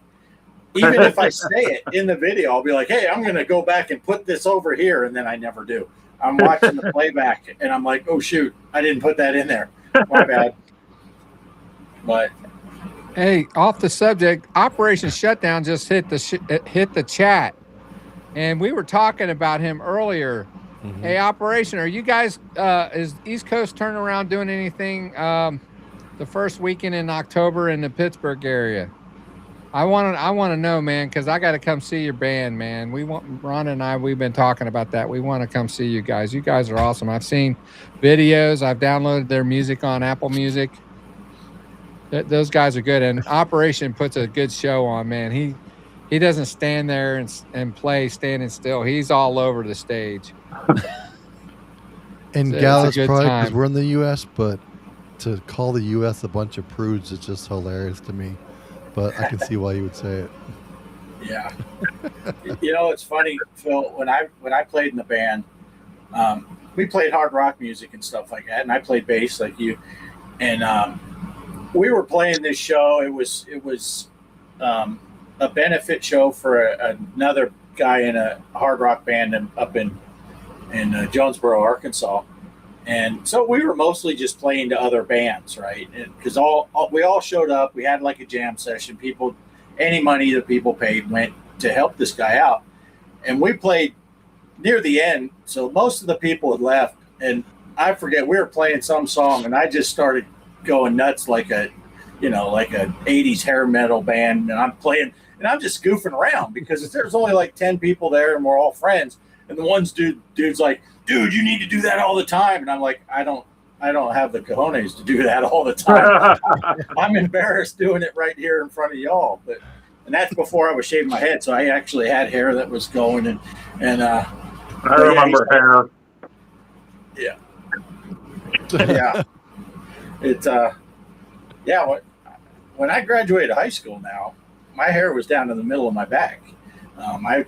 S3: Even if I say it in the video, I'll be like, hey, I'm going to go back and put this over here, and then I never do. I'm watching the playback, and I'm like, oh, shoot, I didn't put that in there. My bad. But
S4: hey, off the subject, Operation Shutdown just hit the chat, and we were talking about him earlier. Mm-hmm. Hey, Operation, are you guys is East Coast Turnaround doing anything the first weekend in October in the Pittsburgh area? I want to know, man, because I got to come see your band, man. Ron and I, we've been talking about that. We want to come see you guys. You guys are awesome. I've seen videos. I've downloaded their music on Apple Music. Those guys are good, and Operation puts a good show on, man. He doesn't stand there and play standing still. He's all over the stage.
S1: And Gala's probably because we're in the U.S., but to call the U.S. a bunch of prudes is just hilarious to me. But I can see why you would say it.
S3: Yeah. You know, it's funny, Phil, when I played in the band, we played hard rock music and stuff like that, and I played bass like you. And we were playing this show. It was a benefit show for another guy in a hard rock band up in Jonesboro, Arkansas. And so we were mostly just playing to other bands, right? Because we all showed up. We had like a jam session. Any money that people paid went to help this guy out. And we played near the end, so most of the people had left. And I forget, we were playing some song, and I just started going nuts like a 80s hair metal band. And I'm playing, and I'm just goofing around because there's only like 10 people there, and we're all friends. And the dude's like, dude, you need to do that all the time. And I'm like, I don't have the cojones to do that all the time. I'm embarrassed doing it right here in front of y'all. And that's before I was shaving my head. So I actually had hair that was going and
S2: I remember hair.
S3: Yeah. Yeah. It's when I graduated high school now, my hair was down in the middle of my back. I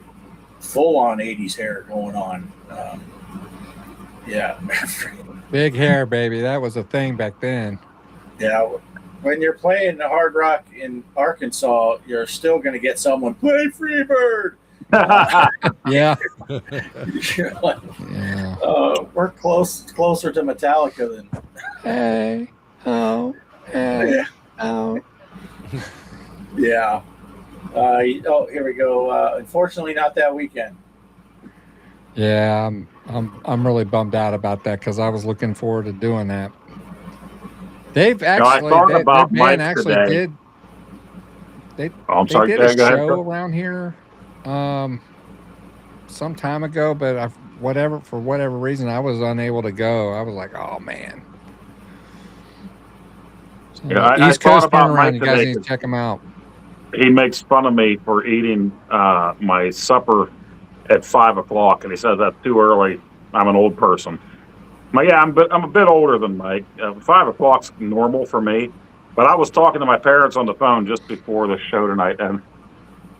S3: full on 80s hair going on. Yeah.
S4: Big hair, baby. That was a thing back then.
S3: Yeah. When you're playing the hard rock in Arkansas, you're still going to get someone play Freebird.
S4: Yeah.
S3: We're closer to Metallica than.
S4: Hey. Oh. Hey.
S3: Yeah.
S4: Oh.
S3: Yeah. Here we go. Unfortunately, not that weekend.
S4: Yeah, I'm really bummed out about that because I was looking forward to doing that. They've actually, their band actually did. They did a show around here some time ago, but for whatever reason, I was unable to go. I was like, oh man. So,
S2: yeah,
S4: East Coast Turnaround, you guys need to check them out.
S2: He makes fun of me for eating my supper at 5 o'clock, and he says that's too early. I'm an old person. I'm a bit older than Mike. 5 o'clock's normal for me. But I was talking to my parents on the phone just before the show tonight, and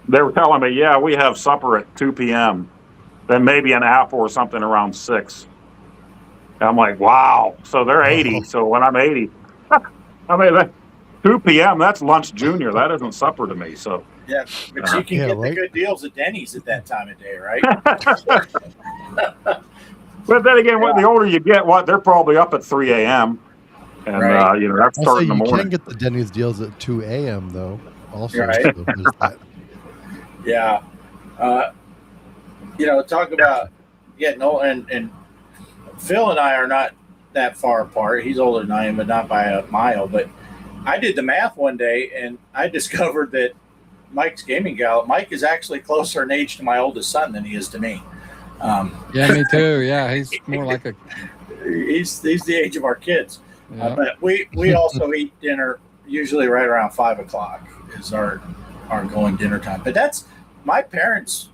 S2: they were telling me, yeah, we have supper at 2 p.m. Then maybe an apple or something around 6. And I'm like, wow. So they're 80. So when I'm 80, I mean, 2 p.m., that's lunch junior. That isn't supper to me. So
S3: yeah, but you can get the good deals at Denny's at that time of day, right?
S2: But then again, the older you get, they're probably up at 3 a.m. And, that's starting in the morning.
S1: You can get the Denny's deals at 2 a.m., though. Also,
S3: right. Yeah. Talk about getting old. And Phil and I are not that far apart. He's older than I am, but not by a mile. But I did the math one day, and I discovered that Mike's gaming gal, Mike is actually closer in age to my oldest son than he is to me.
S4: Yeah, me too. Yeah, he's more like a.
S3: He's the age of our kids. Yeah. But we also eat dinner usually right around 5 o'clock is our going dinner time. But that's my parents.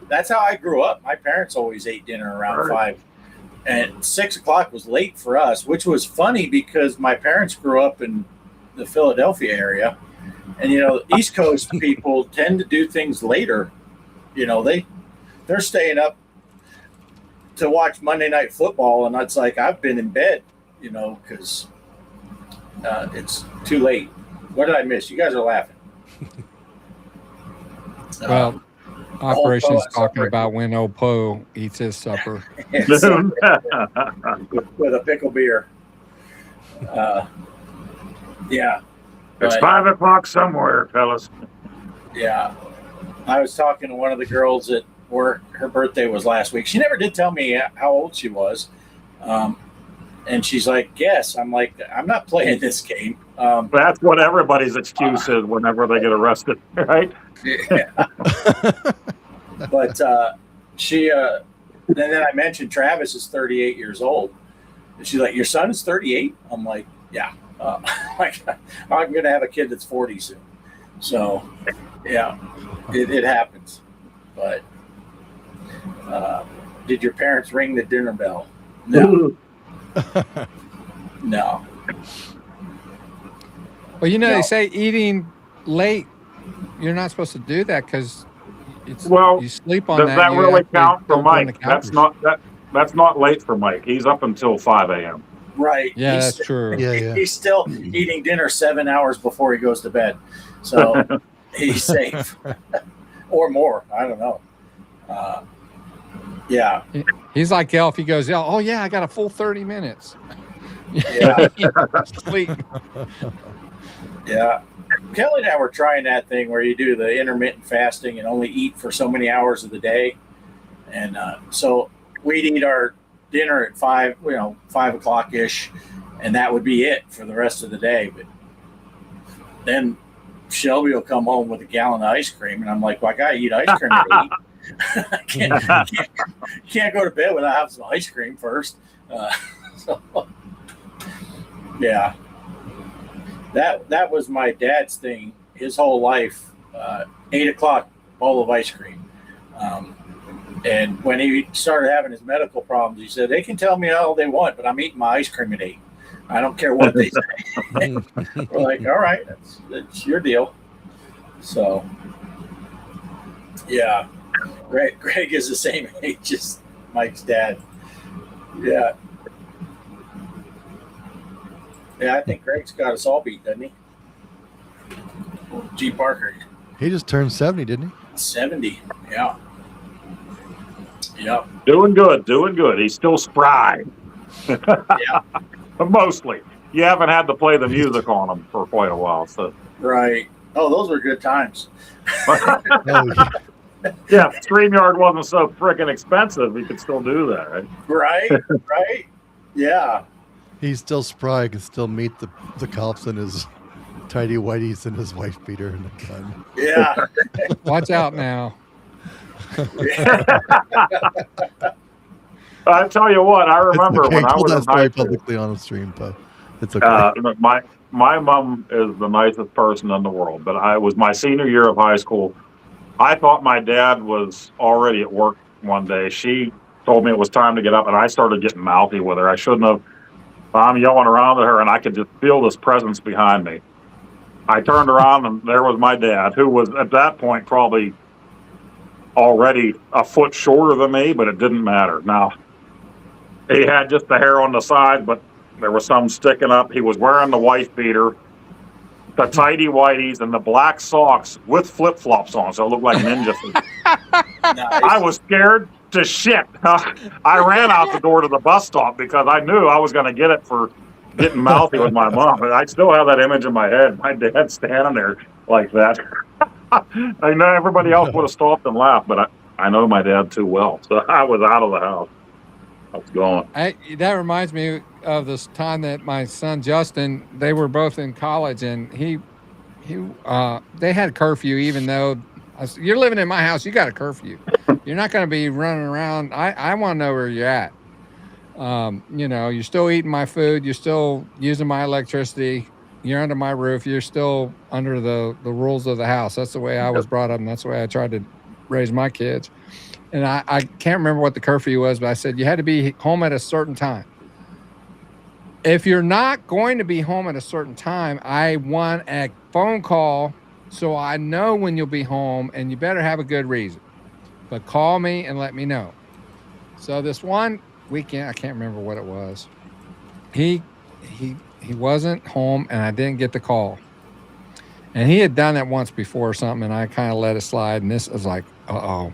S3: That's how I grew up. My parents always ate dinner around 5 And 6 o'clock was late for us, which was funny because my parents grew up in the Philadelphia area. And, you know, East Coast people tend to do things later. You know, they're staying up to watch Monday Night Football. And it's like, I've been in bed, you know, because it's too late. What did I miss? You guys are laughing.
S4: Well, Operation's
S3: Poe
S4: talking
S3: supper.
S4: about when old Poe eats his supper.
S3: with a pickle beer. Yeah.
S2: It's
S3: But,
S2: 5 o'clock somewhere, fellas.
S3: yeah. I was talking to one of the girls at work. Her birthday was last week. She never did tell me how old she was. And she's like, guess. I'm like, I'm not playing this game.
S2: That's what everybody's excuse is whenever they get arrested, right?
S3: Yeah. But she, and then I mentioned Travis is 38 years old. And she's like, your son is 38? I'm like, yeah. Like, I'm going to have a kid that's 40 soon. So, yeah, it happens. But did your parents ring the dinner bell? No. No.
S4: Well, you know,
S3: No.
S4: they say eating late, you're not supposed to do that because
S2: Well,
S4: you sleep on
S2: does that
S4: you
S2: really
S4: actually
S2: count for
S4: don't burn the
S2: Mike? That's
S4: calories.
S2: that's not late for Mike. He's up until 5 a.m.
S3: Right.
S4: Yeah,
S3: He's-
S4: that's true.
S1: Yeah.
S3: He's still eating dinner 7 hours before he goes to bed. So he's safe. Or more. I don't know. Yeah.
S4: He's like Elf. He goes, oh, yeah, I got a full 30 minutes.
S3: Yeah.
S4: Sleep.
S3: Yeah. Kelly and I were trying that thing where you do the intermittent fasting and only eat for so many hours of the day. And so we'd eat our dinner at 5 o'clock ish, and that would be it for the rest of the day. But then Shelby will come home with a gallon of ice cream, and I'm like, well, I gotta eat ice cream at 8. I can't go to bed without having some ice cream first. So, yeah, that was my dad's thing his whole life. 8 o'clock, bowl of ice cream. And when he started having his medical problems, he said, they can tell me all they want, but I'm eating my ice cream at 8. I don't care what they say. We're like, all right, that's your deal. So, yeah. Greg is the same age as Mike's dad. Yeah. Yeah, I think Greg's got us all beat, doesn't he? G. Parker,
S1: He just turned 70, didn't he?
S3: 70. Yeah. Yep.
S2: Doing good. He's still spry.
S3: Yeah.
S2: Mostly. You haven't had to play the music on him for quite a while, so.
S3: Right. Oh, those were good times.
S1: Oh, yeah.
S2: Yeah, if StreamYard wasn't so freaking expensive, we could still do that, right?
S3: Right. Right. Yeah.
S1: He's still spry, can still meet the cops in his tidy whities and his wife beater and a gun.
S3: Yeah.
S4: Watch out now.
S2: I tell you what, I remember
S1: It's okay.
S2: when I
S1: Told
S2: was
S1: that
S2: in
S1: story
S2: high school.
S1: publicly on the stream, but it's okay.
S2: My mom is the nicest person in the world, but I was my senior year of high school. I thought my dad was already at work one day. She told me it was time to get up, and I started getting mouthy with her. I shouldn't have. I'm yelling around at her, and I could just feel this presence behind me. I turned around, and there was my dad, who was at that point probably already a foot shorter than me, but it didn't matter. Now, he had just the hair on the side, but there was some sticking up. He was wearing the wife beater, the tidy whities, and the black socks with flip-flops on, so it looked like ninja feet.
S3: Nice.
S2: I was scared to shit. I ran out the door to the bus stop because I knew I was going to get it for getting mouthy with my mom. But I still have that image in my head. My dad standing there like that. I know everybody else would have stopped and laughed, but I know my dad too well. So I was out of the house. I was going.
S4: That reminds me of this time that my son Justin, they were both in college, and they had curfew. Even though you're living in my house, you got a curfew. You're not going to be running around. I want to know where you're at. You're still eating my food. You're still using my electricity. You're under my roof. You're still under the rules of the house. That's the way I was brought up, and that's the way I tried to raise my kids. and I can't remember what the curfew was, but I said you had to be home at a certain time. If you're not going to be home at a certain time, I want a phone call so I know when you'll be home, and you better have a good reason. But call me and let me know. So this one weekend, I can't remember what it was. He wasn't home, and I didn't get the call. And he had done that once before or something, and I kind of let it slide. And this was like, uh-oh.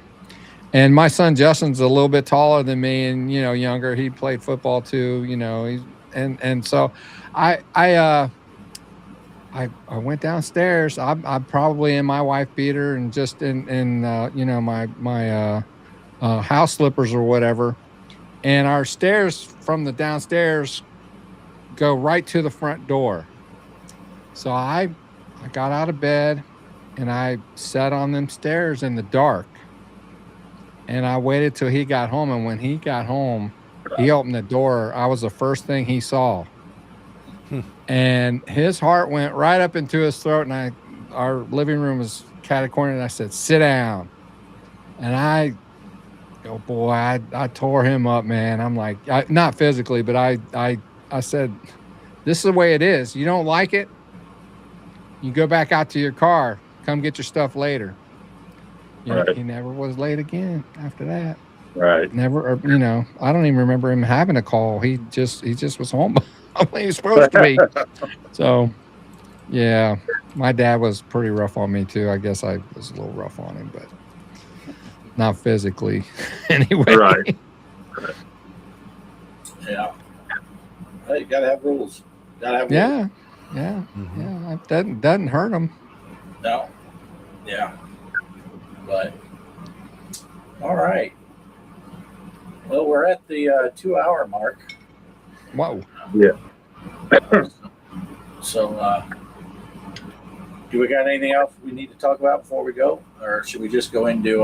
S4: And my son Justin's a little bit taller than me, and younger. He played football too. And so I went downstairs. I'm probably in my wife beater and just in my house slippers or whatever. And our stairs from the downstairs go right to the front door. So I got out of bed and I sat on them stairs in the dark. And I waited till he got home. And when he got home, he opened the door. I was the first thing he saw. And his heart went right up into his throat. And our living room was cat-a-corner. And I said, sit down. And oh boy, I tore him up, man. I'm like, not physically, but I said, this is the way it is. You don't like it? You go back out to your car. Come get your stuff later.
S2: Right.
S4: He never was late again after that.
S2: Right.
S4: Never, I don't even remember him having a call. He just was home when he was supposed to be. So, yeah, my dad was pretty rough on me too. I guess I was a little rough on him, but not physically anyway.
S2: Right.
S3: Yeah. Hey, you gotta have rules. Gotta have rules.
S4: Yeah.
S1: Mm-hmm.
S4: Yeah. That doesn't hurt him.
S3: No. Yeah. But all right. Well, we're at the 2-hour mark.
S4: Whoa.
S2: Yeah.
S3: So, do we got anything else we need to talk about before we go, or should we just go into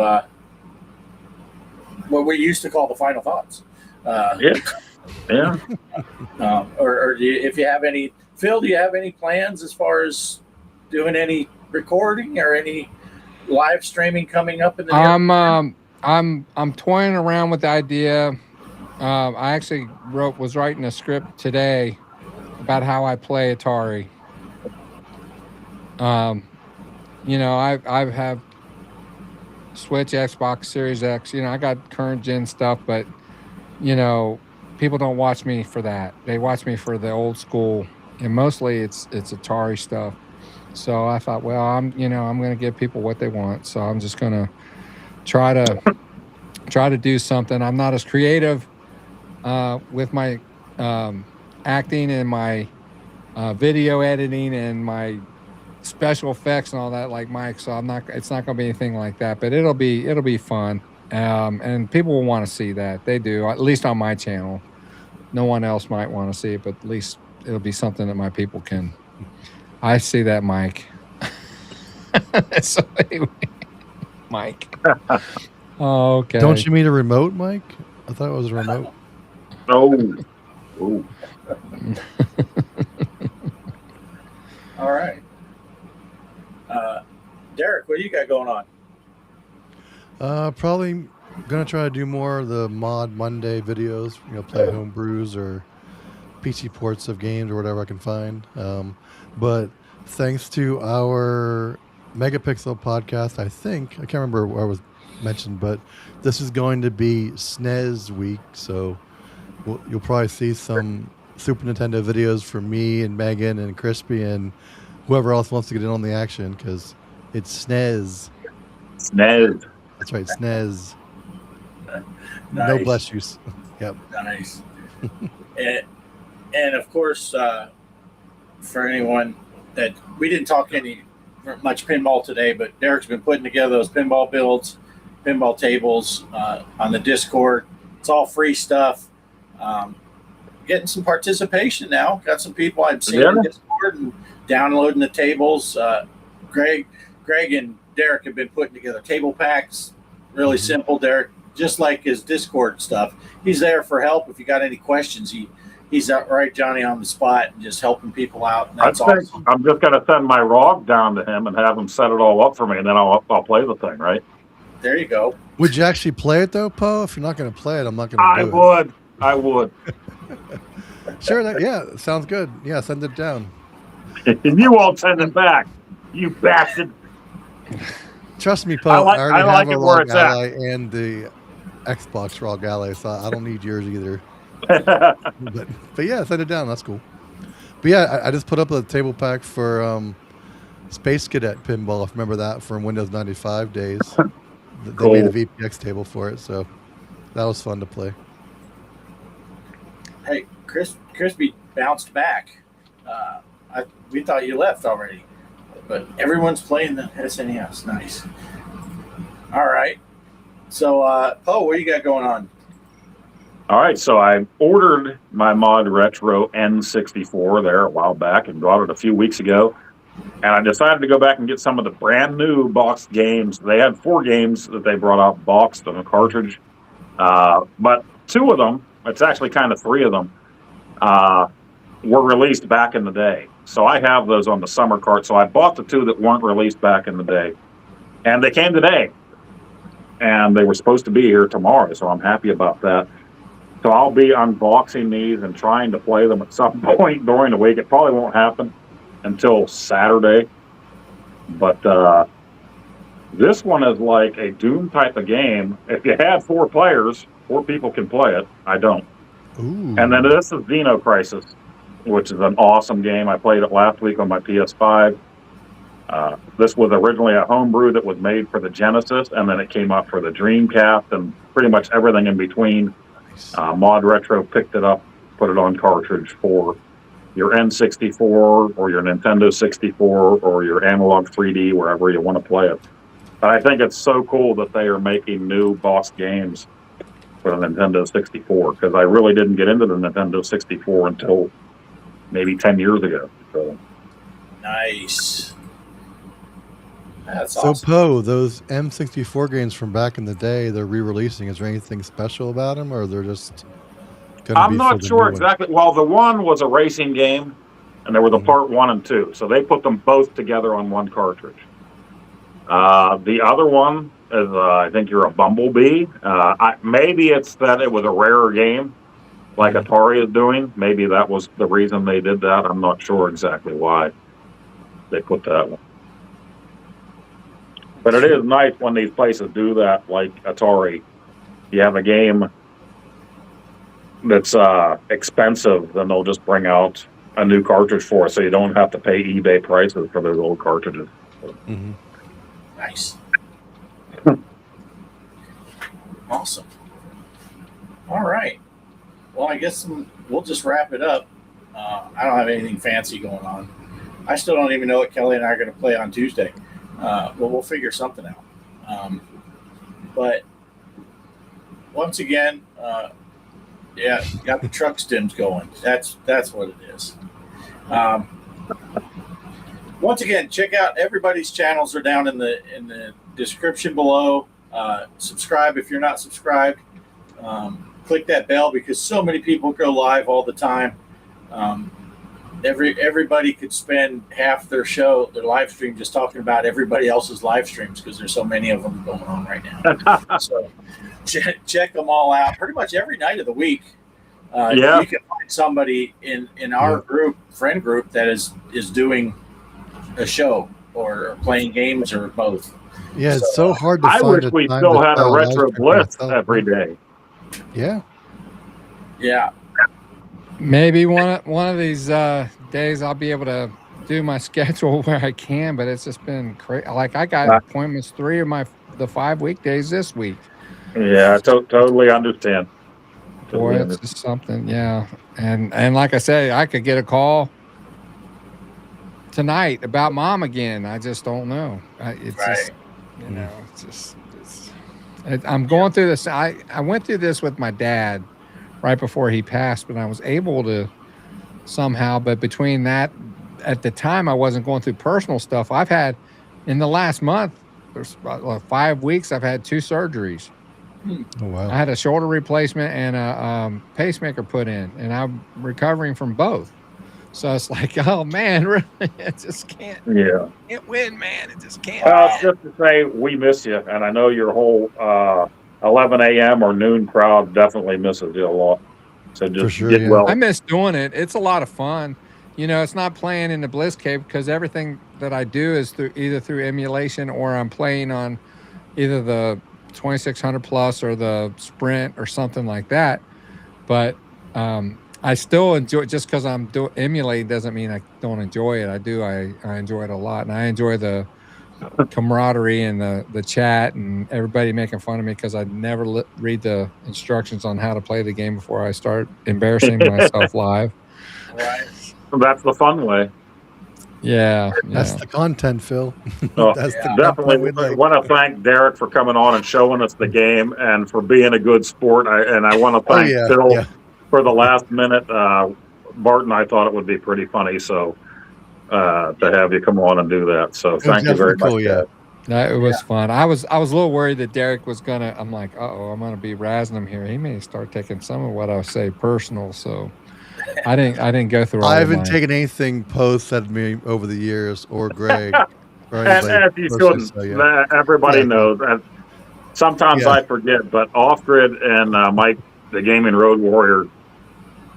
S3: what we used to call the final thoughts?
S2: Yeah.
S3: Or do you, if you have any, Phil, do you have any plans as far as doing any recording or any live streaming coming up in the near?
S4: I'm toying around with the idea. I actually was writing a script today about how I play Atari. I have Switch, Xbox Series X. I got current gen stuff, but people don't watch me for that. They watch me for the old school, and mostly it's Atari stuff. So I thought, well, I'm going to give people what they want. So I'm just going to try to do something. I'm not as creative with my acting and my video editing and my special effects and all that like Mike. So it's not going to be anything like that, but it'll be fun. And people will want to see that. They do, at least on my channel. No one else might want to see it, but at least it'll be something that my people can. I see that, Mike. So anyway, Mike. Oh, okay.
S1: Don't you mean a remote, Mike? I thought it was a remote.
S2: Oh.
S3: All right. Derek, what do you got going on?
S1: Probably gonna try to do more of the Mod Monday videos. Play homebrews or PC ports of games or whatever I can find. But thanks to our Megapixel podcast, I can't remember where it was mentioned, but this is going to be SNES week, so you'll probably see some Super Nintendo videos from me and Megan and Crispy and whoever else wants to get in on the action, because it's SNES.
S2: SNES.
S1: That's right, SNES.
S3: Nice.
S1: No bless you. Yep.
S3: Nice. and of course, for anyone that we didn't talk much pinball today, but Derek's been putting together those pinball builds, pinball tables on the Discord. It's all free stuff. Getting some participation now. Got some people I've seen on Discord and downloading the tables. Greg and Derek have been putting together table packs. Really simple. Derek, just like his Discord stuff, he's there for help. If you got any questions, he's out right Johnny on the spot and just helping people out. And that's awesome.
S2: I'm just going to send my ROG down to him and have him set it all up for me, and then I'll play the thing, right?
S3: There you go.
S1: Would you actually play it though, Poe? If you're not going to play it, I'm not going to.
S2: I would.
S1: Sure. Yeah, sounds good. Yeah, send it down.
S2: And you won't send it back, you bastard.
S1: Trust me, Poe.
S2: I
S1: already
S2: like
S1: have
S2: it
S1: a
S2: where
S1: Raw
S2: it's at.
S1: Gala and the Xbox Raw Gala, so I don't need yours either. But yeah, send it down. That's cool. But yeah, I just put up a table pack for Space Cadet Pinball. If you remember that from Windows 95 days. They
S2: Cool.
S1: made a VPX table for it, so that was fun to play.
S3: Hey, Crispy bounced back. We thought you left already, but everyone's playing the SNES. Nice. All right. So, Poe, what you got going on?
S2: All right, so I ordered my Mod Retro N64 there a while back and got it a few weeks ago. And I decided to go back and get some of the brand new boxed games. They had 4 games that they brought out boxed on a cartridge. But 2 of them, it's actually kind of 3 of them, were released back in the day. So I have those on the summer cart. So I bought the 2 that weren't released back in the day. And they came today. And they were supposed to be here tomorrow, so I'm happy about that. So I'll be unboxing these and trying to play them at some point during the week. It probably won't happen until Saturday. But this one is like a Doom type of game. If you had 4 players, 4 people can play it. I don't.
S1: Ooh.
S2: And then this is Xeno Crisis, which is an awesome game. I played it last week on my PS5. This was originally a homebrew that was made for the Genesis, and then it came up for the Dreamcast and pretty much everything in between. Mod Retro picked it up, put it on cartridge for your N64 or your Nintendo 64 or your Analog 3D, wherever you want to play it. But I think it's so cool that they are making new box games for the Nintendo 64, because I really didn't get into the Nintendo 64 until maybe 10 years ago. So.
S3: Nice. That's
S1: So
S3: awesome.
S1: Poe, those M64 games from back in the day, they're re-releasing. Is there anything special about them, or they're just going to be?
S2: I'm not sure exactly. Well, the one was a racing game, and there was a part 1 and 2, so they put them both together on one cartridge. The other one is, I think you're a Bumblebee. Maybe it's that it was a rarer game, like Atari is doing. Maybe that was the reason they did that. I'm not sure exactly why they put that one. But it is nice when these places do that, like Atari. You have a game that's expensive, then they'll just bring out a new cartridge for it, so you don't have to pay eBay prices for those old cartridges.
S1: Mm-hmm.
S3: Nice. Awesome. All right. Well, I guess we'll just wrap it up. I don't have anything fancy going on. I still don't even know what Kelly and I are going to play on Tuesday. But we'll figure something out. But once again, yeah, got the truck stims going. That's what it is. Once again, check out everybody's channels are down in the description below. Subscribe if you're not subscribed. Click that bell because so many people go live all the time. Everybody could spend half their live stream just talking about everybody else's live streams because there's so many of them going on right now. So check them all out pretty much every night of the week. You can find somebody in our friend group that is doing a show or playing games or both.
S1: Yeah, it's so hard to
S2: I
S1: find.
S2: wish we still had a Retro Bliss every day.
S1: Yeah.
S3: Yeah.
S4: Maybe one of these days I'll be able to do my schedule where I can, but it's just been crazy. Like I got appointments 3 of the 5 weekdays this week.
S2: Yeah, totally understand.
S4: Boy, it's just something, yeah. And like I say, I could get a call tonight about Mom again. I just don't know. It's just, you know, I'm going through this. I went through this with my dad right before he passed, but I was able to somehow. But between that, at the time, I wasn't going through personal stuff. I've had, in the last month, there's about 5 weeks, I've had 2 surgeries.
S1: Oh, wow.
S4: I had a shoulder replacement and a pacemaker put in, and I'm recovering from both. So it's like, oh man, really, it just can't win, man. It just can't.
S2: It's just to say we miss you, and I know your whole 11 a.m. or noon crowd definitely misses you a lot. So just
S1: sure,
S2: get
S1: yeah.
S2: well.
S4: I miss doing it. It's a lot of fun. You know, it's not playing in the Bliss cave because everything that I do is either through emulation or I'm playing on either the 2600 plus or the Sprint or something like that. But I still enjoy, just because I'm emulating doesn't mean I don't enjoy it. I do. I enjoy it a lot, and I enjoy the camaraderie and the chat and everybody making fun of me because I never read the instructions on how to play the game before I start embarrassing myself live.
S3: Right.
S2: That's the fun way.
S4: Yeah,
S1: That's the content, Phil.
S2: Oh,
S1: That's the
S2: definitely want to thank Derek for coming on and showing us the game and for being a good sport. I want to thank Phil for the last minute. Bart and I thought it would be pretty funny, so to have you come on and do that. So thank you very much.
S4: It was fun. I was a little worried that Derek was gonna. I'm like, I'm gonna be razzing him here. He may start taking some of what I say personal. So I didn't go through.
S1: I haven't taken anything Poe said to me over the years, or Greg.
S2: And you shouldn't. So, everybody knows. And sometimes I forget, but Offgrid and Mike, the Gaming Road Warrior,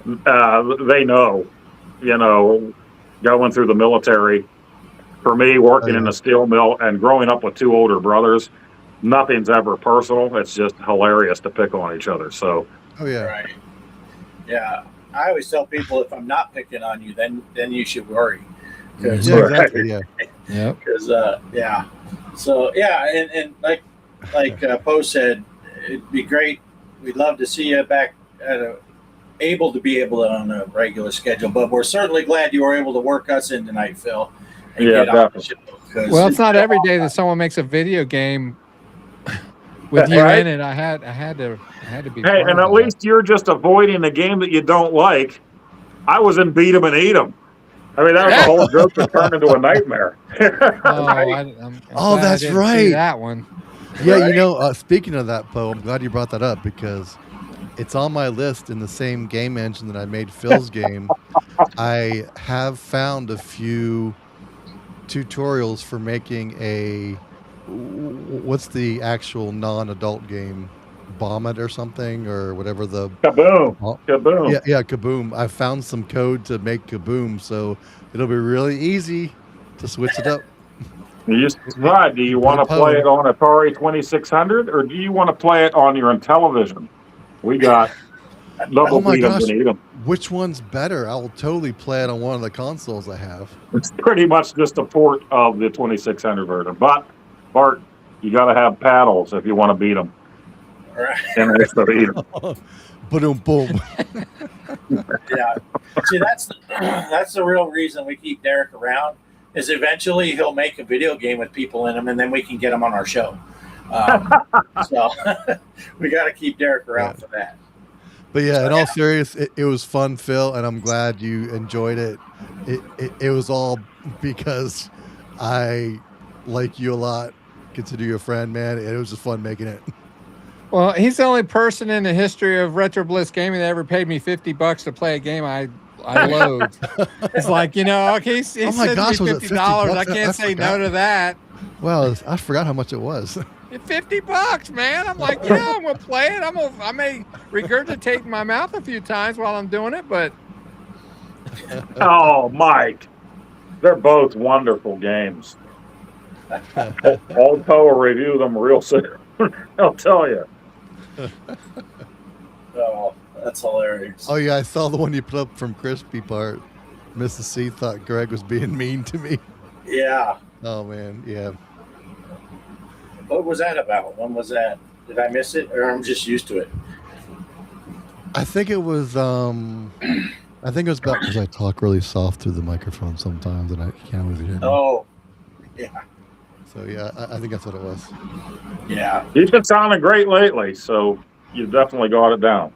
S2: they know. You know, going through the military. For me, working in a steel mill and growing up with two older brothers, nothing's ever personal. It's just hilarious to pick on each other. So,
S3: right, yeah. I always tell people if I'm not picking on you, then you should worry.
S1: Because
S3: So and like Poe said, it'd be great. We'd love to see you back able to on a regular schedule. But we're certainly glad you were able to work us in tonight, Phil.
S2: Definitely.
S4: Well, it's not every day that someone makes a video game with you in it. I had to be.
S2: Hey, and at least you're just avoiding a game that you don't like. I was in beat 'em and eat 'em. I mean, that was the whole joke that turned into a nightmare.
S4: I'm
S1: that's right.
S4: That one.
S1: Yeah, right? You know, speaking of that, Poe, I'm glad you brought that up because it's on my list in the same game engine that I made Phil's game. I have found a few tutorials for making what's the actual non-adult game, Bomb It or something, or whatever the
S2: Kaboom. Kaboom.
S1: Yeah, Kaboom. I found some code to make Kaboom, so it'll be really easy to switch it up.
S2: Do you want to play it on Atari 2600 or do you want to play it on your Intellivision? We got double beat 'em and eat 'em.
S1: Which one's better? I will totally play it on one of the consoles I have.
S2: It's pretty much just a port of the 2600 version. But, Bart, you got to have paddles if you want to beat them.
S3: Right.
S2: And it's to beat them.
S1: Boom, boom.
S3: Yeah. See, that's the real reason we keep Derek around, is eventually he'll make a video game with people in them, and then we can get him on our show. So we got to keep Derek around for that.
S1: But yeah, in all seriousness, it was fun, Phil, and I'm glad you enjoyed it. It was all because I like you a lot, consider you a friend, man. It was just fun making it.
S4: Well, he's the only person in the history of Retro Bliss Gaming that ever paid me $50 to play a game I loathe. It's like, you know, he sent me $50. I can't say no to that.
S1: Well, I forgot how much it was.
S4: $50, man. I'm like, yeah, I'm gonna play it. I may regurgitate in my mouth a few times while I'm doing it, but
S2: oh, Mike, they're both wonderful games. Old Poe will review them real soon. I'll tell you.
S3: Oh, that's hilarious.
S1: Oh yeah, I saw the one you put up from Crispy part. Mrs. C thought Greg was being mean to me.
S3: Yeah.
S1: Oh man, yeah.
S3: What was that about? When was that? Did I miss it, or I'm just used to it?
S1: I think it was. I think it was about because I talk really soft through the microphone sometimes, and I can't always hear me.
S3: Oh, yeah.
S1: So yeah, I think that's what it was.
S3: Yeah.
S2: You've been sounding great lately, so you definitely got it down.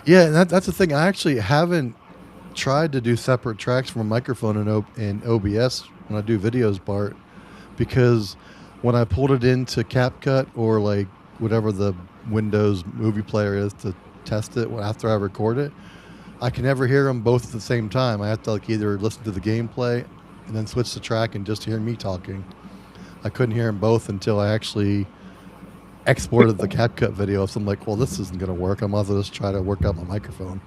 S1: Yeah, and that's the thing. I actually haven't tried to do separate tracks from a microphone in OBS when I do videos, Bart, because when I pulled it into CapCut or like whatever the Windows movie player is to test it after I record it, I can never hear them both at the same time. I have to like either listen to the gameplay and then switch the track and just hear me talking. I couldn't hear them both until I actually exported the CapCut video. So I'm like, well, this isn't going to work. I might as well just try to work out my microphone.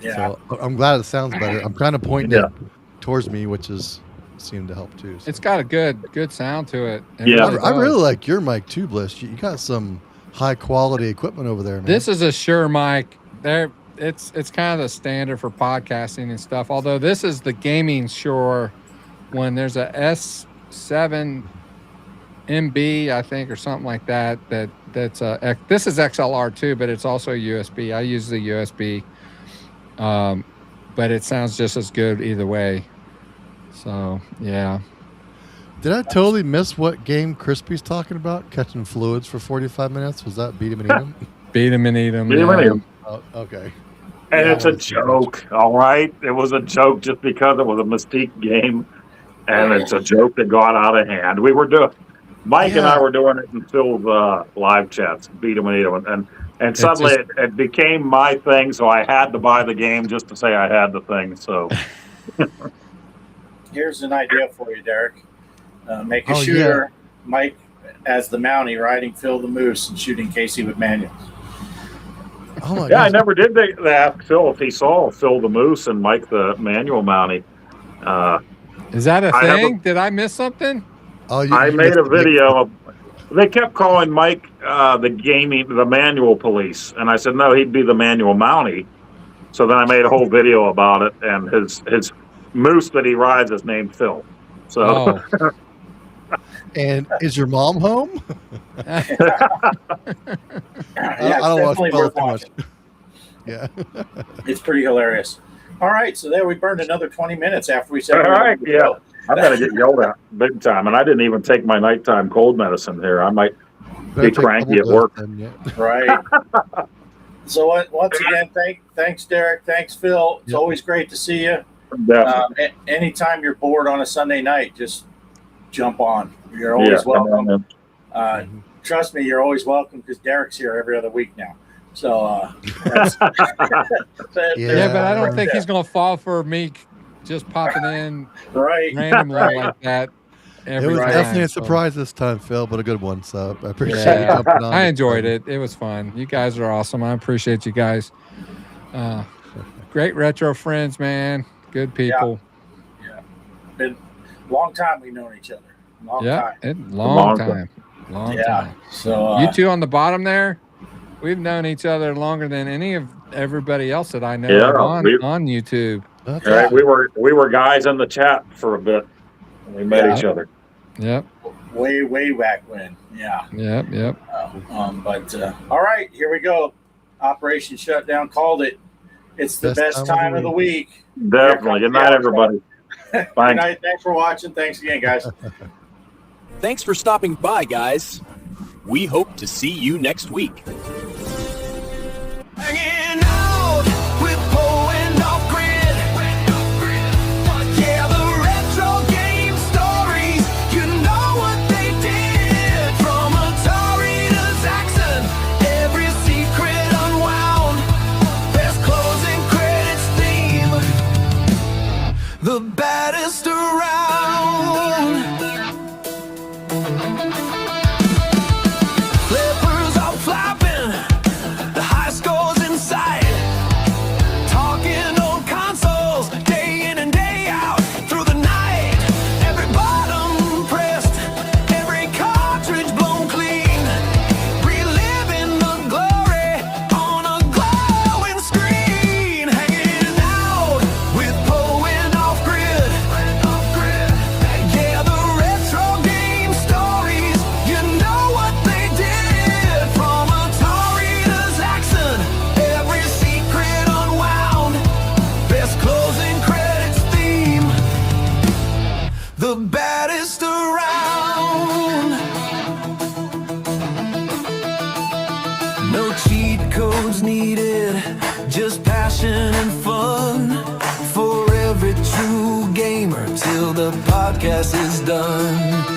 S3: Yeah.
S1: So I'm glad it sounds better. I'm kind of pointing it towards me, which is seemed to help too. So.
S4: It's got a good sound to it.
S1: I really like your mic too, Bliss. You got some high quality equipment over there, man.
S4: This is a Shure mic. It's kind of the standard for podcasting and stuff. Although this is the gaming Shure one. There's a S7 MB, I think, or something like that. This is XLR too, but it's also USB. I use the USB, but it sounds just as good either way. So yeah.
S1: Did I totally miss what game Crispy's talking about? Catching fluids for 45 minutes? Was that beat him and eat him?
S4: Beat him and eat him.
S2: Beat him and eat him.
S1: Oh, okay.
S2: And it's a joke, all right? It was a joke just because it was a Mystique game, and it's a joke that got out of hand. Mike and I were doing it in Phil's live chats, beat him and eat him, and suddenly it became my thing, so I had to buy the game just to say I had the thing. So
S3: here's an idea for you, Derek. Make a shooter, Mike as the Mountie, riding Phil the Moose and shooting Casey with manuals.
S1: Oh my
S2: I never did ask Phil if he saw Phil the Moose and Mike the manual Mountie.
S4: Is that a thing? Did I miss something?
S1: Oh,
S2: I made a video. They kept calling Mike the manual police, and I said no, he'd be the manual Mountie. So then I made a whole video about it, and his moose that he rides is named Phil. So.
S4: Oh.
S1: And is your mom home?
S3: Yeah,
S1: I don't want to spoil too much. Yeah.
S3: It's pretty hilarious. All right, so there we burned another 20 minutes after we said.
S2: All right, yeah. I'm going to get yelled at big time, and I didn't even take my nighttime cold medicine here. I might be cranky at work.
S3: Right. So once again, thanks, Derek. Thanks, Phil. It's always great to see you. Anytime you're bored on a Sunday night, just jump on. You're always welcome. Trust me, you're always welcome because Derek's here every other week now. So,
S4: but I don't think he's going to fall for me just popping in randomly like that.
S1: It was definitely a surprise this time, Phil, but a good one. So I appreciate you jumping on.
S4: I enjoyed it. It was fun. You guys are awesome. I appreciate you guys. Great retro friends, man. Good people.
S3: Yeah. Been a long time we've known each other. Long time. So
S2: Uh,
S3: you
S4: two on the bottom there, we've known each other longer than everybody else that I know on YouTube.
S2: Right, we were guys in the chat for a bit. We met each other.
S4: Yep.
S3: Way back when. Yeah.
S4: Yep.
S3: But all right, here we go. Operation Shutdown called it. It's the best time of the week.
S2: Definitely. Good night, everybody.
S3: Good night. Thanks for watching. Thanks again, guys.
S7: Thanks for stopping by, guys. We hope to see you next week.
S5: Hanging out with Poe and Offgrid. Yeah, the retro game stories. You know what they did. From Atari to Zaxxon, every secret unwound. Best closing credits theme. The baddest around. Flippers are flapping, the high scores in sight. Talking on consoles, day in and day out, through the night. Every button pressed, every cartridge blown clean. Reliving the glory on a glowing screen. Hanging out with Poe and Offgrid. Yeah, the retro game stories, you know what they did. From Atari to Zaxxon, every secret unwound. Best closing credits theme. The baddest around. No cheat codes needed, just passion and fun. For every true gamer till the podcast is done.